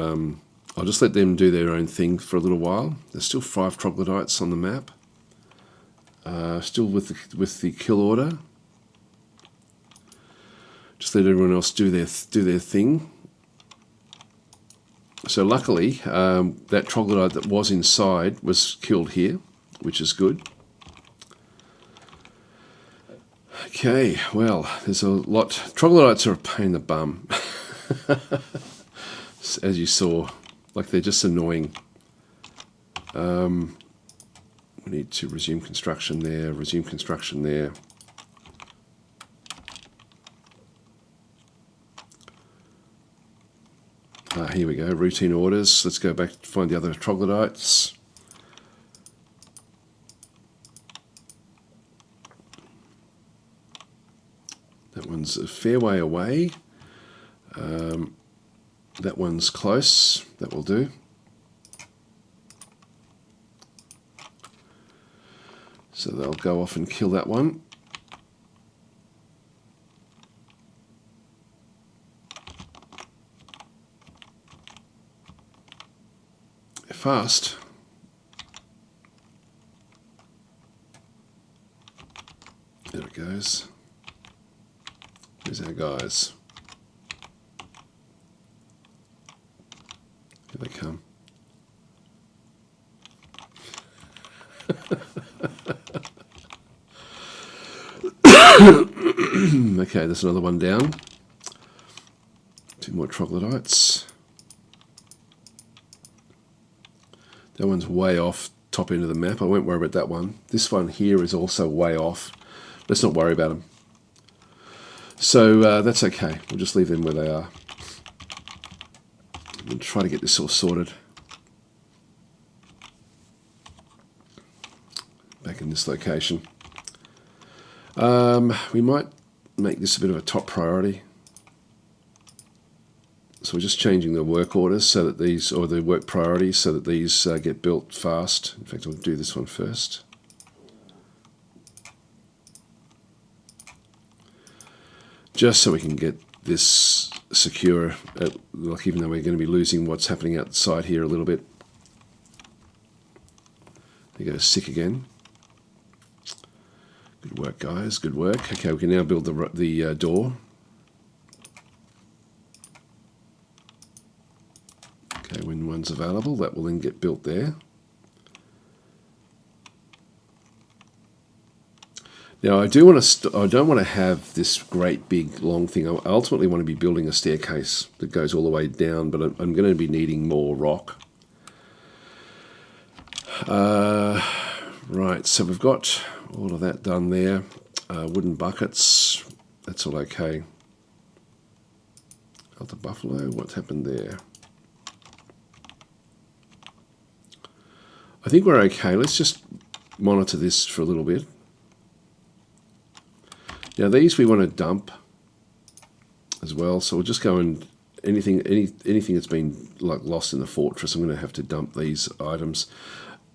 I'll just let them do their own thing for a little while. There's still 5 troglodytes on the map. Still with the kill order. Just let everyone else do their thing. So luckily, that troglodyte that was inside was killed here, which is good. Okay, well, there's a lot. Troglodytes are a pain in the bum, as you saw. Like, they're just annoying. We need to resume construction there, resume construction there. Here we go, routine orders. Let's go back to find the other troglodytes. That one's a fair way away. That one's close. That will do. So they'll go off and kill that one. They're fast. There it goes. Here's our guys. Here they come. Okay, there's another one down. 2 more troglodytes. That one's way off top end of the map. I won't worry about that one. This one here is also way off. Let's not worry about them. So that's okay. We'll just leave them where they are. We'll try to get this all sorted. Back in this location. We might make this a bit of a top priority. So we're just changing the work orders so that these, or the work priorities, so that these get built fast. In fact, I'll do this one first. Just so we can get this secure, like even though we're going to be losing what's happening outside here a little bit. There goes sick again. Good work, guys. Good work. Okay, we can now build the door. Okay, when one's available, that will then get built there. Now, I don't want to have this great big long thing. I ultimately want to be building a staircase that goes all the way down, but I'm going to be needing more rock. Right, so we've got all of that done there. Wooden buckets, that's all okay. Alta Buffalo, what happened there? I think we're okay. Let's just monitor this for a little bit. Now these we want to dump as well, so we'll just go and anything that's been like lost in the fortress, I'm going to have to dump these items.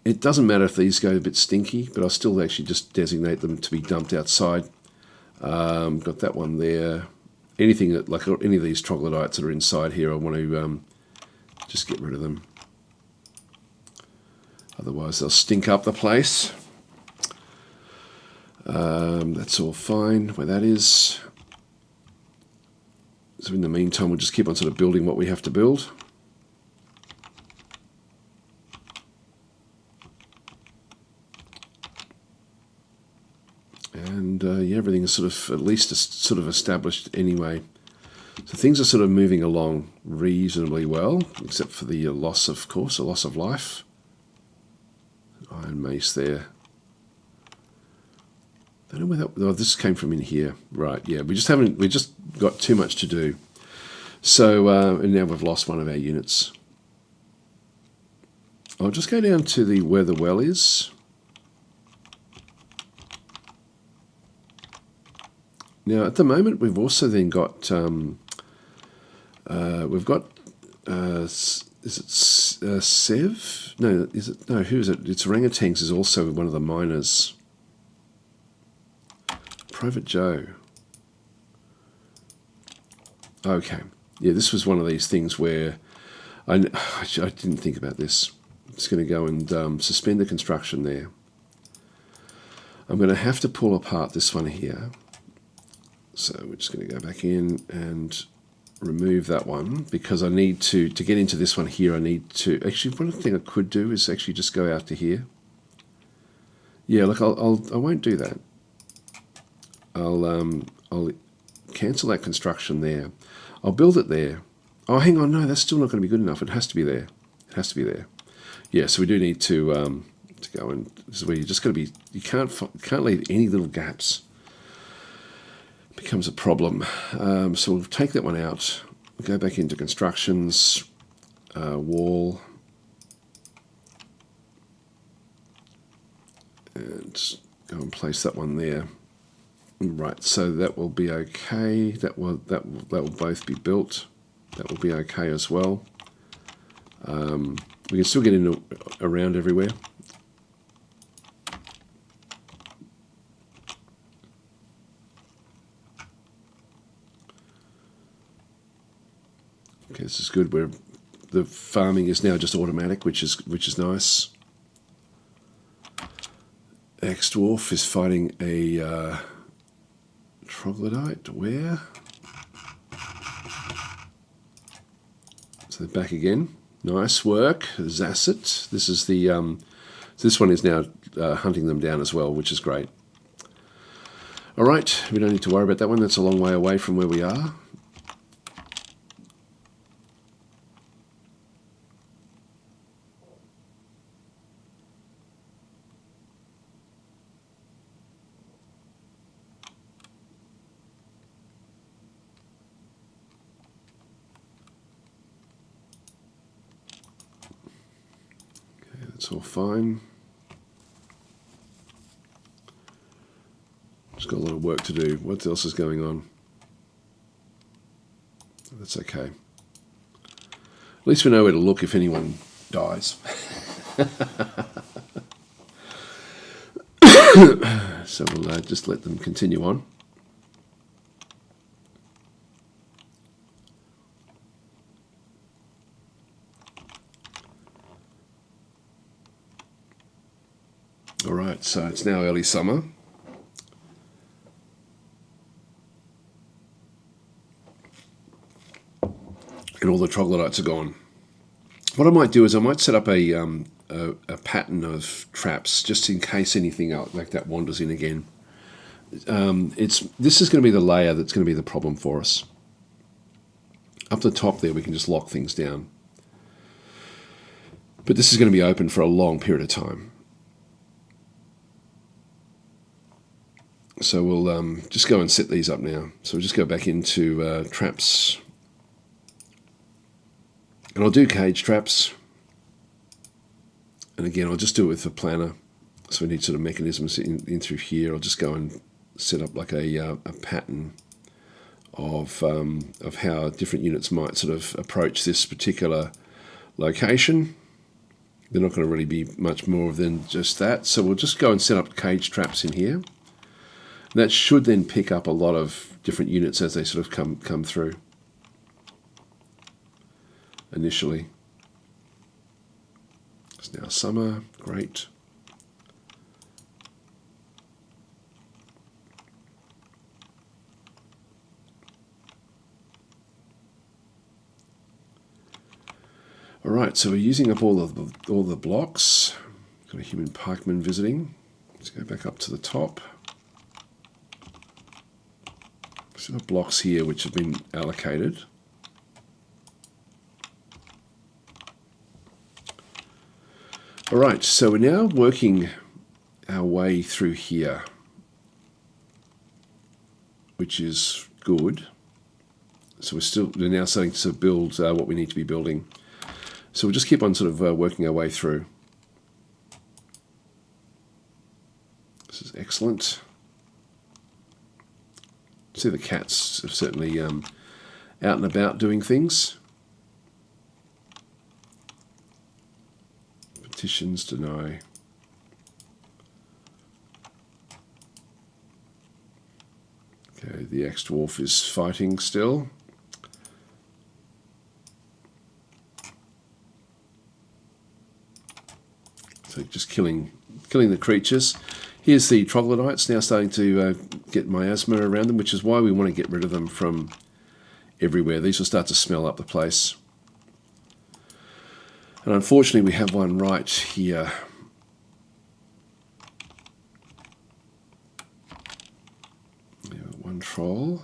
It doesn't matter if these go a bit stinky, but I'll still actually just designate them to be dumped outside. Got that one there. Anything that, like any of these troglodytes that are inside here, I want to just get rid of them. Otherwise they'll stink up the place. That's all fine where that is. So in the meantime, we'll just keep on sort of building what we have to build. And yeah, everything is sort of at least sort of established anyway. So things are sort of moving along reasonably well, except for the loss, of course, a loss of life. Iron mace there. I don't know where that. Oh, this came from in here, right? Yeah, we just got too much to do. So and now we've lost one of our units. I'll just go down to where the well is. Now at the moment we've also then got is it Sev? No, is it? No, who is it? It's Orangutans is also one of the miners. Private Joe. Okay. Yeah, this was one of these things where I didn't think about this. I'm just going to go and suspend the construction there. I'm going to have to pull apart this one here. So we're just going to go back in and remove that one because I need to get into this one here. I need to actually, one thing I could do is actually just go out to here. Yeah, look, I won't do that. I'll cancel that construction there. I'll build it there. Oh, hang on, no, that's still not going to be good enough. It has to be there. It has to be there. Yeah, so we do need to go and this is where you're just going to be. You can't leave any little gaps. It becomes a problem. So we'll take that one out. We'll go back into constructions, wall, and go and place that one there. Right, so that will be okay. That will both be built. That will be okay as well. We can still get around everywhere. this is good. The farming is now just automatic, which is nice. Dwarf is fighting a troglodyte. Where? So they're back again. Nice work, Zasset. This is the this one is now hunting them down as well, which is great. All right, we don't need to worry about that one. That's a long way away from where we are. That's all fine. Just got a lot of work to do. What else is going on? That's okay. At least we know where to look if anyone dies. So we'll just let them continue on. All right, so it's now early summer. And all the troglodytes are gone. What I might do is I might set up a pattern of traps just in case anything else like that wanders in again. This is going to be the layer that's going to be the problem for us. Up the top there we can just lock things down. But this is going to be open for a long period of time. So we'll just go and set these up now. So we'll just go back into traps. And I'll do cage traps. And again, I'll just do it with the planner. So we need sort of mechanisms in through here. I'll just go and set up like a pattern of how different units might sort of approach this particular location. They're not going to really be much more than just that. So we'll just go and set up cage traps in here. That should then pick up a lot of different units as they sort of come through initially. It's now summer, great. All right, so we're using up all the blocks. Got a human pikeman visiting. Let's go back up to the top. So the blocks here which have been allocated. All right, so we're now working our way through here, which is good. So we're now starting to build what we need to be building. So we'll just keep on sort of working our way through. This is excellent. See the cats are certainly out and about doing things. Petitions deny. Okay, the Dwarf is fighting still. So just killing the creatures. Here's the troglodytes now starting to get miasma around them, which is why we want to get rid of them from everywhere. These will start to smell up the place. And unfortunately we have one right here. One troll.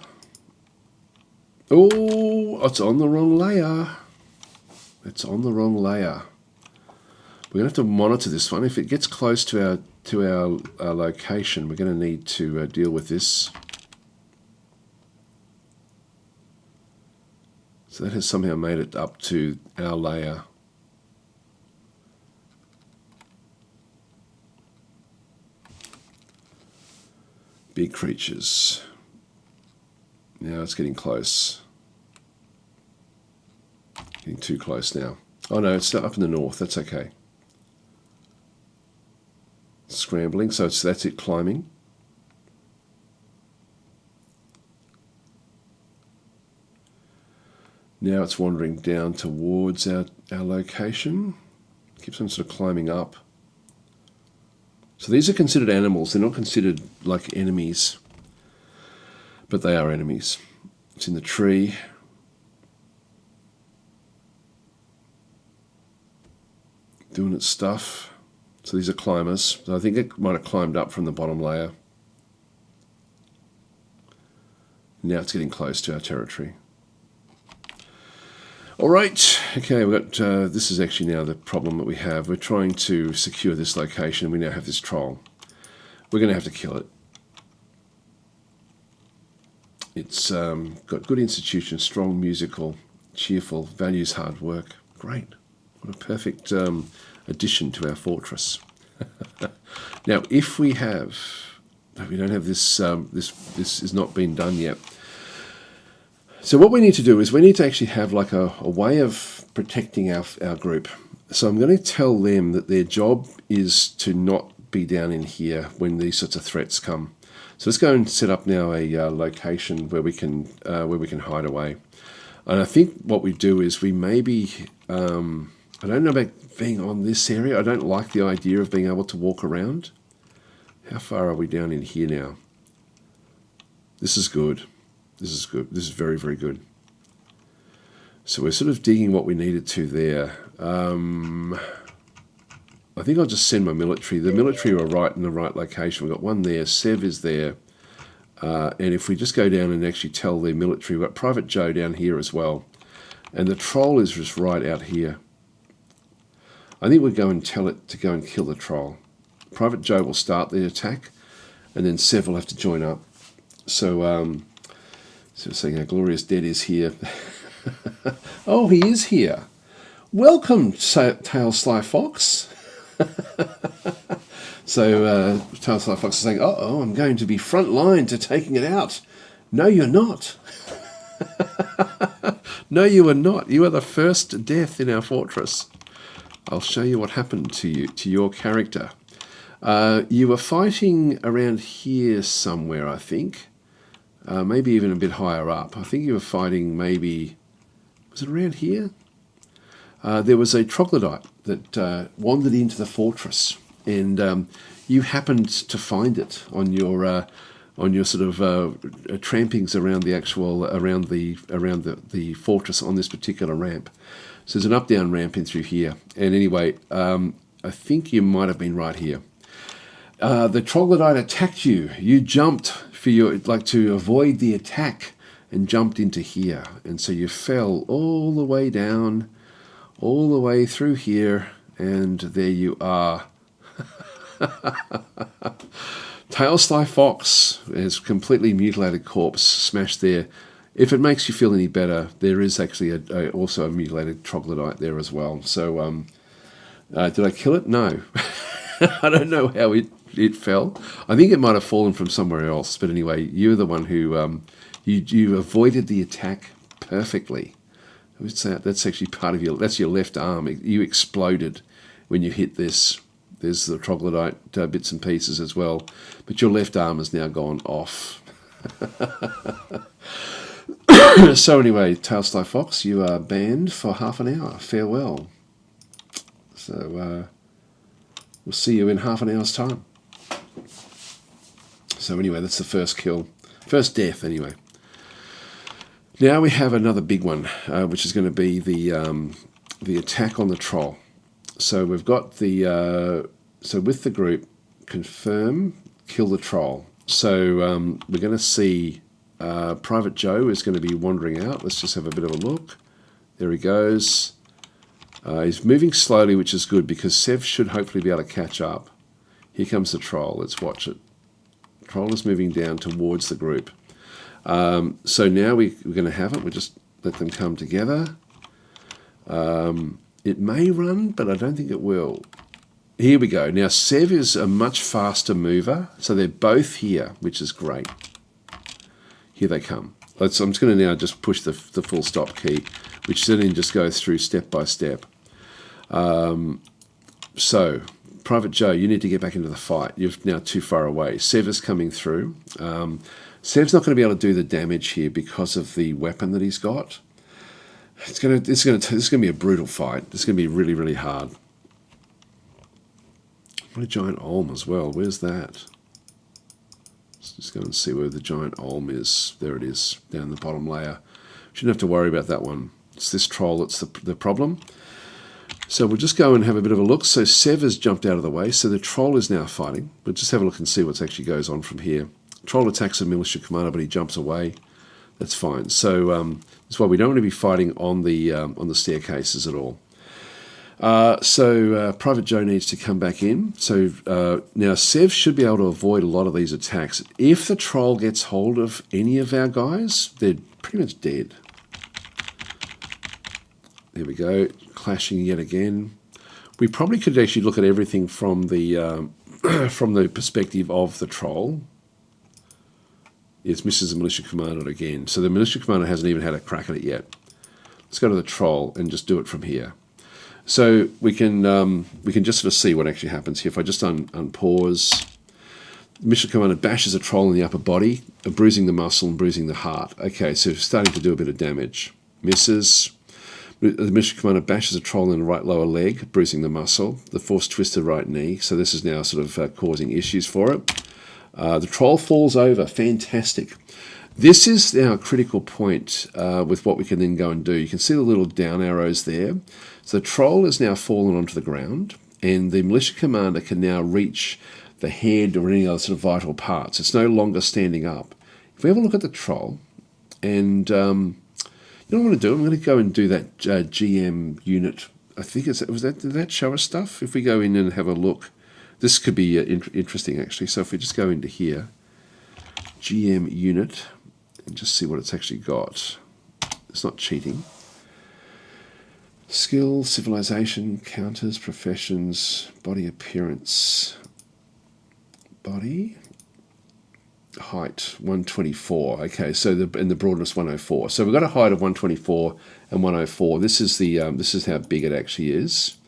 Oh, it's on the wrong layer. It's on the wrong layer. We're going to have to monitor this one. If it gets close to our location, we're going to need to deal with this. So that has somehow made it up to our layer. Big creatures. Now it's getting close. Getting too close now. Oh no, it's up in the north. That's okay. Scrambling, so that's it climbing. Now it's wandering down towards our location. Keeps on sort of climbing up. So these are considered animals. They're not considered like enemies, but they are enemies. It's in the tree. Doing its stuff. So these are climbers. So I think it might have climbed up from the bottom layer. Now it's getting close to our territory. All right, okay, we've got, this is actually now the problem that we have. We're trying to secure this location. We now have this troll. We're going to have to kill it. It's got good institution, strong musical, cheerful, values hard work. Great. What a perfect addition to our fortress. Now, if we don't have this, this has not been done yet. So what we need to do is we need to actually have like a way of protecting our group. So I'm going to tell them that their job is to not be down in here when these sorts of threats come. So let's go and set up now a location where we can hide away. And I think what we do is we maybe, I don't know about being on this area. I don't like the idea of being able to walk around. How far are we down in here now? This is good. This is good. This is very, very good. So we're sort of digging what we needed to there. I think I'll just send my military. The military are right in the right location. We've got one there. Sev is there. And if we just go down and actually tell the military, we've got Private Joe down here as well. And the troll is just right out here. I think we'll go and tell it to go and kill the troll. Private Joe will start the attack, and then Sev will have to join up. So, so we're saying our glorious dead is here. Oh, he is here. Welcome, Tail Sly Fox. So Tail Sly Fox is saying, uh-oh, I'm going to be front line to taking it out. No, you're not. No, you are not. You are the first death in our fortress. I'll show you what happened to you, to your character. You were fighting around here somewhere, I think. Maybe even a bit higher up. I think you were fighting maybe... Was it around here? There was a troglodyte that wandered into the fortress, and you happened to find it on your sort of trampings around the actual around the fortress on this particular ramp. So there's an up-down ramp in through here, and anyway, I think you might have been right here. The troglodyte attacked you. You jumped for your to avoid the attack and jumped into here, and so you fell all the way down, all the way through here, and there you are. Tail Sly Fox is completely mutilated corpse smashed there. If it makes you feel any better, there is actually also a mutilated troglodyte there as well. So, did I kill it? No. I don't know how it fell. I think it might have fallen from somewhere else. But anyway, you're the one who you avoided the attack perfectly. I would say that's actually part of that's your left arm. You exploded when you hit this. There's the troglodyte bits and pieces as well. But your left arm has now gone off. So anyway, Tail Sly Fox, you are banned for half an hour. Farewell. So we'll see you in half an hour's time. So anyway, that's the first kill. First death, anyway. Now we have another big one, which is going to be the attack on the troll. So we've got the... so with the group, confirm, kill the troll. So we're going to see... Private Joe is going to be wandering out. Let's just have a bit of a look. There he goes. He's moving slowly, which is good because Sev should hopefully be able to catch up. Here comes the troll. Let's watch it. Troll is moving down towards the group. So now we're going to have it. We'll just let them come together. It may run, but I don't think it will. Here we go. Now Sev is a much faster mover, so they're both here, which is great. Here they come. So I'm just going to now just push the full stop key, which then just goes through step by step. So, Private Joe, you need to get back into the fight. You're now too far away. Sev is coming through. Sev's not going to be able to do the damage here because of the weapon that he's got. This is gonna be a brutal fight. This is gonna be really, really hard. What a giant olm as well. Where's that? Let's just go and see where the giant olm is. There it is, down the bottom layer. Shouldn't have to worry about that one. It's this troll that's the problem. So we'll just go and have a bit of a look. So Sev has jumped out of the way, so the troll is now fighting. We'll just have a look and see what actually goes on from here. Troll attacks a militia commander, but he jumps away. That's fine. So that's why we don't want to be fighting on the staircases at all. So Private Joe needs to come back in. So now Sev should be able to avoid a lot of these attacks. If the troll gets hold of any of our guys, they're pretty much dead. There we go, clashing yet again. We probably could actually look at everything from the from the perspective of the troll. Yes, misses the militia commander again. So the militia commander hasn't even had a crack at it yet. Let's go to the troll and just do it from here. So we can just sort of see what actually happens here. If I just unpause, the militia commander bashes a troll in the upper body, bruising the muscle and bruising the heart. Okay, so starting to do a bit of damage. Misses. The militia commander bashes a troll in the right lower leg, bruising the muscle. The force twisted right knee. So this is now sort of causing issues for it. The troll falls over. Fantastic. This is now a critical point with what we can then go and do. You can see the little down arrows there. So the troll is now fallen onto the ground, and the militia commander can now reach the head or any other sort of vital parts. It's no longer standing up. If we have a look at the troll, and you know what I'm going to do? I'm going to go and do that GM unit. I think did that show us stuff? If we go in and have a look, this could be interesting actually. So if we just go into here, GM unit, and just see what it's actually got. It's not cheating. Skill, civilization, counters, professions, body appearance, body, height 124. Okay, so and the broadness 104. So we've got a height of 124 and 104. This is how big it actually is.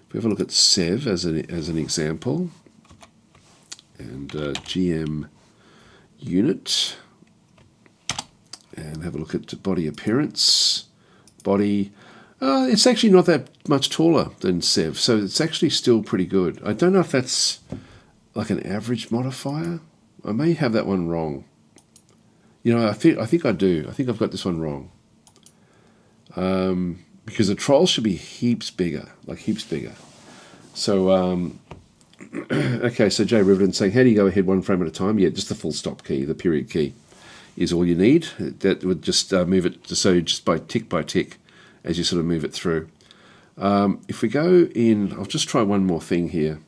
If we have a look at Sev as an example, and GM unit, and have a look at body appearance, body. It's actually not that much taller than Sev, so it's actually still pretty good. I don't know if that's like an average modifier. I may have that one wrong. You know, I think I do. I think I've got this one wrong. Because the troll should be heaps bigger, like heaps bigger. So, okay, so Jay Riverton saying, how do you go ahead one frame at a time? Yeah, just the full stop key, the period key is all you need. That would just move it, so just by tick as you sort of move it through. If we go in, I'll just try one more thing here.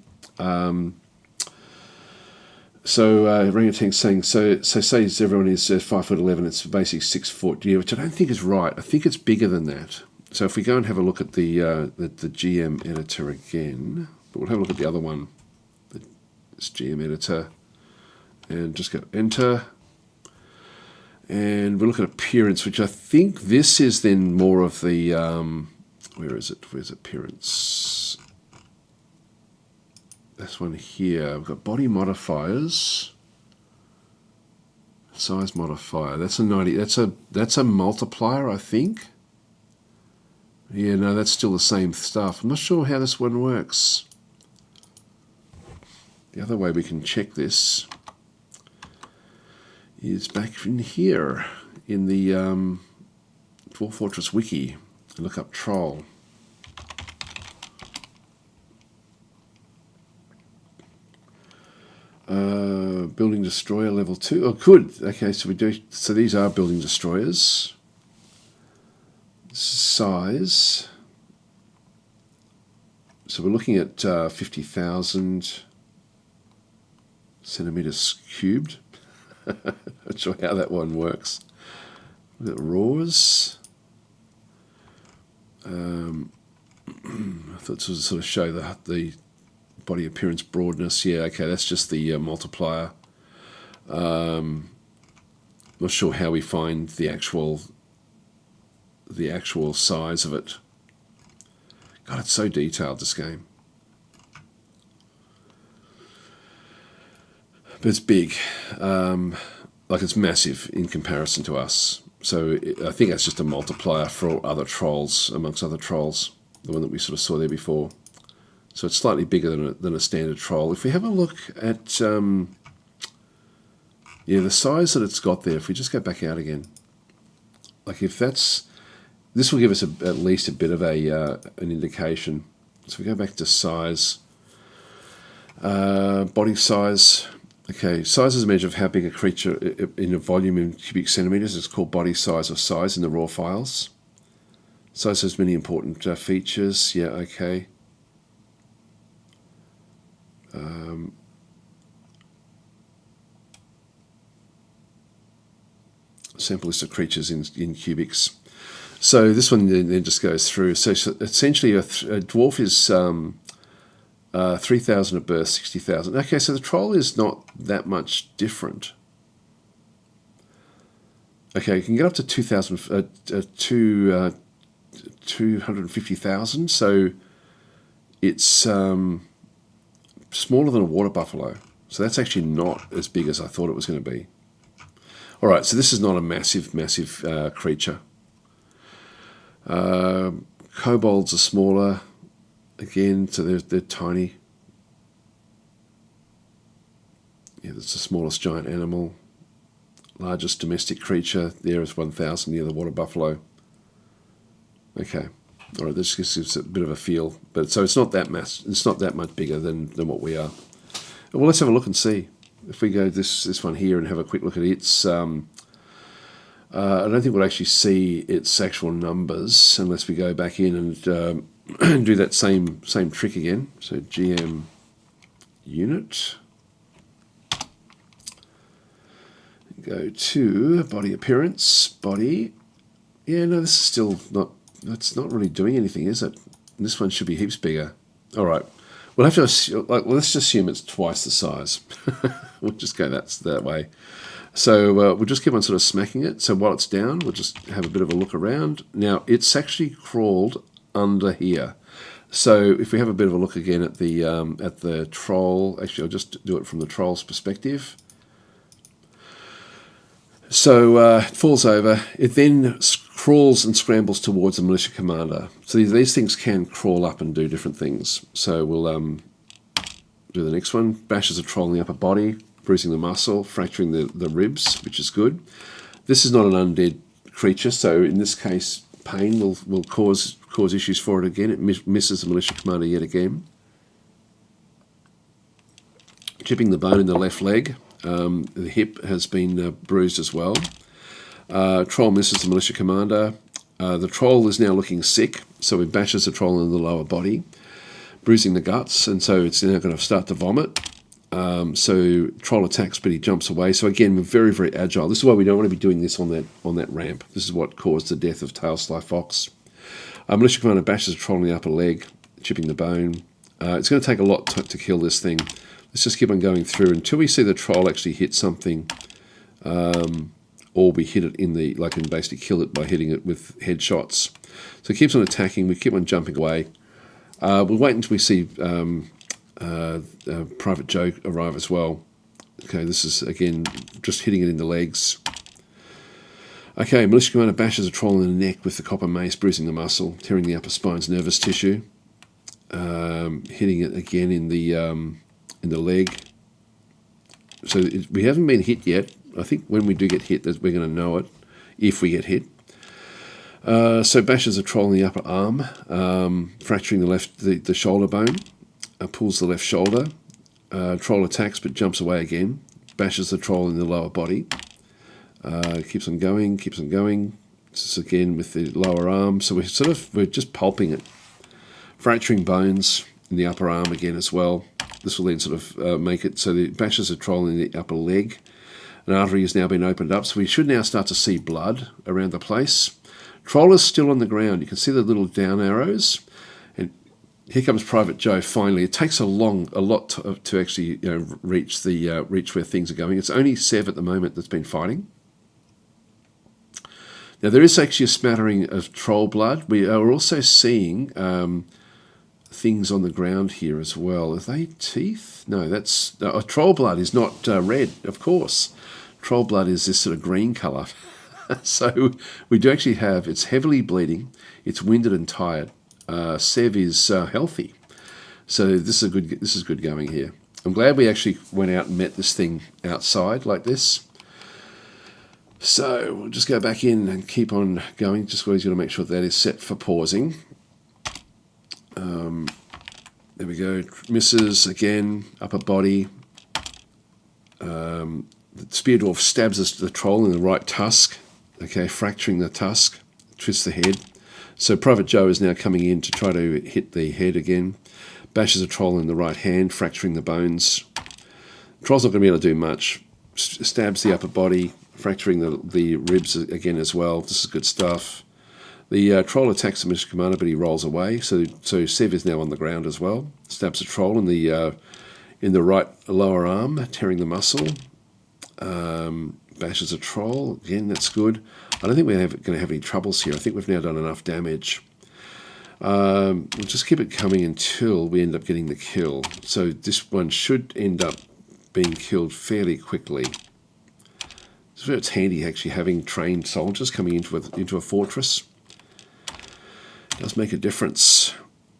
So Rangatang saying, so say everyone is 5'11", it's basically 6 foot, yeah, which I don't think is right. I think it's bigger than that. So if we go and have a look at the GM editor again, but we'll have a look at the other one, this GM editor, and just go enter. And we'll look at appearance, which I think this is then more of the, where is it? Where's appearance? This one here. We've got body modifiers, size modifier. That's a 90. That's a multiplier, I think. Yeah, no, that's still the same stuff. I'm not sure how this one works. The other way we can check this is back in here in the Dwarf Fortress wiki. Look up troll. Building destroyer level 2. Oh, good. Okay, so we do. So these are building destroyers. Size. So we're looking at 50,000 centimeters cubed. Not sure how that one works. Look at roars. I thought this would sort of show the body appearance broadness. Yeah, okay, that's just the multiplier. Not sure how we find the actual size of it. God, it's so detailed, this game. But it's big. Like it's massive in comparison to us. So I think that's just a multiplier for other trolls, amongst other trolls, the one that we sort of saw there before. So it's slightly bigger than a standard troll. If we have a look at yeah, the size that it's got there, if we just go back out again, like if that's, this will give us at least a bit of an indication. So we go back to size, body size. Okay, size is a measure of how big a creature in a volume in cubic centimeters. It's called body size or size in the raw files. Size has many important features. Yeah, okay. Sample list of creatures in cubics. So this one then just goes through. So essentially a dwarf is 3,000 at birth, 60,000. Okay, so the troll is not that much different. Okay, you can get up to 250,000. So it's smaller than a water buffalo. So that's actually not as big as I thought it was going to be. All right, so this is not a massive creature. Kobolds are smaller. Again, so they're tiny. Yeah, that's the smallest giant animal. Largest domestic creature there is 1,000 near the water buffalo. Okay, all right. This gives us a bit of a feel, but so it's not that it's not that much bigger than what we are. Well, let's have a look and see. If we go this one here and have a quick look at its, I don't think we'll actually see its actual numbers unless we go back in and do that same trick again. So GM unit. Go to body appearance, body. Yeah, no, this is still not. That's not really doing anything, is it? This one should be heaps bigger. All right. We'll have to assume, let's just assume it's twice the size. We'll just go that way. So we'll just keep on sort of smacking it. So while it's down, we'll just have a bit of a look around. Now, it's actually crawled under here. So if we have a bit of a look again at the troll, actually I'll just do it from the troll's perspective. So it falls over. It then crawls and scrambles towards the militia commander. So these things can crawl up and do different things. So we'll do the next one. Bashes a troll in the upper body, bruising the muscle, fracturing the ribs, which is good. This is not an undead creature, so in this case, pain will cause issues for it again. It misses the militia commander yet again. Chipping the bone in the left leg. The hip has been bruised as well. Troll misses the militia commander. The troll is now looking sick, so it bashes the troll in the lower body, bruising the guts, and so it's now going to start to vomit. So troll attacks, but he jumps away. So again, we're very, very agile. This is why we don't want to be doing this on that ramp. This is what caused the death of Tailsly Fox. Militia commander bashes a troll in the upper leg, chipping the bone. It's going to take a lot to kill this thing. Let's just keep on going through until we see the troll actually hit something, or we hit it and basically kill it by hitting it with headshots. So it keeps on attacking. We keep on jumping away. We'll wait until we see Private Joe arrive as well. Okay, this is again just hitting it in the legs. Okay, militia commander bashes a troll in the neck with the copper mace, bruising the muscle, tearing the upper spine's nervous tissue. Hitting it again in the leg. So we haven't been hit yet. I think when we do get hit, we're going to know it, if we get hit. So bashes a troll in the upper arm, fracturing the shoulder bone, pulls the left shoulder. Troll attacks but jumps away again, bashes the troll in the lower body. Keeps on going. This is again with the lower arm. So we're just pulping it, fracturing bones in the upper arm again as well. This will then sort of make it so that it bashes a troll in the upper leg. An artery has now been opened up, so we should now start to see blood around the place. Troll is still on the ground. You can see the little down arrows. And here comes Private Joe finally. It takes a lot to actually reach where things are going. It's only Sev at the moment that's been fighting. Now there is actually a smattering of troll blood. We are also seeing things on the ground here as well. Are they teeth? No, that's troll blood is not red, of course. Troll blood is this sort of green colour. So we do actually have, it's heavily bleeding, it's winded and tired. Sev is healthy. So this is good going here. I'm glad we actually went out and met this thing outside like this. So we'll just go back in and keep on going. Just always got to make sure that is set for pausing. There we go. Misses again. Upper body. The spear dwarf stabs the troll in the right tusk. Okay, fracturing the tusk. Twists the head. So Private Joe is now coming in to try to hit the head again. Bashes a troll in the right hand, fracturing the bones. Troll's not going to be able to do much. Stabs the upper body, fracturing the ribs again as well. This is good stuff. The troll attacks the Mr. Commander, but he rolls away. So Sev is now on the ground as well. Stabs a troll in the right lower arm, tearing the muscle. Bashes a troll. Again, that's good. I don't think we're going to have any troubles here. I think we've now done enough damage. We'll just keep it coming until we end up getting the kill. So this one should end up being killed fairly quickly. So it's handy actually having trained soldiers coming into a fortress. It does make a difference.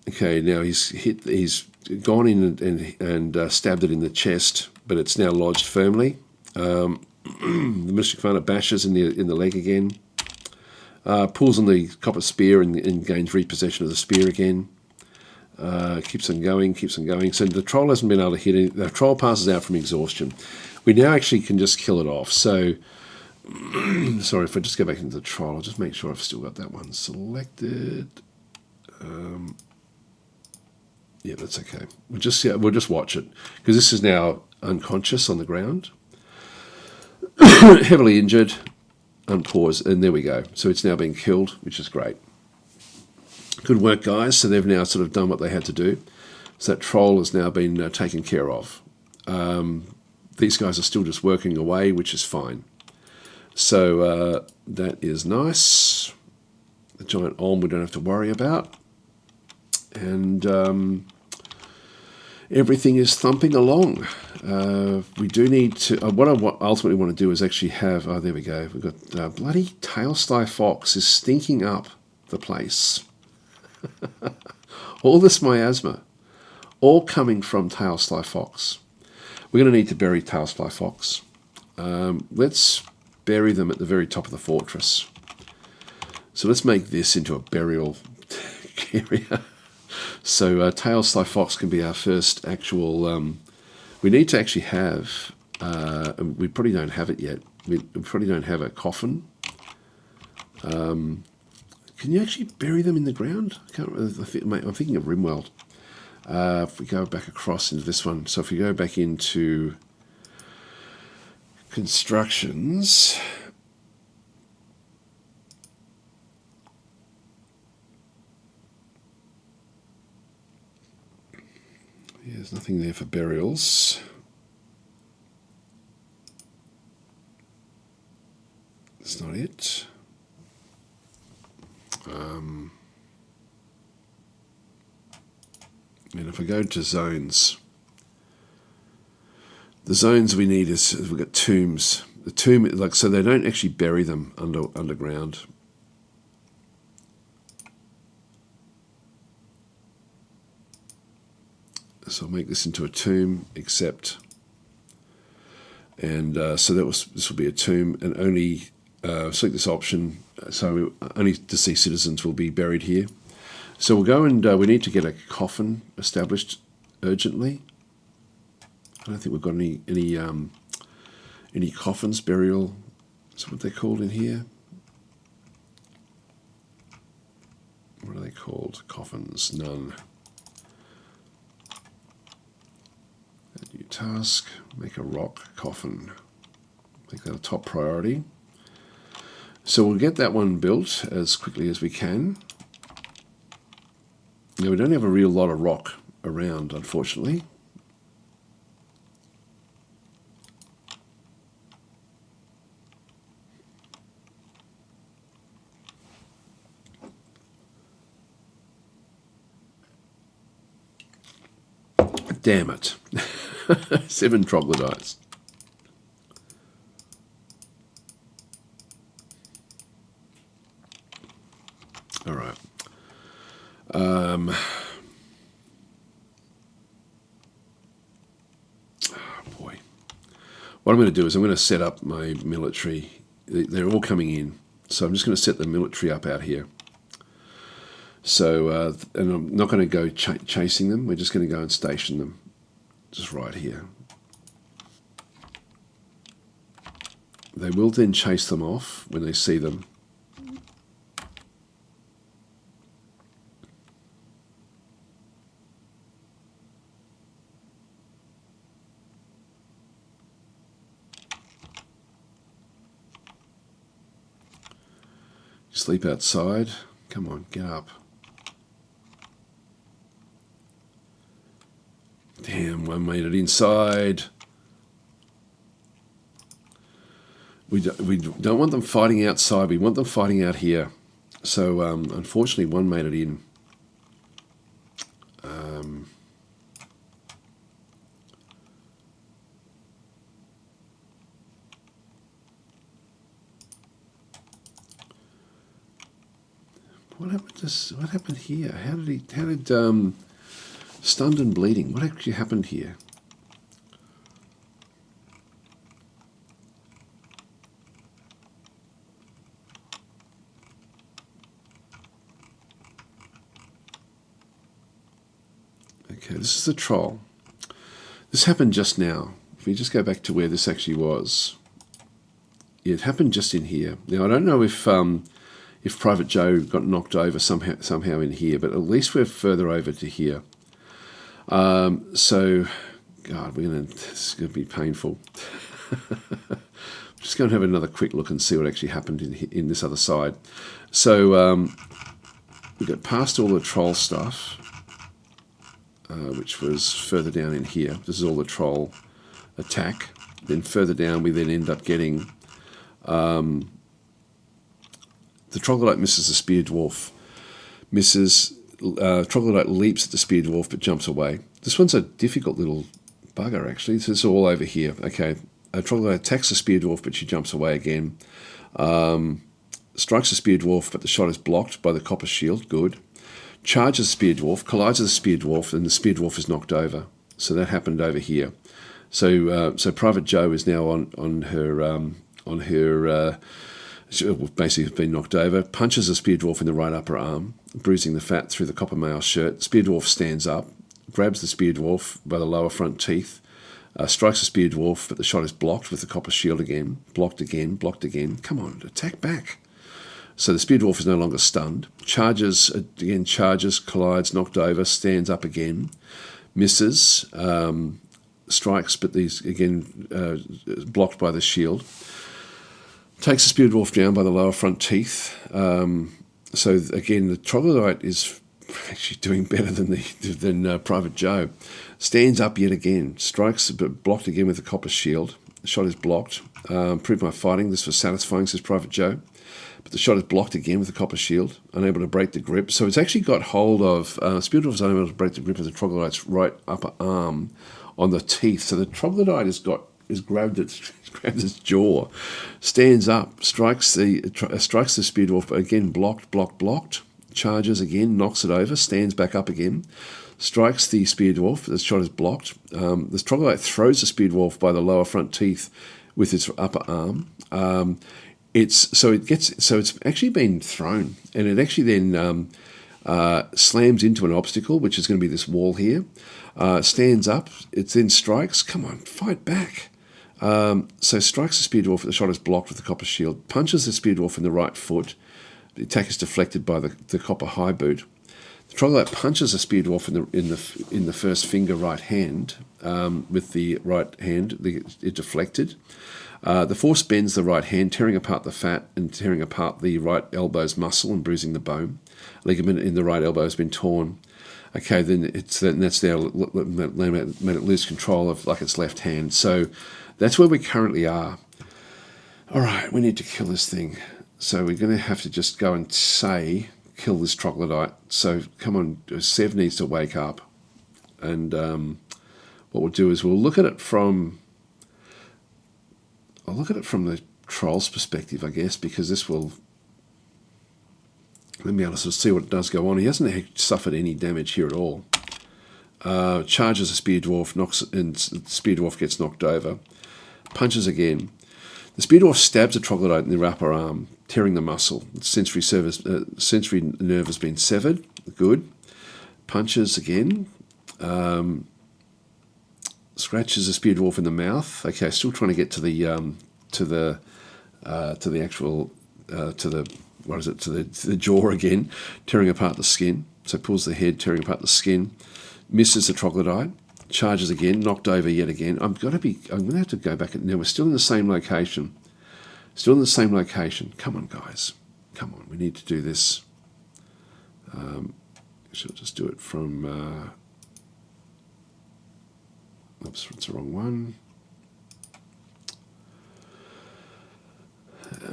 Okay, now he's gone in and stabbed it in the chest, but it's now lodged firmly. The Mystic Commander bashes in the leg again. Pulls on the copper spear and gains repossession of the spear again. Keeps on going. So the troll hasn't been able to hit it. The troll passes out from exhaustion. We now actually can just kill it off. So, sorry, if I just go back into the troll, I'll just make sure I've still got that one selected. Yeah, that's okay. We'll just watch it because this is now unconscious on the ground, heavily injured. Unpause, and there we go. So it's now been killed, which is great. Good work, guys. So they've now sort of done what they had to do. So that troll has now been taken care of. These guys are still just working away, which is fine. So that is nice. The giant Olm we don't have to worry about. And everything is thumping along. We do need to... what I ultimately want to do is actually have... Oh, there we go. We've got bloody Tailsty Fox is stinking up the place. All this miasma, all coming from Tailsty Fox. We're going to need to bury Tailsty Fox. Let's bury them at the very top of the fortress. So let's make this into a burial area. So Tailsty Fox can be our first actual... we need to actually have... we probably don't have it yet. We probably don't have a coffin. Can you actually bury them in the ground? I'm thinking of Rimworld. If we go back across into this one. So if we go back into constructions... Yeah, there's nothing there for burials. That's not it. And if I go to zones, the zones we need is we've got tombs. The tomb, like, so they don't actually bury them underground. So I'll make this into a tomb, except, and so this will be a tomb, and only select this option. So only deceased citizens will be buried here. So we'll go and we need to get a coffin established urgently. I don't think we've got any coffins, burial. Is what they're called in here? What are they called? Coffins? None. New task, make a rock coffin. Make that a top priority. So we'll get that one built as quickly as we can. Now we don't have a real lot of rock around, unfortunately. Damn it. 7 troglodytes. All right. Boy. What I'm going to do is I'm going to set up my military. They're all coming in. So I'm just going to set the military up out here. So, and I'm not going to go chasing them. We're just going to go and station them just right here. They will then chase them off when they see them. Sleep outside. Come on, get up. Damn, one made it inside. We don't want them fighting outside. We want them fighting out here. So, unfortunately, one made it in. What happened here? How did stunned and bleeding? What actually happened here? Okay, this is the troll. This happened just now. If we just go back to where this actually was, yeah, it happened just in here. Now I don't know if Private Joe got knocked over somehow in here, but at least we're further over to here. So, God, this is going to be painful. I'm just going to have another quick look and see what actually happened in this other side. So we got past all the troll stuff, which was further down in here. This is all the troll attack. Then further down, we then end up getting the troglodyte misses the spear dwarf. Troglodyte leaps at the spear dwarf but jumps away. This one's a difficult little bugger, actually. This is all over here. Okay, a troglodyte attacks the spear dwarf but she jumps away again. Strikes the spear dwarf but the shot is blocked by the copper shield. Good. Charges the spear dwarf, collides with the spear dwarf, and the spear dwarf is knocked over. So that happened over here. So Private Joe is now on her. She basically has been knocked over, punches the spear dwarf in the right upper arm, bruising the fat through the copper mail shirt. Spear dwarf stands up, grabs the spear dwarf by the lower front teeth, strikes the spear dwarf, but the shot is blocked with the copper shield again. Blocked again, blocked again. Come on, attack back. So the spear dwarf is no longer stunned. Charges, collides, knocked over, stands up again, misses, strikes, but these again blocked by the shield. Takes the spear dwarf down by the lower front teeth. So again, the troglodyte is actually doing better than Private Joe. Stands up yet again, strikes, but blocked again with the copper shield. The shot is blocked. Proved my fighting. This was satisfying, says Private Joe. But the shot is blocked again with the copper shield. Unable to break the grip. So it's actually got hold of spear dwarf is unable to break the grip of the troglodyte's right upper arm on the teeth. So the troglodyte has grabbed its jaw, stands up, strikes the spear dwarf, but again blocked, charges again, knocks it over, stands back up again, strikes the spear dwarf, the shot is blocked. The troglodyte throws the spear dwarf by the lower front teeth with its upper arm. It's actually been thrown, and it actually then slams into an obstacle, which is going to be this wall here. Stands up, it then strikes. Come on, fight back. So strikes the spear dwarf, the shot is blocked with the copper shield, punches the spear dwarf in the right foot. The attack is deflected by the copper high boot. The troglodyte punches the spear dwarf in the first finger right hand with the right hand. It deflected. The force bends the right hand, tearing apart the fat and tearing apart the right elbow's muscle and bruising the bone. Ligament in the right elbow has been torn. Okay, that's now made it lose control of its left hand. So that's where we currently are. All right, we need to kill this thing. So we're going to have to just go and kill this troglodyte. So come on, Sev needs to wake up. And what we'll do is we'll look at it from... I'll look at it from the troll's perspective, I guess, because this will Let me be able to sort of see what does go on. He hasn't suffered any damage here at all. Charges a spear dwarf, and the spear dwarf gets knocked over. Punches again. The spear dwarf stabs a troglodyte in the upper arm, tearing the muscle. The sensory nerve has been severed. Good. Punches again. Scratches a spear dwarf in the mouth. Okay, still trying to get to the jaw again, tearing apart the skin. So pulls the head, tearing apart the skin. Misses the troglodyte. Charges again, knocked over yet again. I'm going to have to go back. Now we're still in the same location. Still in the same location. Come on, guys. Come on. We need to do this. Actually, I'll just do it from. Oops, it's the wrong one.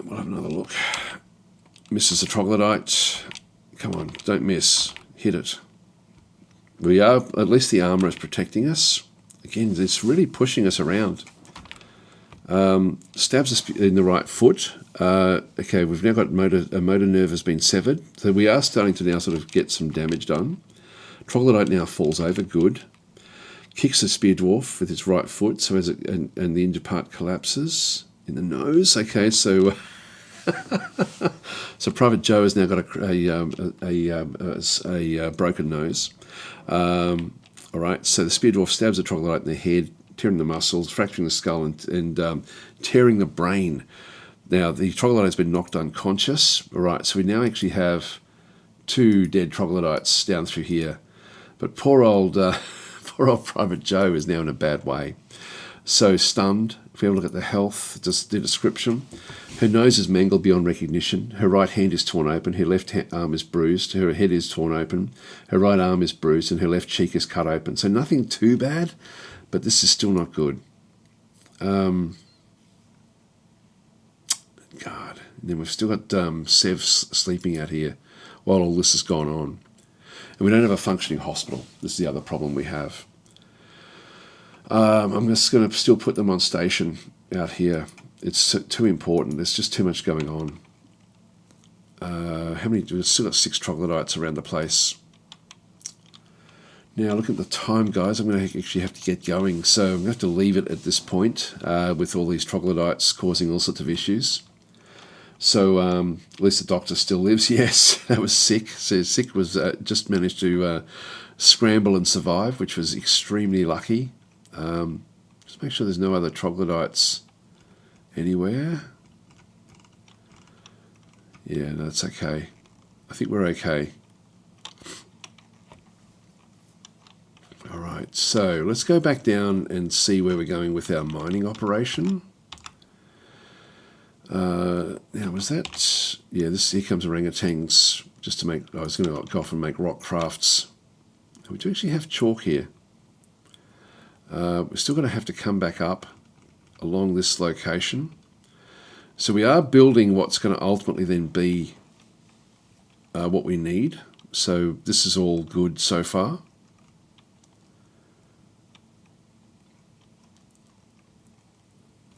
We'll have another look. Misses the troglodyte. Come on, don't miss. Hit it. We are, at least the armour is protecting us. Again, it's really pushing us around. Stabs us in the right foot. Okay, we've now got a motor nerve has been severed. So we are starting to now sort of get some damage done. Troglodyte now falls over, good. Kicks the spear dwarf with its right foot, so and the injured part collapses in the nose. Okay, so so Private Joe has now got a broken nose. All right, so the spear dwarf stabs the troglodyte in the head, tearing the muscles, fracturing the skull, and tearing the brain. Now the troglodyte has been knocked unconscious. All right, so we now actually have 2 dead troglodytes down through here, but poor old Private Joe is now in a bad way. So stunned. If we have a look at the health, just the description. Her nose is mangled beyond recognition. Her right hand is torn open. Her left arm is bruised. Her head is torn open. Her right arm is bruised, and her left cheek is cut open. So nothing too bad, but this is still not good. God. And then we've still got Sev sleeping out here while all this has gone on. And we don't have a functioning hospital. This is the other problem we have. I'm just going to still put them on station out here. It's too important. There's just too much going on. We've still got 6 troglodytes around the place. Now look at the time, guys. I'm going to actually have to get going. So I'm going to have to leave it at this point with all these troglodytes causing all sorts of issues. So at least the doctor still lives. Yes, that was Sick. So Sick was just managed to scramble and survive, which was extremely lucky. Just make sure there's no other troglodytes anywhere. Yeah, no, that's okay. I think we're okay. All right, so let's go back down and see where we're going with our mining operation. Now, was that... Yeah, here comes orangutans just to make... I was going to go off and make rock crafts. We do actually have chalk here. We're still going to have to come back up along this location. So we are building what's going to ultimately then be what we need. So this is all good so far.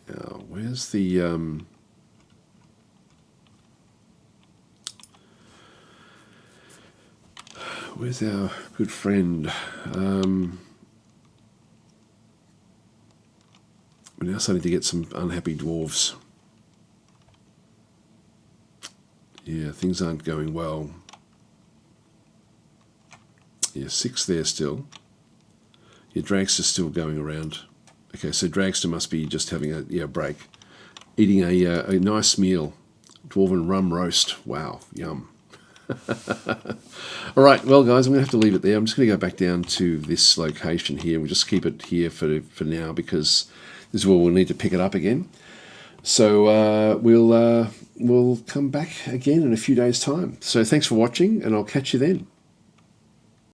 Now, where's the... Where's our good friend? We're now starting to get some unhappy dwarves. Yeah, things aren't going well. Yeah, 6 there still. Yeah, Dragster's still going around. Okay, so Dragster must be just having a break. Eating a nice meal. Dwarven rum roast. Wow, yum. All right, well, guys, I'm going to have to leave it there. I'm just going to go back down to this location here. We'll just keep it here for now because this is where we'll need to pick it up again. So we'll come back again in a few days' time. So thanks for watching, and I'll catch you then.